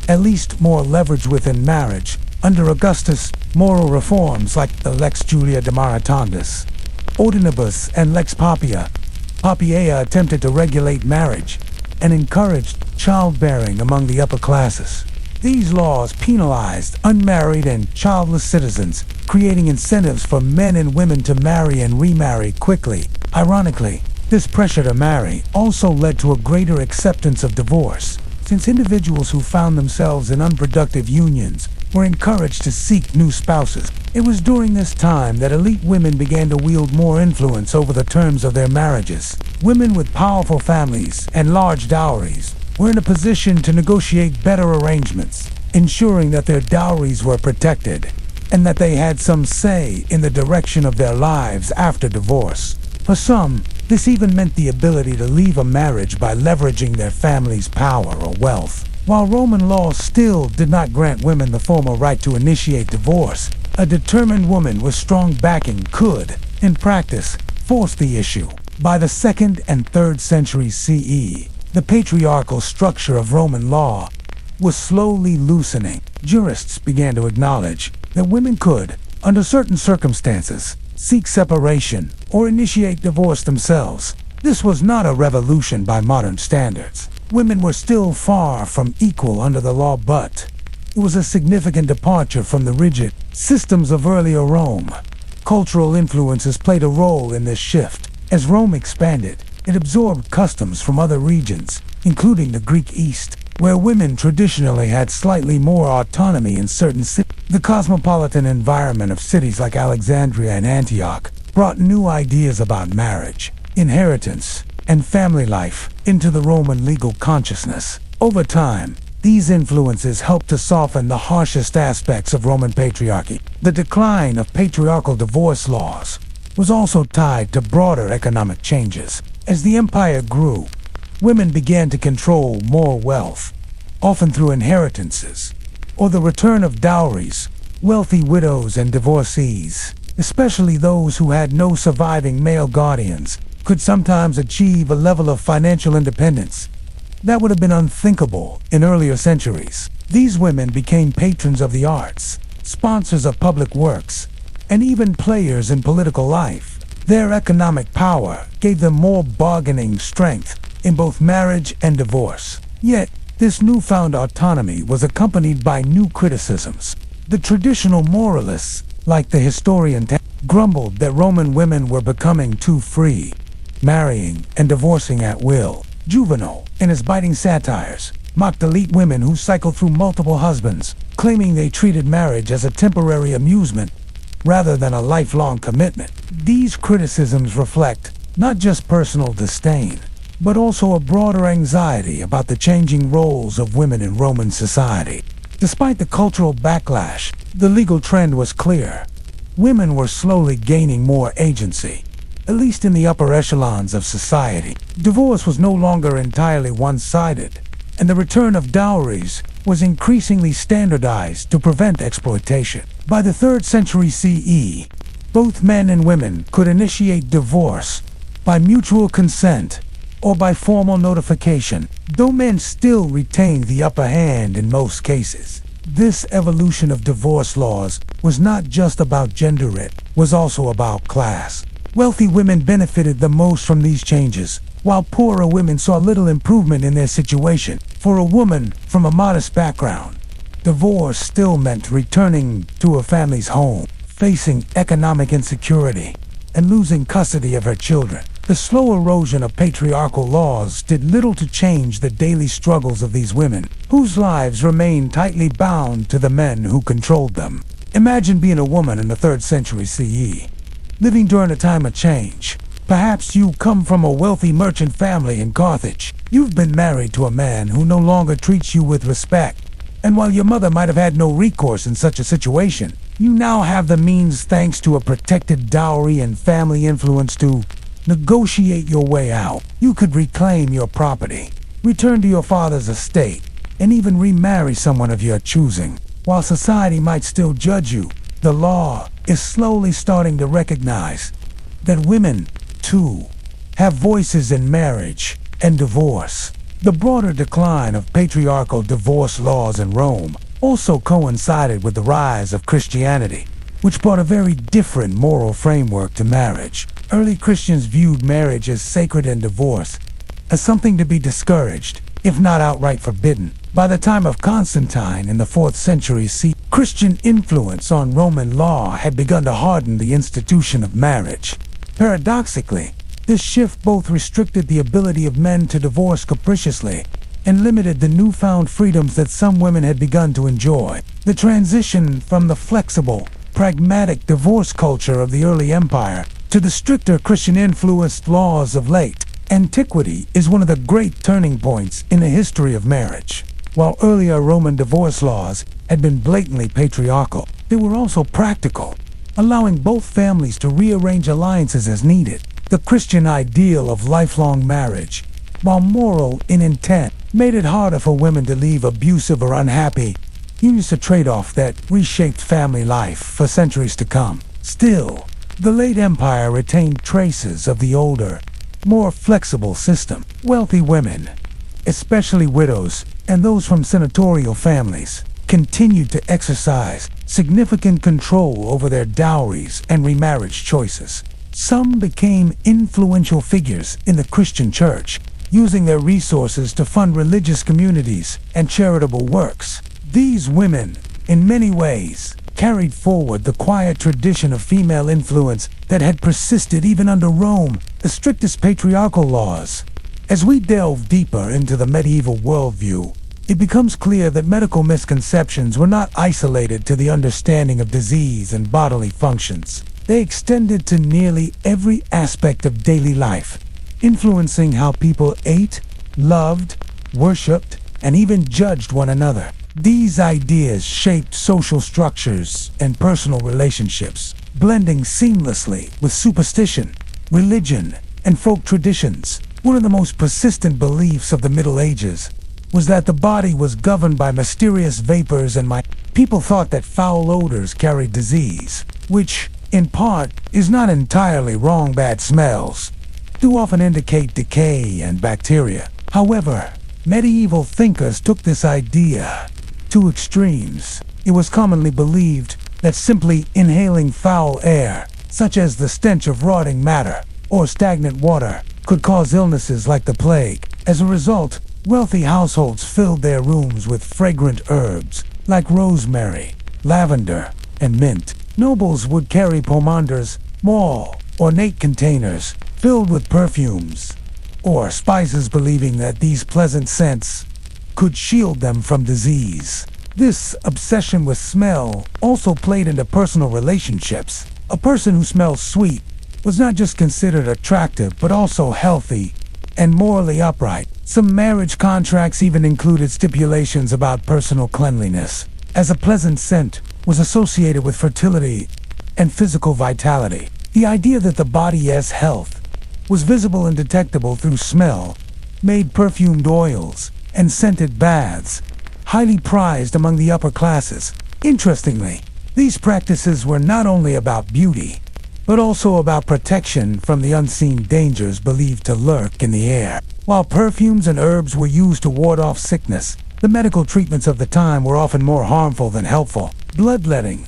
at least more leverage within marriage. Under Augustus, moral reforms like the Lex Julia de Maritandis, Ordinibus, and Lex Papia Poppaea attempted to regulate marriage and encouraged childbearing among the upper classes. These laws penalized unmarried and childless citizens, creating incentives for men and women to marry and remarry quickly. Ironically, this pressure to marry also led to a greater acceptance of divorce, since individuals who found themselves in unproductive unions were encouraged to seek new spouses. It was during this time that elite women began to wield more influence over the terms of their marriages. Women with powerful families and large dowries were in a position to negotiate better arrangements, ensuring that their dowries were protected and that they had some say in the direction of their lives after divorce. For some, this even meant the ability to leave a marriage by leveraging their family's power or wealth. While Roman law still did not grant women the formal right to initiate divorce, a determined woman with strong backing could, in practice, force the issue. By the 2nd and 3rd centuries CE, the patriarchal structure of Roman law was slowly loosening. Jurists began to acknowledge that women could, under certain circumstances, seek separation or initiate divorce themselves. This was not a revolution by modern standards. Women were still far from equal under the law, but it was a significant departure from the rigid systems of earlier Rome. Cultural influences played a role in this shift. As Rome expanded, it absorbed customs from other regions, including the Greek East, where women traditionally had slightly more autonomy in certain cities. The cosmopolitan environment of cities like Alexandria and Antioch brought new ideas about marriage, inheritance, and family life into the Roman legal consciousness. Over time, these influences helped to soften the harshest aspects of Roman patriarchy. The decline of patriarchal divorce laws was also tied to broader economic changes. As the empire grew, women began to control more wealth, often through inheritances or the return of dowries. Wealthy widows and divorcees, especially those who had no surviving male guardians, could sometimes achieve a level of financial independence that would have been unthinkable in earlier centuries. These women became patrons of the arts, sponsors of public works, and even players in political life. Their economic power gave them more bargaining strength in both marriage and divorce. Yet, this newfound autonomy was accompanied by new criticisms. The traditional moralists, like the historian grumbled that Roman women were becoming too free, marrying and divorcing at will. Juvenal, in his biting satires, mocked elite women who cycled through multiple husbands, claiming they treated marriage as a temporary amusement rather than a lifelong commitment. These criticisms reflect not just personal disdain, but also a broader anxiety about the changing roles of women in Roman society. Despite the cultural backlash, the legal trend was clear. Women were slowly gaining more agency, at least in the upper echelons of society. Divorce was no longer entirely one-sided, and the return of dowries was increasingly standardized to prevent exploitation. By the 3rd century CE, both men and women could initiate divorce by mutual consent or by formal notification, though men still retained the upper hand in most cases. This evolution of divorce laws was not just about gender, it was also about class. Wealthy women benefited the most from these changes, while poorer women saw little improvement in their situation. For a woman from a modest background, divorce still meant returning to her family's home, facing economic insecurity, and losing custody of her children. The slow erosion of patriarchal laws did little to change the daily struggles of these women, whose lives remained tightly bound to the men who controlled them. Imagine being a woman in the 3rd century CE, living during a time of change. Perhaps you come from a wealthy merchant family in Carthage. You've been married to a man who no longer treats you with respect. And while your mother might have had no recourse in such a situation, you now have the means, thanks to a protected dowry and family influence, to negotiate your way out. You could reclaim your property, return to your father's estate, and even remarry someone of your choosing. While society might still judge you, the law is slowly starting to recognize that women, too, have voices in marriage and divorce. The broader decline of patriarchal divorce laws in Rome also coincided with the rise of Christianity, which brought a very different moral framework to marriage. Early Christians viewed marriage as sacred and divorce as something to be discouraged, if not outright forbidden. By the time of Constantine in the 4th century CE, Christian influence on Roman law had begun to harden the institution of marriage. Paradoxically, this shift both restricted the ability of men to divorce capriciously and limited the newfound freedoms that some women had begun to enjoy. The transition from the flexible, pragmatic divorce culture of the early empire to the stricter Christian-influenced laws of late antiquity is one of the great turning points in the history of marriage. While earlier Roman divorce laws had been blatantly patriarchal, they were also practical, allowing both families to rearrange alliances as needed. The Christian ideal of lifelong marriage, while moral in intent, made it harder for women to leave abusive or unhappy unions, a trade-off that reshaped family life for centuries to come. Still, the late empire retained traces of the older, more flexible system. Wealthy women, especially widows and those from senatorial families, continued to exercise significant control over their dowries and remarriage choices. Some became influential figures in the Christian church, using their resources to fund religious communities and charitable works. These women, in many ways, carried forward the quiet tradition of female influence that had persisted even under Rome, the strictest patriarchal laws. As we delve deeper into the medieval worldview, it becomes clear that medical misconceptions were not isolated to the understanding of disease and bodily functions. They extended to nearly every aspect of daily life, influencing how people ate, loved, worshipped, and even judged one another. These ideas shaped social structures and personal relationships, blending seamlessly with superstition, religion, and folk traditions. One of the most persistent beliefs of the Middle Ages was that the body was governed by mysterious vapors and people thought that foul odors carried disease, which, in part, is not entirely wrong. Bad smells do often indicate decay and bacteria. However, medieval thinkers took this idea to extremes. It was commonly believed that simply inhaling foul air, such as the stench of rotting matter or stagnant water, could cause illnesses like the plague. As a result, wealthy households filled their rooms with fragrant herbs like rosemary, lavender, and mint. Nobles would carry pomanders, small, ornate containers filled with perfumes or spices, believing that these pleasant scents could shield them from disease. This obsession with smell also played into personal relationships. A person who smells sweet was not just considered attractive, but also healthy and morally upright. Some marriage contracts even included stipulations about personal cleanliness, as a pleasant scent was associated with fertility and physical vitality. The idea that the body's health was visible and detectable through smell made perfumed oils and scented baths highly prized among the upper classes. Interestingly, these practices were not only about beauty, but also about protection from the unseen dangers believed to lurk in the air. While perfumes and herbs were used to ward off sickness, the medical treatments of the time were often more harmful than helpful. Bloodletting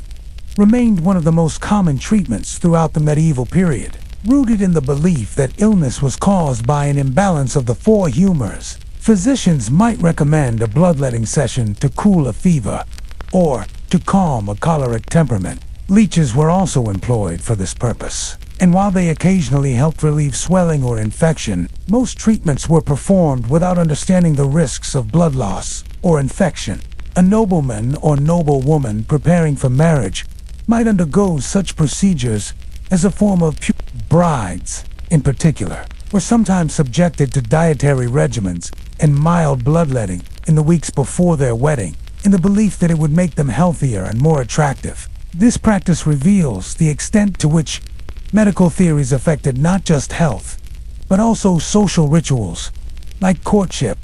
remained one of the most common treatments throughout the medieval period, rooted in the belief that illness was caused by an imbalance of the four humors. Physicians might recommend a bloodletting session to cool a fever or to calm a choleric temperament. Leeches were also employed for this purpose, and while they occasionally helped relieve swelling or infection, most treatments were performed without understanding the risks of blood loss or infection. A nobleman or noble woman preparing for marriage might undergo such procedures as a form of brides, in particular, were sometimes subjected to dietary regimens and mild bloodletting in the weeks before their wedding, in the belief that it would make them healthier and more attractive. This practice reveals the extent to which medical theories affected not just health, but also social rituals, like courtship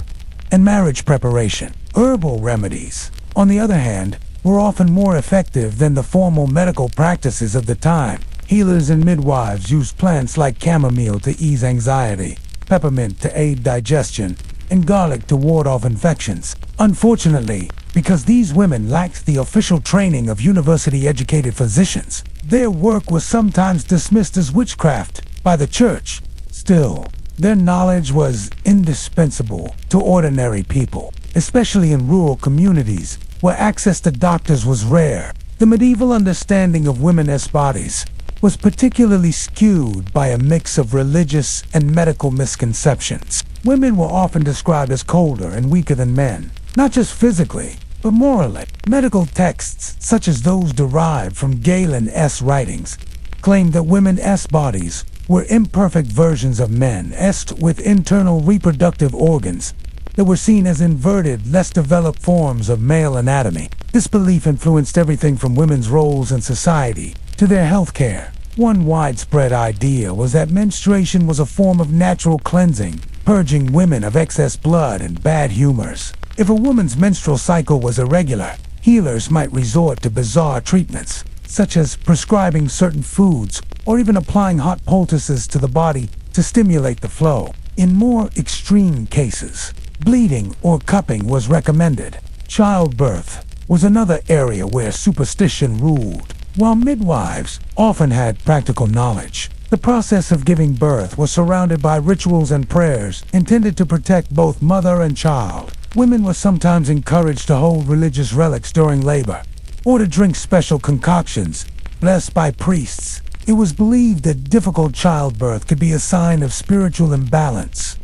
and marriage preparation. Herbal remedies, on the other hand, were often more effective than the formal medical practices of the time. Healers and midwives used plants like chamomile to ease anxiety, peppermint to aid digestion, and garlic to ward off infections. Unfortunately, because these women lacked the official training of university-educated physicians, their work was sometimes dismissed as witchcraft by the church. Still, their knowledge was indispensable to ordinary people, especially in rural communities where access to doctors was rare. The medieval understanding of women's bodies was particularly skewed by a mix of religious and medical misconceptions. Women were often described as colder and weaker than men, not just physically, but morally. Medical texts, such as those derived from Galen's writings, claimed that women's bodies were imperfect versions of men's with internal reproductive organs that were seen as inverted, less developed forms of male anatomy. This belief influenced everything from women's roles in society to their health care. One widespread idea was that menstruation was a form of natural cleansing, purging women of excess blood and bad humors. If a woman's menstrual cycle was irregular, healers might resort to bizarre treatments, such as prescribing certain foods or even applying hot poultices to the body to stimulate the flow. In more extreme cases, bleeding or cupping was recommended. Childbirth was another area where superstition ruled. While midwives often had practical knowledge, the process of giving birth was surrounded by rituals and prayers intended to protect both mother and child. Women were sometimes encouraged to hold religious relics during labor, or to drink special concoctions blessed by priests. It was believed that difficult childbirth could be a sign of spiritual imbalance,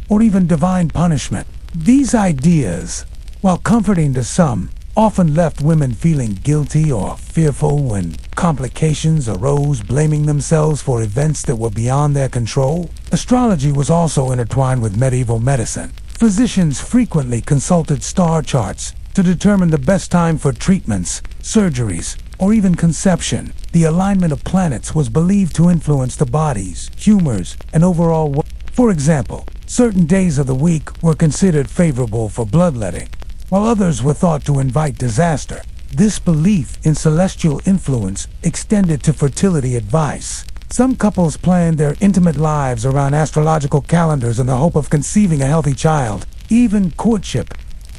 or even divine punishment. These ideas, while comforting to some, often left women feeling guilty or fearful when complications arose, blaming themselves for events that were beyond their control. Astrology was also intertwined with medieval medicine. Physicians frequently consulted star charts to determine the best time for treatments, surgeries, or even conception. The alignment of planets was believed to influence the body's humors and overall. For example, certain days of the week were considered favorable for bloodletting, while others were thought to invite disaster. This belief in celestial influence extended to fertility advice. Some couples planned their intimate lives around astrological calendars in the hope of conceiving a healthy child. Even courtship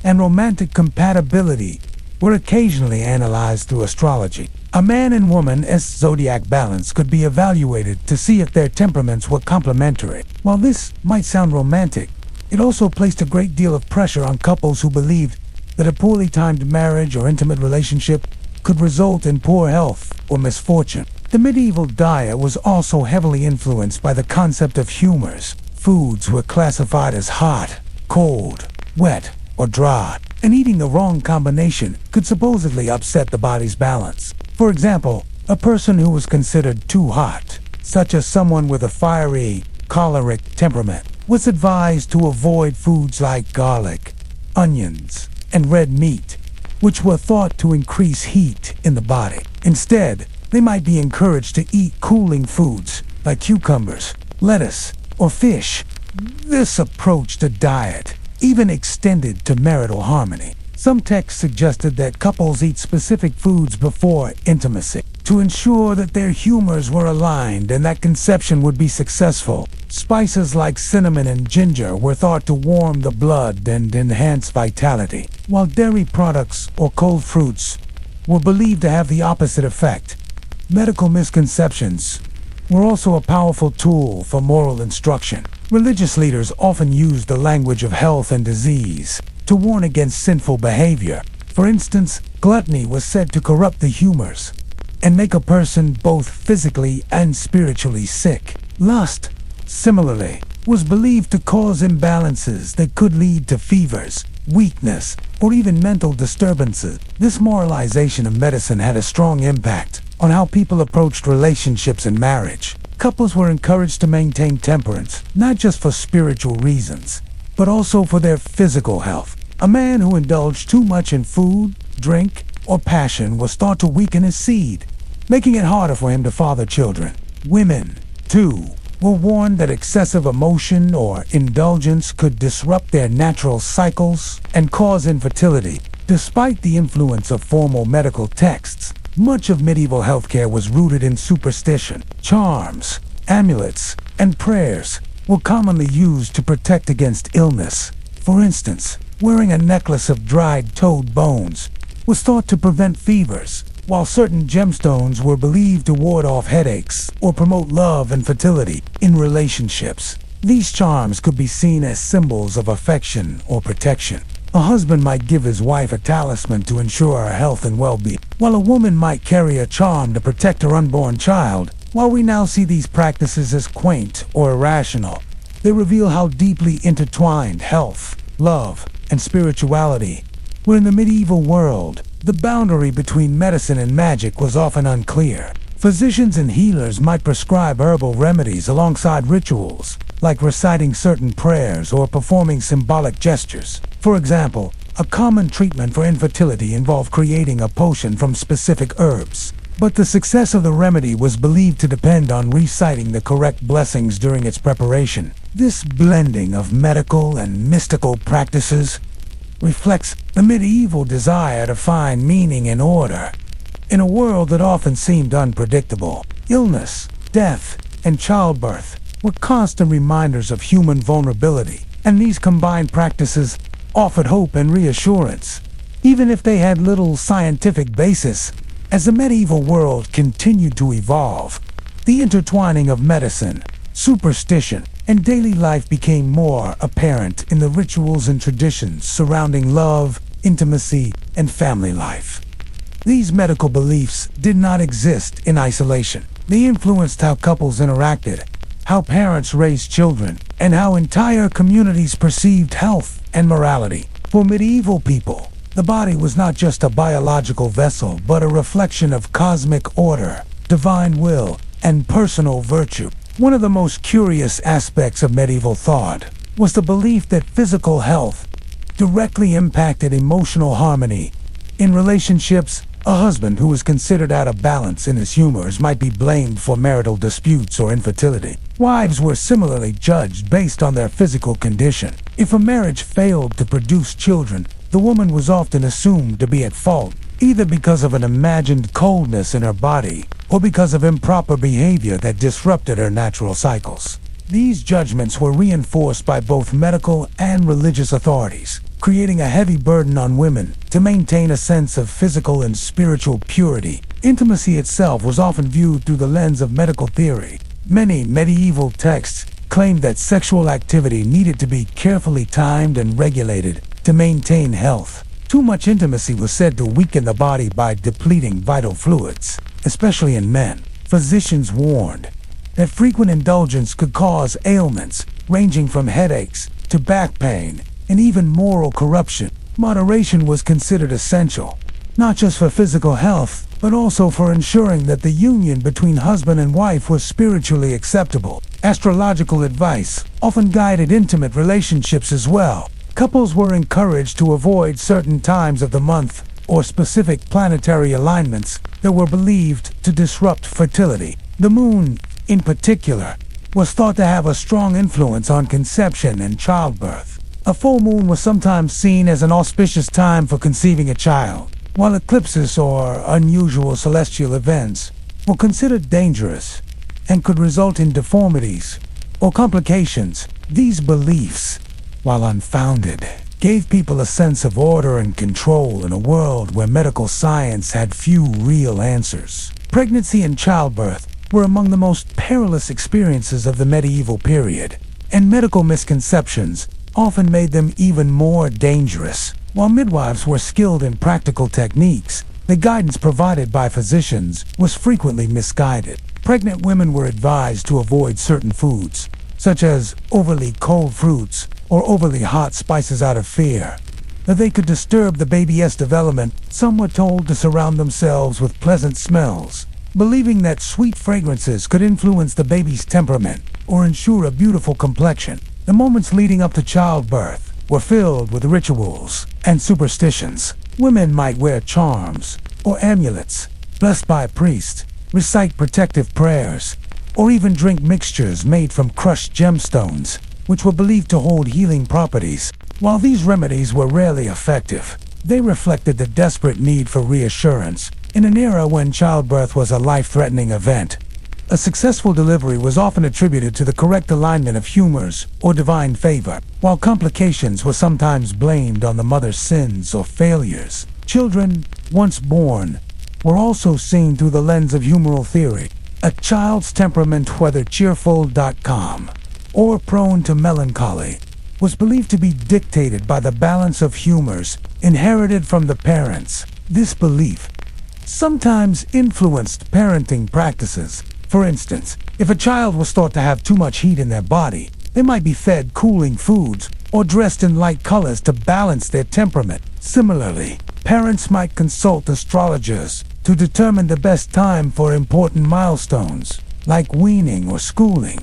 and romantic compatibility were occasionally analyzed through astrology. A man and woman's zodiac balance could be evaluated to see if their temperaments were complementary. While this might sound romantic, it also placed a great deal of pressure on couples who believed that a poorly timed marriage or intimate relationship could result in poor health or misfortune. The medieval diet was also heavily influenced by the concept of humors. Foods were classified as hot, cold, wet, or dry, and eating the wrong combination could supposedly upset the body's balance. For example, a person who was considered too hot, such as someone with a fiery, choleric temperament, was advised to avoid foods like garlic, onions, and red meat, which were thought to increase heat in the body. Instead, they might be encouraged to eat cooling foods like cucumbers, lettuce, or fish. This approach to diet even extended to marital harmony. Some texts suggested that couples eat specific foods before intimacy to ensure that their humors were aligned and that conception would be successful. Spices like cinnamon and ginger were thought to warm the blood and enhance vitality, while dairy products or cold fruits were believed to have the opposite effect. Medical misconceptions were also a powerful tool for moral instruction. Religious leaders often used the language of health and disease to warn against sinful behavior. For instance, gluttony was said to corrupt the humors and make a person both physically and spiritually sick. Lust, similarly, was believed to cause imbalances that could lead to fevers, weakness, or even mental disturbances. This moralization of medicine had a strong impact on how people approached relationships and marriage. Couples were encouraged to maintain temperance, not just for spiritual reasons, but also for their physical health. A man who indulged too much in food, drink, or passion was thought to weaken his seed, making it harder for him to father children. Women, too, were warned that excessive emotion or indulgence could disrupt their natural cycles and cause infertility. Despite the influence of formal medical texts, much of medieval healthcare was rooted in superstition. Charms, amulets, and prayers were commonly used to protect against illness. For instance, wearing a necklace of dried toad bones was thought to prevent fevers, while certain gemstones were believed to ward off headaches or promote love and fertility in relationships. These charms could be seen as symbols of affection or protection. A husband might give his wife a talisman to ensure her health and well-being, while a woman might carry a charm to protect her unborn child. While we now see these practices as quaint or irrational, they reveal how deeply intertwined health, love, and spirituality were in the medieval world. The boundary between medicine and magic was often unclear. Physicians and healers might prescribe herbal remedies alongside rituals, like reciting certain prayers or performing symbolic gestures. For example, a common treatment for infertility involved creating a potion from specific herbs. But the success of the remedy was believed to depend on reciting the correct blessings during its preparation. This blending of medical and mystical practices reflects the medieval desire to find meaning and order in a world that often seemed unpredictable. Illness, death, and childbirth were constant reminders of human vulnerability, and these combined practices offered hope and reassurance, even if they had little scientific basis. As the medieval world continued to evolve, the intertwining of medicine, superstition, and daily life became more apparent in the rituals and traditions surrounding love, intimacy, and family life. These medical beliefs did not exist in isolation. They influenced how couples interacted, how parents raised children, and how entire communities perceived health and morality. For medieval people, the body was not just a biological vessel, but a reflection of cosmic order, divine will, and personal virtue. One of the most curious aspects of medieval thought was the belief that physical health directly impacted emotional harmony. In relationships, a husband who was considered out of balance in his humors might be blamed for marital disputes or infertility. Wives were similarly judged based on their physical condition. If a marriage failed to produce children, the woman was often assumed to be at fault, either because of an imagined coldness in her body or because of improper behavior that disrupted her natural cycles. These judgments were reinforced by both medical and religious authorities, creating a heavy burden on women to maintain a sense of physical and spiritual purity. Intimacy itself was often viewed through the lens of medical theory. Many medieval texts claimed that sexual activity needed to be carefully timed and regulated to maintain health. Too much intimacy was said to weaken the body by depleting vital fluids, especially in men. Physicians warned that frequent indulgence could cause ailments ranging from headaches to back pain and even moral corruption. Moderation was considered essential, not just for physical health, but also for ensuring that the union between husband and wife was spiritually acceptable. Astrological advice often guided intimate relationships as well. Couples were encouraged to avoid certain times of the month or specific planetary alignments that were believed to disrupt fertility. The moon, in particular, was thought to have a strong influence on conception and childbirth. A full moon was sometimes seen as an auspicious time for conceiving a child, while eclipses or unusual celestial events were considered dangerous and could result in deformities or complications. These beliefs, while unfounded, gave people a sense of order and control in a world where medical science had few real answers. Pregnancy and childbirth were among the most perilous experiences of the medieval period, and medical misconceptions often made them even more dangerous. While midwives were skilled in practical techniques, the guidance provided by physicians was frequently misguided. Pregnant women were advised to avoid certain foods, such as overly cold fruits or overly hot spices out of fear that they could disturb the baby's development. Some were told to surround themselves with pleasant smells, believing that sweet fragrances could influence the baby's temperament or ensure a beautiful complexion. The moments leading up to childbirth were filled with rituals and superstitions. Women might wear charms or amulets blessed by a priest, recite protective prayers, or even drink mixtures made from crushed gemstones, which were believed to hold healing properties. While these remedies were rarely effective, they reflected the desperate need for reassurance in an era when childbirth was a life-threatening event. A successful delivery was often attributed to the correct alignment of humors or divine favor, while complications were sometimes blamed on the mother's sins or failures. Children, once born, were also seen through the lens of humoral theory. A child's temperament, whether cheerful, or prone to melancholy, was believed to be dictated by the balance of humors inherited from the parents. This belief sometimes influenced parenting practices. For instance, if a child was thought to have too much heat in their body, they might be fed cooling foods or dressed in light colors to balance their temperament. Similarly, parents might consult astrologers to determine the best time for important milestones, like weaning or schooling,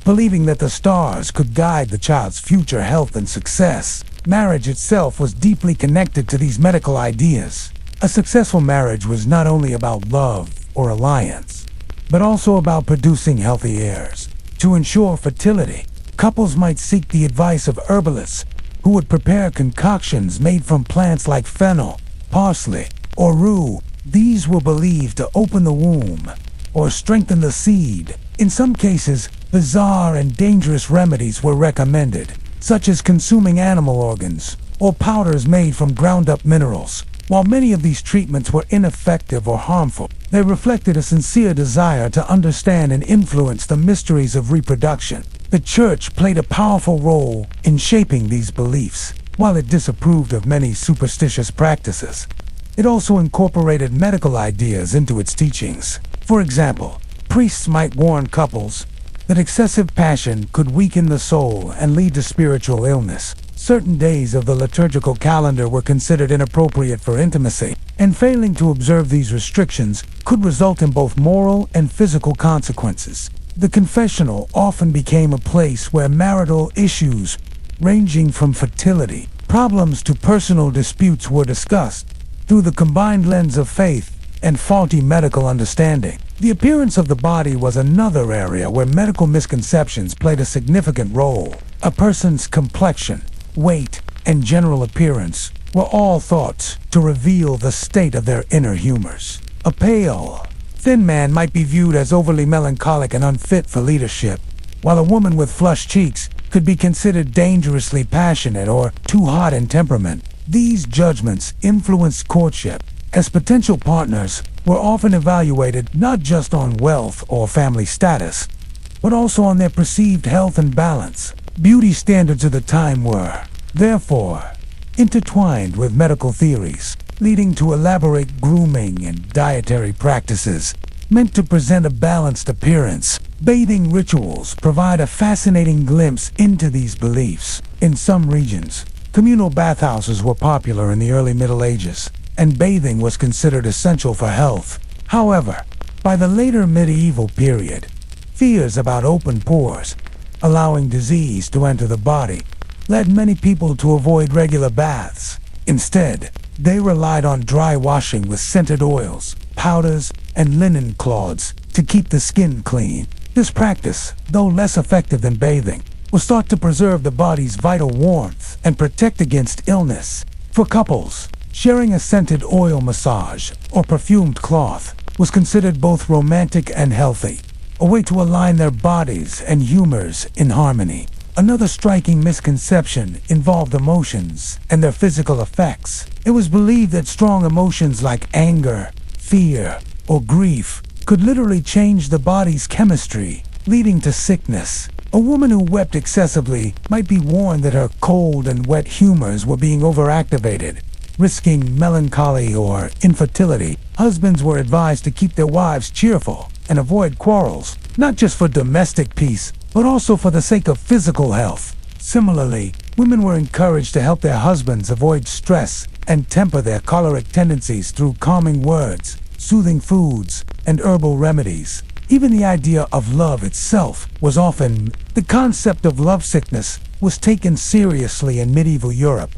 believing that the stars could guide the child's future health and success. Marriage itself was deeply connected to these medical ideas. A successful marriage was not only about love or alliance, but also about producing healthy heirs. To ensure fertility, couples might seek the advice of herbalists who would prepare concoctions made from plants like fennel, parsley, or rue. These were believed to open the womb or strengthen the seed. In some cases, bizarre and dangerous remedies were recommended, such as consuming animal organs or powders made from ground-up minerals. While many of these treatments were ineffective or harmful, they reflected a sincere desire to understand and influence the mysteries of reproduction. The church played a powerful role in shaping these beliefs. While it disapproved of many superstitious practices, it also incorporated medical ideas into its teachings. For example, priests might warn couples that excessive passion could weaken the soul and lead to spiritual illness. Certain days of the liturgical calendar were considered inappropriate for intimacy, and failing to observe these restrictions could result in both moral and physical consequences. The confessional often became a place where marital issues, ranging from fertility problems to personal disputes, were discussed through the combined lens of faith and faulty medical understanding. The appearance of the body was another area where medical misconceptions played a significant role. A person's complexion, weight, and general appearance were all thought to reveal the state of their inner humors. A pale, thin man might be viewed as overly melancholic and unfit for leadership, while a woman with flushed cheeks could be considered dangerously passionate or too hot in temperament. These judgments influenced courtship, as potential partners were often evaluated not just on wealth or family status, but also on their perceived health and balance. Beauty standards of the time were, therefore, intertwined with medical theories, leading to elaborate grooming and dietary practices meant to present a balanced appearance. Bathing rituals provide a fascinating glimpse into these beliefs. In some regions, communal bathhouses were popular in the early Middle Ages, and bathing was considered essential for health. However, by the later medieval period, fears about open pores, allowing disease to enter the body, led many people to avoid regular baths. Instead, they relied on dry washing with scented oils, powders, and linen cloths to keep the skin clean. This practice, though less effective than bathing, was thought to preserve the body's vital warmth and protect against illness. For couples, sharing a scented oil massage or perfumed cloth was considered both romantic and healthy, a way to align their bodies and humors in harmony. Another striking misconception involved emotions and their physical effects. It was believed that strong emotions like anger, fear, or grief could literally change the body's chemistry, leading to sickness. A woman who wept excessively might be warned that her cold and wet humors were being overactivated, risking melancholy or infertility. Husbands were advised to keep their wives cheerful and avoid quarrels, not just for domestic peace, but also for the sake of physical health. Similarly, women were encouraged to help their husbands avoid stress and temper their choleric tendencies through calming words, soothing foods, and herbal remedies. Even the idea of love itself was often. The concept of lovesickness was taken seriously in medieval Europe,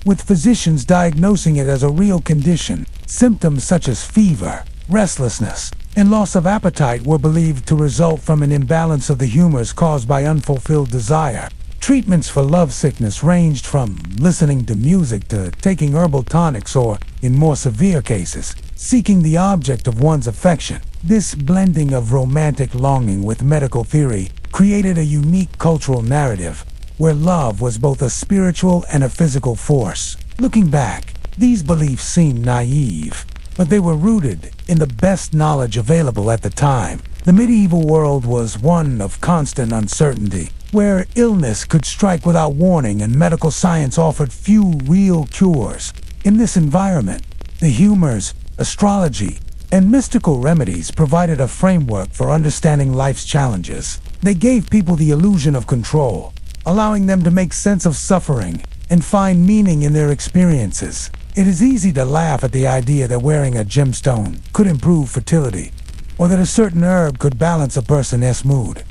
with physicians diagnosing it as a real condition. Symptoms such as fever, restlessness, and loss of appetite were believed to result from an imbalance of the humors caused by unfulfilled desire. Treatments for lovesickness ranged from listening to music to taking herbal tonics or, in more severe cases, seeking the object of one's affection. This blending of romantic longing with medical theory created a unique cultural narrative where love was both a spiritual and a physical force. Looking back, these beliefs seem naive, but they were rooted in the best knowledge available at the time. The medieval world was one of constant uncertainty, where illness could strike without warning and medical science offered few real cures. In this environment, the humors, astrology, and mystical remedies provided a framework for understanding life's challenges. They gave people the illusion of control, allowing them to make sense of suffering and find meaning in their experiences. It is easy to laugh at the idea that wearing a gemstone could improve fertility, or that a certain herb could balance a person's mood.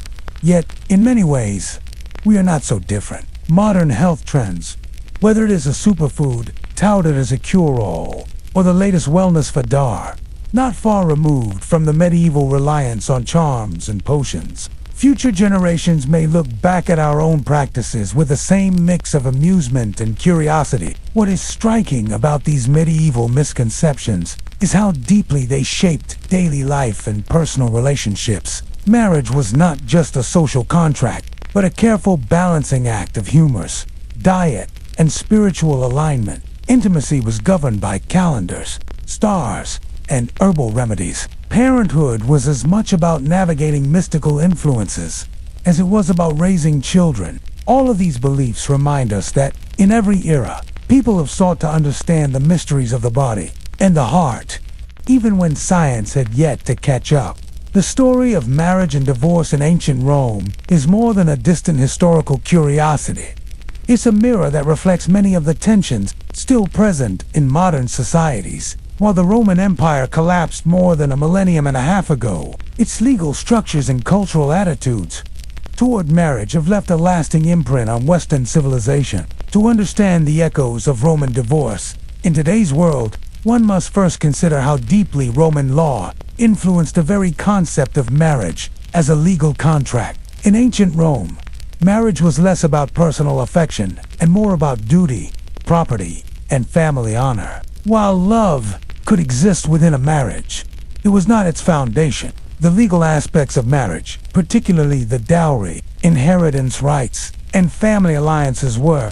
Yet, in many ways, we are not so different. Modern health trends, whether it is a superfood touted as a cure-all, or the latest wellness fadar, not far removed from the medieval reliance on charms and potions. Future generations may look back at our own practices with the same mix of amusement and curiosity. What is striking about these medieval misconceptions is how deeply they shaped daily life and personal relationships. Marriage was not just a social contract, but a careful balancing act of humors, diet, and spiritual alignment. Intimacy was governed by calendars, stars, and herbal remedies. Parenthood was as much about navigating mystical influences as it was about raising children. All of these beliefs remind us that, in every era, people have sought to understand the mysteries of the body and the heart, even when science had yet to catch up. The story of marriage and divorce in ancient Rome is more than a distant historical curiosity. It's a mirror that reflects many of the tensions still present in modern societies. While the Roman Empire collapsed more than a millennium and a half ago, its legal structures and cultural attitudes toward marriage have left a lasting imprint on Western civilization. To understand the echoes of Roman divorce in today's world, one must first consider how deeply Roman law influenced the very concept of marriage as a legal contract. In ancient Rome, marriage was less about personal affection and more about duty, property, and family honor. While love could exist within a marriage, it was not its foundation. The legal aspects of marriage, particularly the dowry, inheritance rights, and family alliances were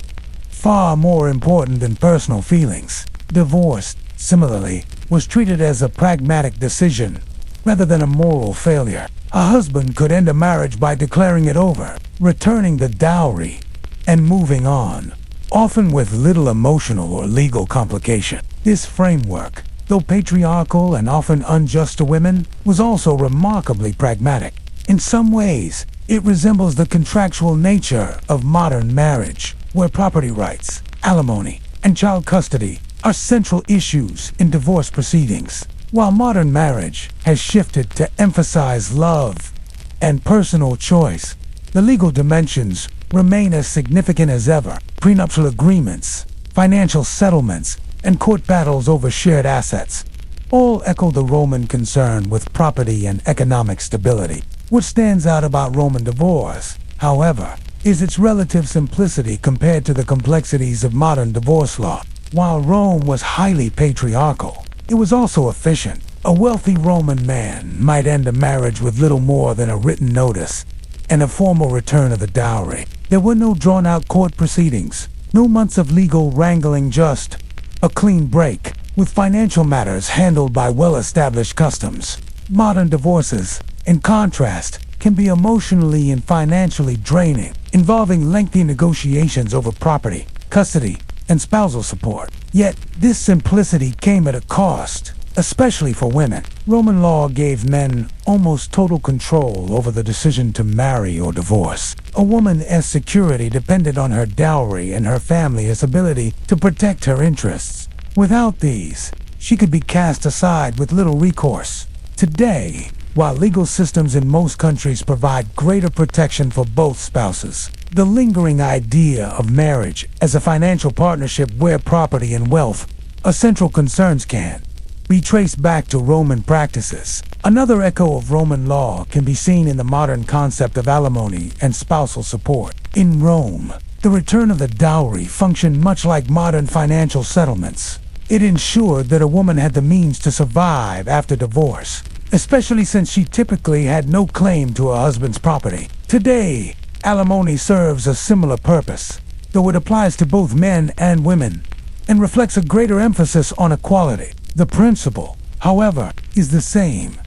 far more important than personal feelings. Divorce, similarly, was treated as a pragmatic decision rather than a moral failure. A husband could end a marriage by declaring it over, returning the dowry, and moving on, often with little emotional or legal complication. This framework, though patriarchal and often unjust to women, was also remarkably pragmatic. In some ways, it resembles the contractual nature of modern marriage, where property rights, alimony, and child custody are central issues in divorce proceedings. While modern marriage has shifted to emphasize love and personal choice, the legal dimensions remain as significant as ever. Prenuptial agreements, financial settlements, and court battles over shared assets all echo the Roman concern with property and economic stability. What stands out about Roman divorce, however, is its relative simplicity compared to the complexities of modern divorce law. While Rome was highly patriarchal, it was also efficient. A wealthy Roman man might end a marriage with little more than a written notice and a formal return of the dowry. There were no drawn-out court proceedings, no months of legal wrangling, just a clean break, with financial matters handled by well-established customs. Modern divorces, in contrast, can be emotionally and financially draining, involving lengthy negotiations over property, custody, and spousal support. Yet, this simplicity came at a cost, especially for women. Roman law gave men almost total control over the decision to marry or divorce. A woman's security depended on her dowry and her family's ability to protect her interests. Without these, she could be cast aside with little recourse. Today, while legal systems in most countries provide greater protection for both spouses, the lingering idea of marriage as a financial partnership where property and wealth are central concerns can be traced back to Roman practices. Another echo of Roman law can be seen in the modern concept of alimony and spousal support. In Rome, the return of the dowry functioned much like modern financial settlements. It ensured that a woman had the means to survive after divorce, especially since she typically had no claim to her husband's property. Today, alimony serves a similar purpose, though it applies to both men and women, and reflects a greater emphasis on equality. The principle however, is the same.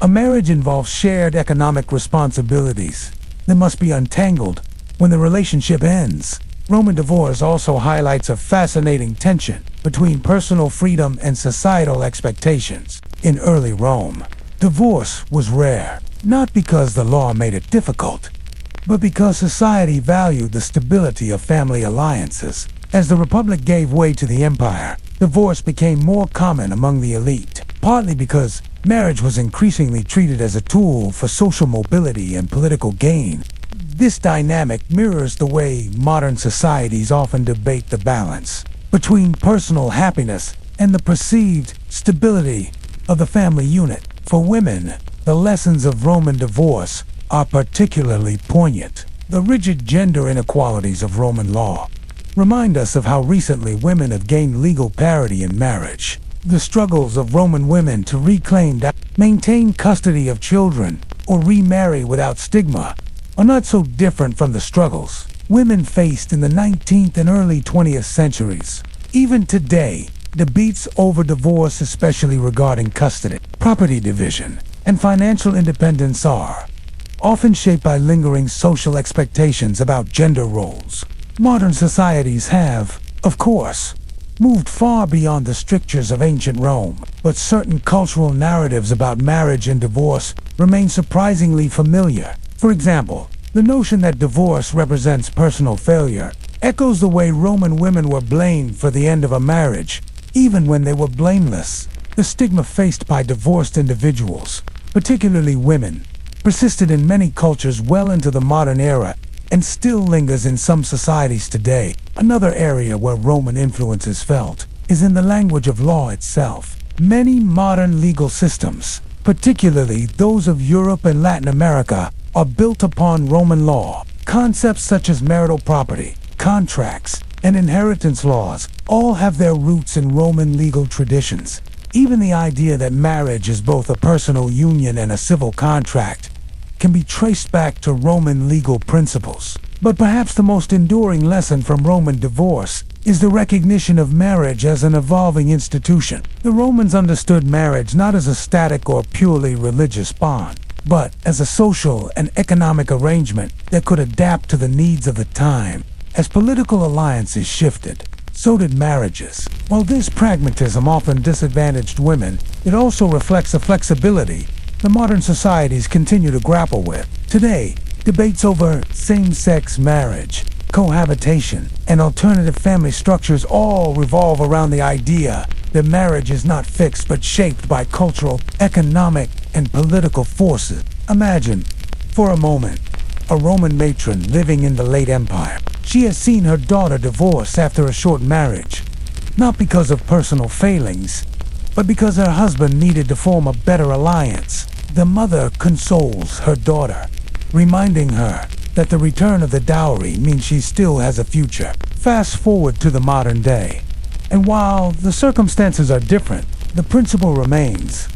A marriage involves shared economic responsibilities that must be untangled when the relationship ends. Roman divorce also highlights a fascinating tension between personal freedom and societal expectations. In early Rome, divorce was rare, not because the law made it difficult, but because society valued the stability of family alliances. As the Republic gave way to the empire, divorce became more common among the elite, partly because marriage was increasingly treated as a tool for social mobility and political gain. This dynamic mirrors the way modern societies often debate the balance between personal happiness and the perceived stability of the family unit. For women, the lessons of Roman divorce are particularly poignant. The rigid gender inequalities of Roman law remind us of how recently women have gained legal parity in marriage. The struggles of Roman women to reclaim, maintain custody of children, or remarry without stigma are not so different from the struggles women faced in the 19th and early 20th centuries. Even today, debates over divorce, especially regarding custody, property division, and financial independence, are often shaped by lingering social expectations about gender roles. Modern societies have, of course, moved far beyond the strictures of ancient Rome, but certain cultural narratives about marriage and divorce remain surprisingly familiar. For example, the notion that divorce represents personal failure echoes the way Roman women were blamed for the end of a marriage, even when they were blameless. The stigma faced by divorced individuals, particularly women, persisted in many cultures well into the modern era and still lingers in some societies today. Another area where Roman influence is felt is in the language of law itself. Many modern legal systems, particularly those of Europe and Latin America, are built upon Roman law. Concepts such as marital property, contracts, and inheritance laws all have their roots in Roman legal traditions. Even the idea that marriage is both a personal union and a civil contract can be traced back to Roman legal principles. But perhaps the most enduring lesson from Roman divorce is the recognition of marriage as an evolving institution. The Romans understood marriage not as a static or purely religious bond, but as a social and economic arrangement that could adapt to the needs of the time. As political alliances shifted, so did marriages. While this pragmatism often disadvantaged women, it also reflects a flexibility the modern societies continue to grapple with. Today, debates over same-sex marriage, cohabitation, and alternative family structures all revolve around the idea that marriage is not fixed but shaped by cultural, economic, and political forces. Imagine, for a moment, a Roman matron living in the late empire. She has seen her daughter divorced after a short marriage, not because of personal failings, but because her husband needed to form a better alliance. The mother consoles her daughter, reminding her that the return of the dowry means she still has a future. Fast forward to the modern day, and while the circumstances are different, the principle remains.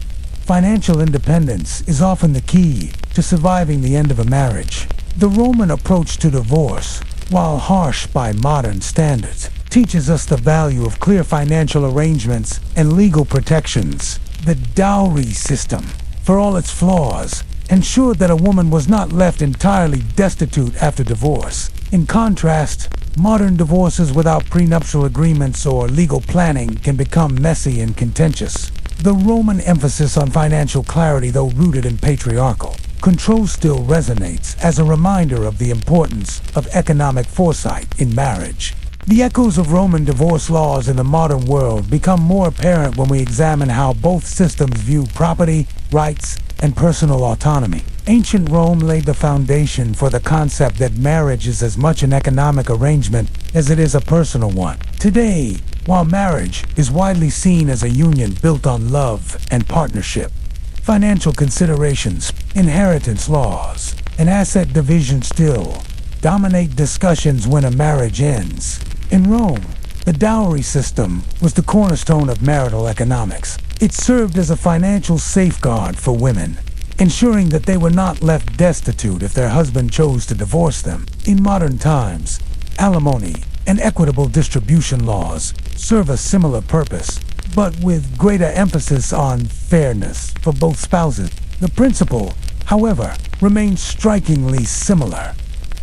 Financial independence is often the key to surviving the end of a marriage. The Roman approach to divorce, while harsh by modern standards, teaches us the value of clear financial arrangements and legal protections. The dowry system, for all its flaws, ensured that a woman was not left entirely destitute after divorce. In contrast, modern divorces without prenuptial agreements or legal planning can become messy and contentious. The Roman emphasis on financial clarity, though rooted in patriarchal control, still resonates as a reminder of the importance of economic foresight in marriage. The echoes of Roman divorce laws in the modern world become more apparent when we examine how both systems view property, rights, and personal autonomy. Ancient Rome laid the foundation for the concept that marriage is as much an economic arrangement as it is a personal one. Today, while marriage is widely seen as a union built on love and partnership, financial considerations, inheritance laws, and asset division still dominate discussions when a marriage ends. In Rome, the dowry system was the cornerstone of marital economics. It served as a financial safeguard for women, ensuring that they were not left destitute if their husband chose to divorce them. In modern times, alimony and equitable distribution laws serve a similar purpose. but with greater emphasis on fairness for both spouses. The principle, however, remains strikingly similar.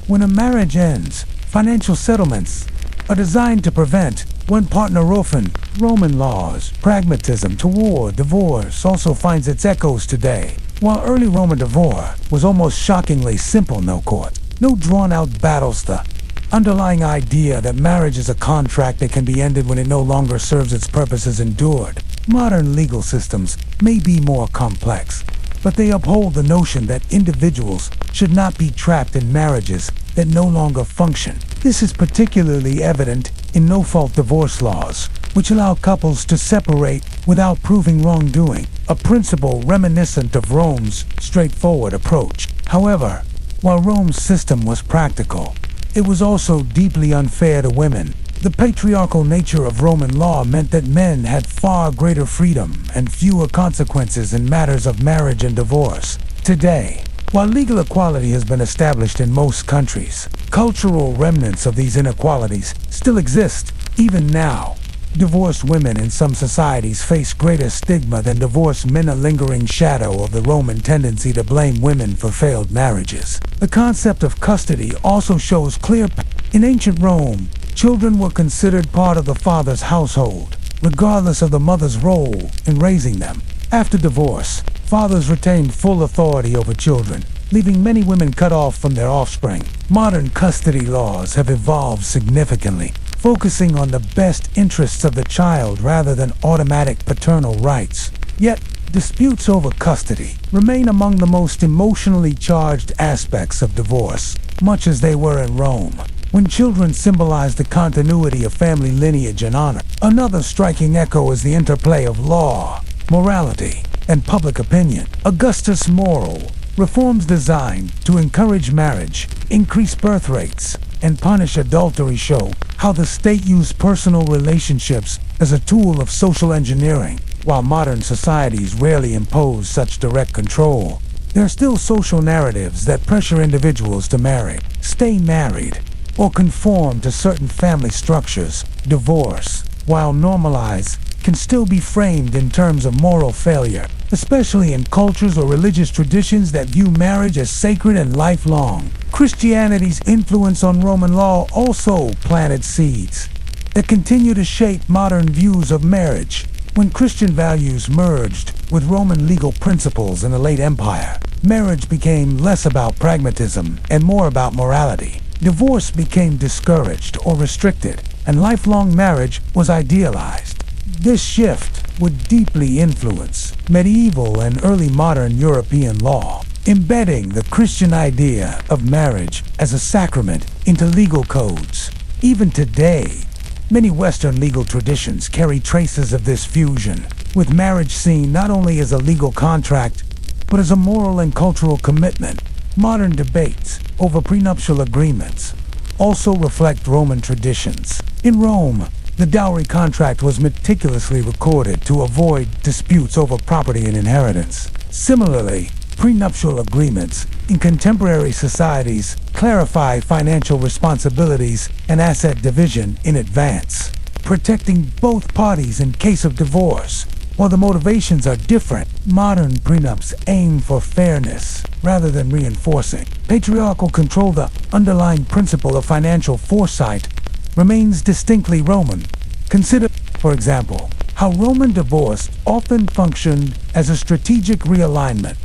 When a marriage ends, financial settlements are designed to prevent one partner orphan. Roman laws, pragmatism toward divorce also finds its echoes today. While early Roman divorce was almost shockingly simple, no court, no drawn-out battles, the underlying idea that marriage is a contract that can be ended when it no longer serves its purposes endured. Modern legal systems may be more complex, but they uphold the notion that individuals should not be trapped in marriages that no longer function. This is particularly evident in no-fault divorce laws, which allow couples to separate without proving wrongdoing, a principle reminiscent of Rome's straightforward approach. However, while Rome's system was practical, it was also deeply unfair to women. The patriarchal nature of Roman law meant that men had far greater freedom and fewer consequences in matters of marriage and divorce. Today, while legal equality has been established in most countries, cultural remnants of these inequalities still exist. Even now, divorced women in some societies face greater stigma than divorced men, a lingering shadow of the Roman tendency to blame women for failed marriages. The concept of custody also shows clear. In ancient Rome, children were considered part of the father's household, regardless of the mother's role in raising them. After divorce, fathers retained full authority over children, leaving many women cut off from their offspring. Modern custody laws have evolved significantly, focusing on the best interests of the child rather than automatic paternal rights. Yet, disputes over custody remain among the most emotionally charged aspects of divorce, much as they were in Rome, when children symbolize the continuity of family lineage and honor. Another striking echo is the interplay of law, morality, and public opinion. Augustus' moral reforms designed to encourage marriage, increase birth rates, and punish adultery show how the state used personal relationships as a tool of social engineering. While modern societies rarely impose such direct control, there are still social narratives that pressure individuals to marry, stay married, or conform to certain family structures. Divorce, while normalized, can still be framed in terms of moral failure, especially in cultures or religious traditions that view marriage as sacred and lifelong. Christianity's influence on Roman law also planted seeds that continue to shape modern views of marriage. When Christian values merged with Roman legal principles in the late Empire, marriage became less about pragmatism and more about morality. Divorce became discouraged or restricted, and lifelong marriage was idealized. This shift would deeply influence medieval and early modern European law, embedding the Christian idea of marriage as a sacrament into legal codes. Even today, many Western legal traditions carry traces of this fusion, with marriage seen not only as a legal contract, but as a moral and cultural commitment. Modern debates over prenuptial agreements also reflect Roman traditions. In Rome, the dowry contract was meticulously recorded to avoid disputes over property and inheritance. Similarly, prenuptial agreements in contemporary societies clarify financial responsibilities and asset division in advance, protecting both parties in case of divorce. While the motivations are different, modern prenups aim for fairness rather than reinforcing patriarchal control. The underlying principle of financial foresight remains distinctly Roman. Consider, for example, how Roman divorce often functioned as a strategic realignment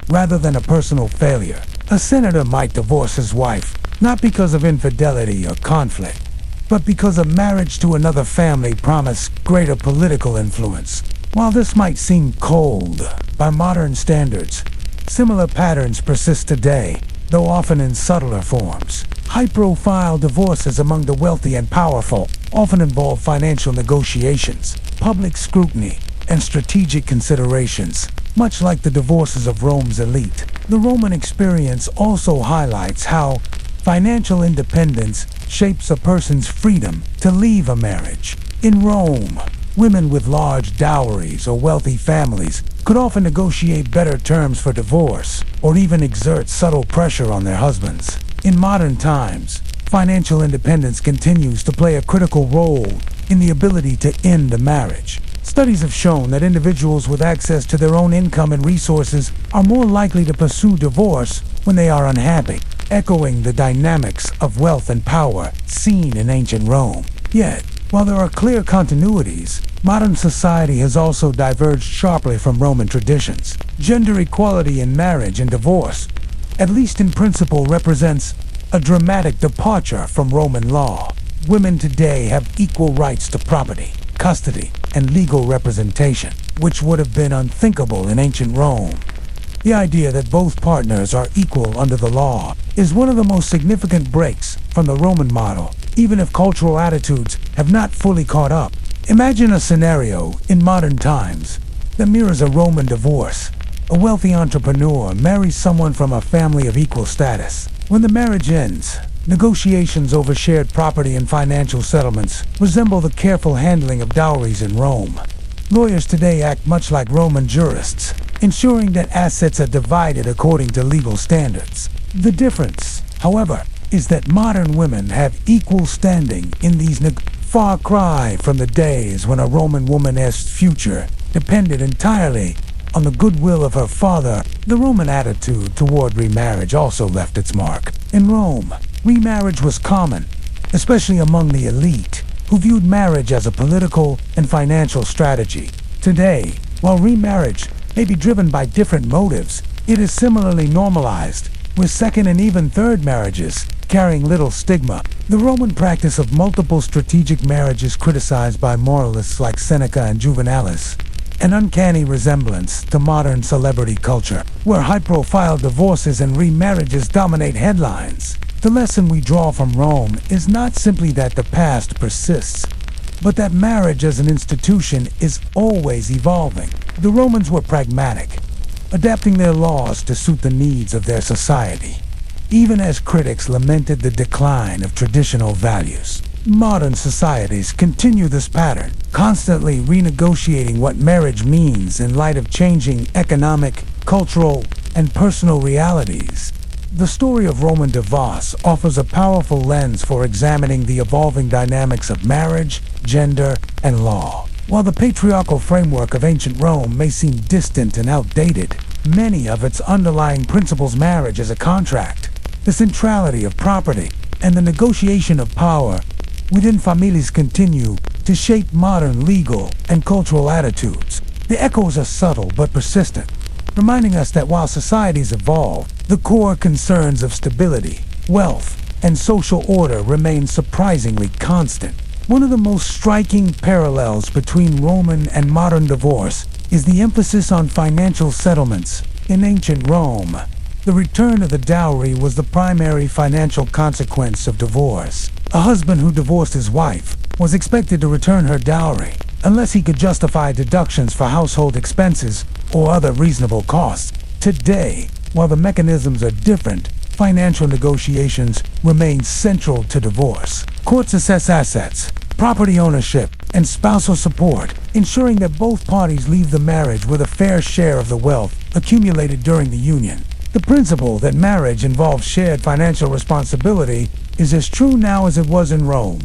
rather than a personal failure. A senator might divorce his wife not because of infidelity or conflict, but because a marriage to another family promised greater political influence. While this might seem cold by modern standards, similar patterns persist today, though often in subtler forms. High-profile divorces among the wealthy and powerful often involve financial negotiations, public scrutiny, and strategic considerations, much like the divorces of Rome's elite. The Roman experience also highlights how financial independence shapes a person's freedom to leave a marriage. In Rome, women with large dowries or wealthy families could often negotiate better terms for divorce, or even exert subtle pressure on their husbands. In modern times, financial independence continues to play a critical role in the ability to end a marriage. Studies have shown that individuals with access to their own income and resources are more likely to pursue divorce when they are unhappy, echoing the dynamics of wealth and power seen in ancient Rome. Yet, while there are clear continuities, modern society has also diverged sharply from Roman traditions. Gender equality in marriage and divorce, at least in principle, represents a dramatic departure from Roman law. Women today have equal rights to property, custody, and legal representation, which would have been unthinkable in ancient Rome. The idea that both partners are equal under the law is one of the most significant breaks from the Roman model, even if cultural attitudes have not fully caught up. Imagine a scenario in modern times that mirrors a Roman divorce. A wealthy entrepreneur marries someone from a family of equal status. When the marriage ends, negotiations over shared property and financial settlements resemble the careful handling of dowries in Rome. Lawyers today act much like Roman jurists, ensuring that assets are divided according to legal standards. The difference, however, is that modern women have equal standing in these far cry from the days when a Roman woman's future depended entirely on the goodwill of her father. The Roman attitude toward remarriage also left its mark. In Rome, remarriage was common, especially among the elite, who viewed marriage as a political and financial strategy. Today, while remarriage may be driven by different motives, it is similarly normalized, with second and even third marriages carrying little stigma. The Roman practice of multiple strategic marriages criticized by moralists like Seneca and Juvenalis, an uncanny resemblance to modern celebrity culture, where high-profile divorces and remarriages dominate headlines. The lesson we draw from Rome is not simply that the past persists, but that marriage as an institution is always evolving. The Romans were pragmatic, adapting their laws to suit the needs of their society, even as critics lamented the decline of traditional values. Modern societies continue this pattern, constantly renegotiating what marriage means in light of changing economic, cultural, and personal realities. The story of Roman divorce offers a powerful lens for examining the evolving dynamics of marriage, gender, and law. While the patriarchal framework of ancient Rome may seem distant and outdated, many of its underlying principles, marriage as a contract, the centrality of property, and the negotiation of power within families, continue to shape modern legal and cultural attitudes. The echoes are subtle but persistent, reminding us that while societies evolve, the core concerns of stability, wealth, and social order remain surprisingly constant. One of the most striking parallels between Roman and modern divorce is the emphasis on financial settlements. In ancient Rome, the return of the dowry was the primary financial consequence of divorce. A husband who divorced his wife was expected to return her dowry, unless he could justify deductions for household expenses or other reasonable costs. Today, while the mechanisms are different, financial negotiations remain central to divorce. Courts assess assets, property ownership, and spousal support, ensuring that both parties leave the marriage with a fair share of the wealth accumulated during the union. The principle that marriage involves shared financial responsibility is as true now as it was in Rome.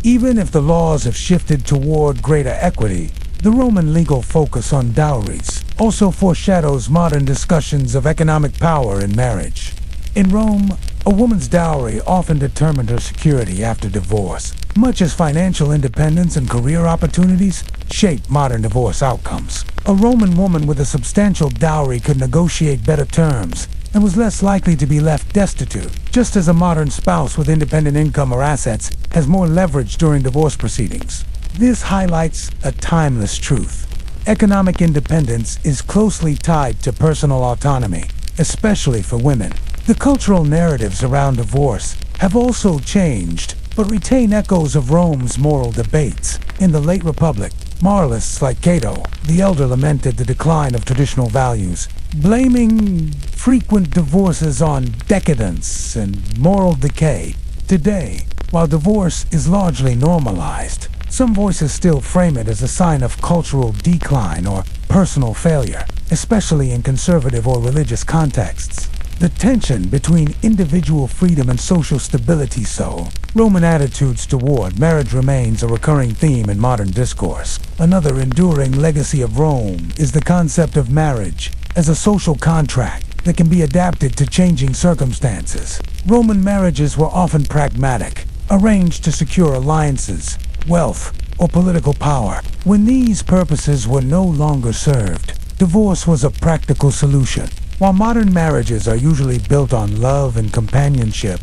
Even if the laws have shifted toward greater equity, the Roman legal focus on dowries also foreshadows modern discussions of economic power in marriage. In Rome, a woman's dowry often determined her security after divorce, much as financial independence and career opportunities shape modern divorce outcomes. A Roman woman with a substantial dowry could negotiate better terms and was less likely to be left destitute, just as a modern spouse with independent income or assets has more leverage during divorce proceedings. This highlights a timeless truth. Economic independence is closely tied to personal autonomy, especially for women. The cultural narratives around divorce have also changed, but retain echoes of Rome's moral debates. In the late Republic, moralists like Cato the Elder lamented the decline of traditional values, blaming frequent divorces on decadence and moral decay. Today, while divorce is largely normalized, some voices still frame it as a sign of cultural decline or personal failure, especially in conservative or religious contexts. the tension between individual freedom and social stability. So, Roman attitudes toward marriage remains a recurring theme in modern discourse. Another enduring legacy of Rome is the concept of marriage as a social contract that can be adapted to changing circumstances. Roman marriages were often pragmatic, arranged to secure alliances, wealth, or political power. When these purposes were no longer served, divorce was a practical solution. While modern marriages are usually built on love and companionship,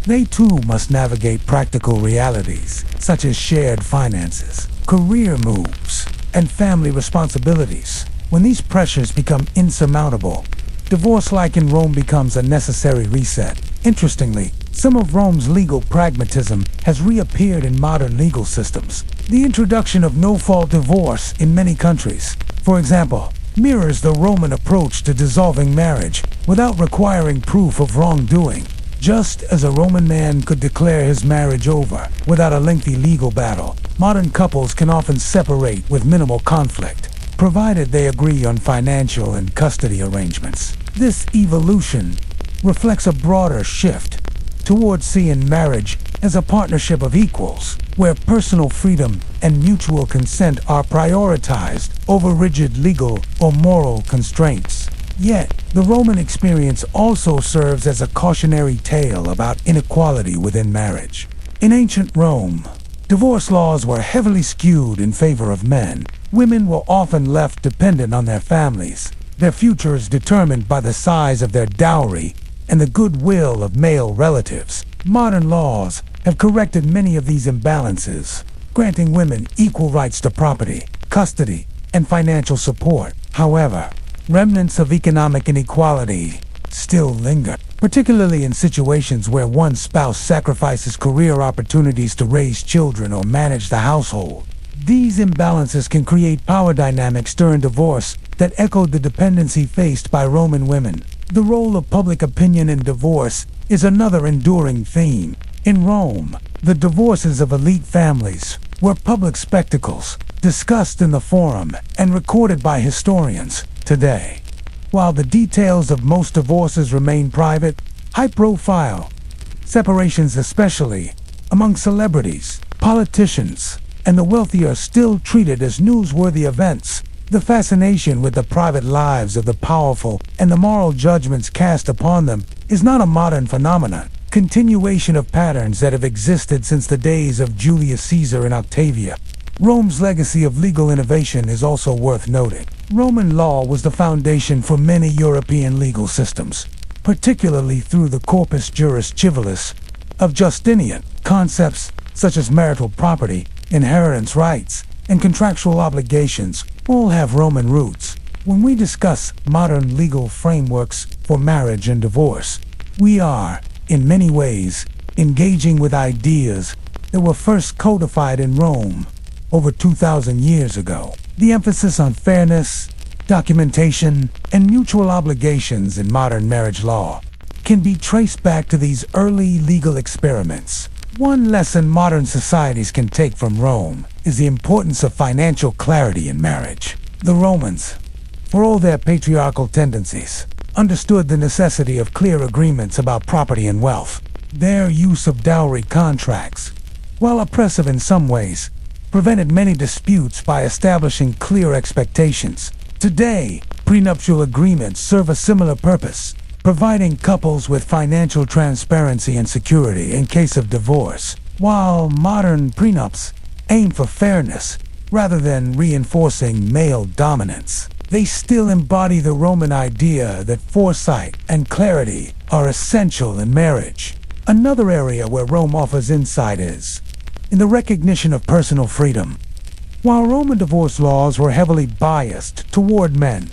they too must navigate practical realities, such as shared finances, career moves, and family responsibilities. When these pressures become insurmountable, divorce, like in Rome, becomes a necessary reset. Interestingly, some of Rome's legal pragmatism has reappeared in modern legal systems. The introduction of no-fault divorce in many countries, for example, mirrors the Roman approach to dissolving marriage without requiring proof of wrongdoing. Just as a Roman man could declare his marriage over without a lengthy legal battle, modern couples can often separate with minimal conflict, provided they agree on financial and custody arrangements. This evolution reflects a broader shift towards seeing marriage as a partnership of equals, where personal freedom and mutual consent are prioritized over rigid legal or moral constraints. Yet, the Roman experience also serves as a cautionary tale about inequality within marriage. In ancient Rome, divorce laws were heavily skewed in favor of men. Women were often left dependent on their families, their futures determined by the size of their dowry and the goodwill of male relatives. Modern laws have corrected many of these imbalances, granting women equal rights to property, custody, and financial support. However, remnants of economic inequality still linger, particularly in situations where one spouse sacrifices career opportunities to raise children or manage the household. These imbalances can create power dynamics during divorce that echoed the dependency faced by Roman women. The role of public opinion in divorce is another enduring theme. In Rome, the divorces of elite families were public spectacles, discussed in the forum and recorded by historians. Today, while the details of most divorces remain private, high-profile separations, especially among celebrities, politicians, and the wealthy, are still treated as newsworthy events. The fascination with the private lives of the powerful and the moral judgments cast upon them is not a modern phenomenon. Continuation of patterns that have existed since the days of Julius Caesar and Octavia. Rome's legacy of legal innovation is also worth noting. Roman law was the foundation for many European legal systems, particularly through the corpus juris civilis of Justinian. Concepts such as marital property, inheritance rights, and contractual obligations all have Roman roots. When we discuss modern legal frameworks for marriage and divorce, we are, in many ways, engaging with ideas that were first codified in Rome over 2,000 years ago. The emphasis on fairness, documentation, and mutual obligations in modern marriage law can be traced back to these early legal experiments. One lesson modern societies can take from Rome is the importance of financial clarity in marriage. The Romans, for all their patriarchal tendencies, understood the necessity of clear agreements about property and wealth. Their use of dowry contracts, while oppressive in some ways, prevented many disputes by establishing clear expectations. Today, prenuptial agreements serve a similar purpose, providing couples with financial transparency and security in case of divorce. While modern prenups aim for fairness rather than reinforcing male dominance, they still embody the Roman idea that foresight and clarity are essential in marriage. Another area where Rome offers insight is in the recognition of personal freedom. While Roman divorce laws were heavily biased toward men,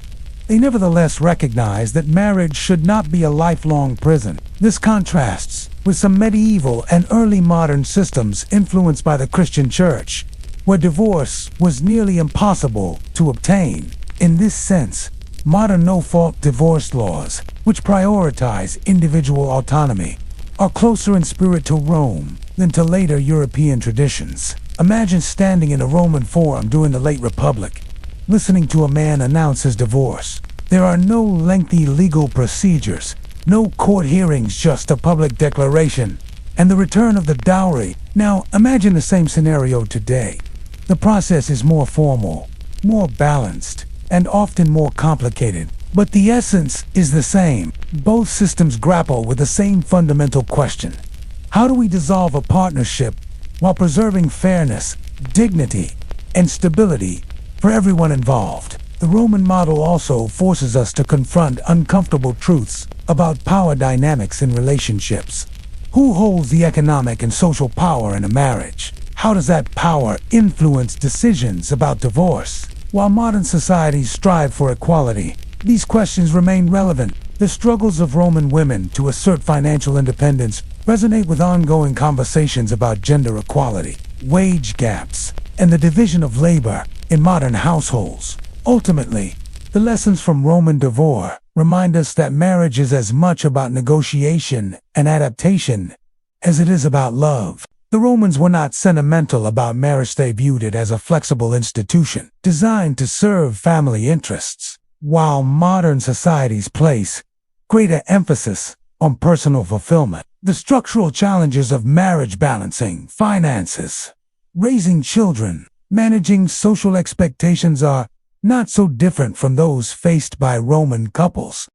they nevertheless recognized that marriage should not be a lifelong prison. This contrasts with some medieval and early modern systems influenced by the Christian Church, where divorce was nearly impossible to obtain. In this sense, modern no-fault divorce laws, which prioritize individual autonomy, are closer in spirit to Rome than to later European traditions. Imagine standing in a Roman forum during the late Republic, listening to a man announce his divorce. There are no lengthy legal procedures, No court hearings, just a public declaration. And the return of the dowry. Now, imagine the same scenario today. The process is more formal, more balanced, and often more complicated. But the essence is the same. Both systems grapple with the same fundamental question. How do we dissolve a partnership while preserving fairness, dignity, and stability for everyone involved? The Roman model also forces us to confront uncomfortable truths about power dynamics in relationships. Who holds the economic and social power in a marriage? How does that power influence decisions about divorce? While modern societies strive for equality, these questions remain relevant. The struggles of Roman women to assert financial independence resonate with ongoing conversations about gender equality, wage gaps, and the division of labor in modern households. Ultimately, the lessons from Roman divorce remind us that marriage is as much about negotiation and adaptation as it is about love. The Romans were not sentimental about marriage. They viewed it as a flexible institution designed to serve family interests, while modern societies place greater emphasis on personal fulfillment. The structural challenges of marriage, balancing finances, raising children, managing social expectations are not so different from those faced by Roman couples.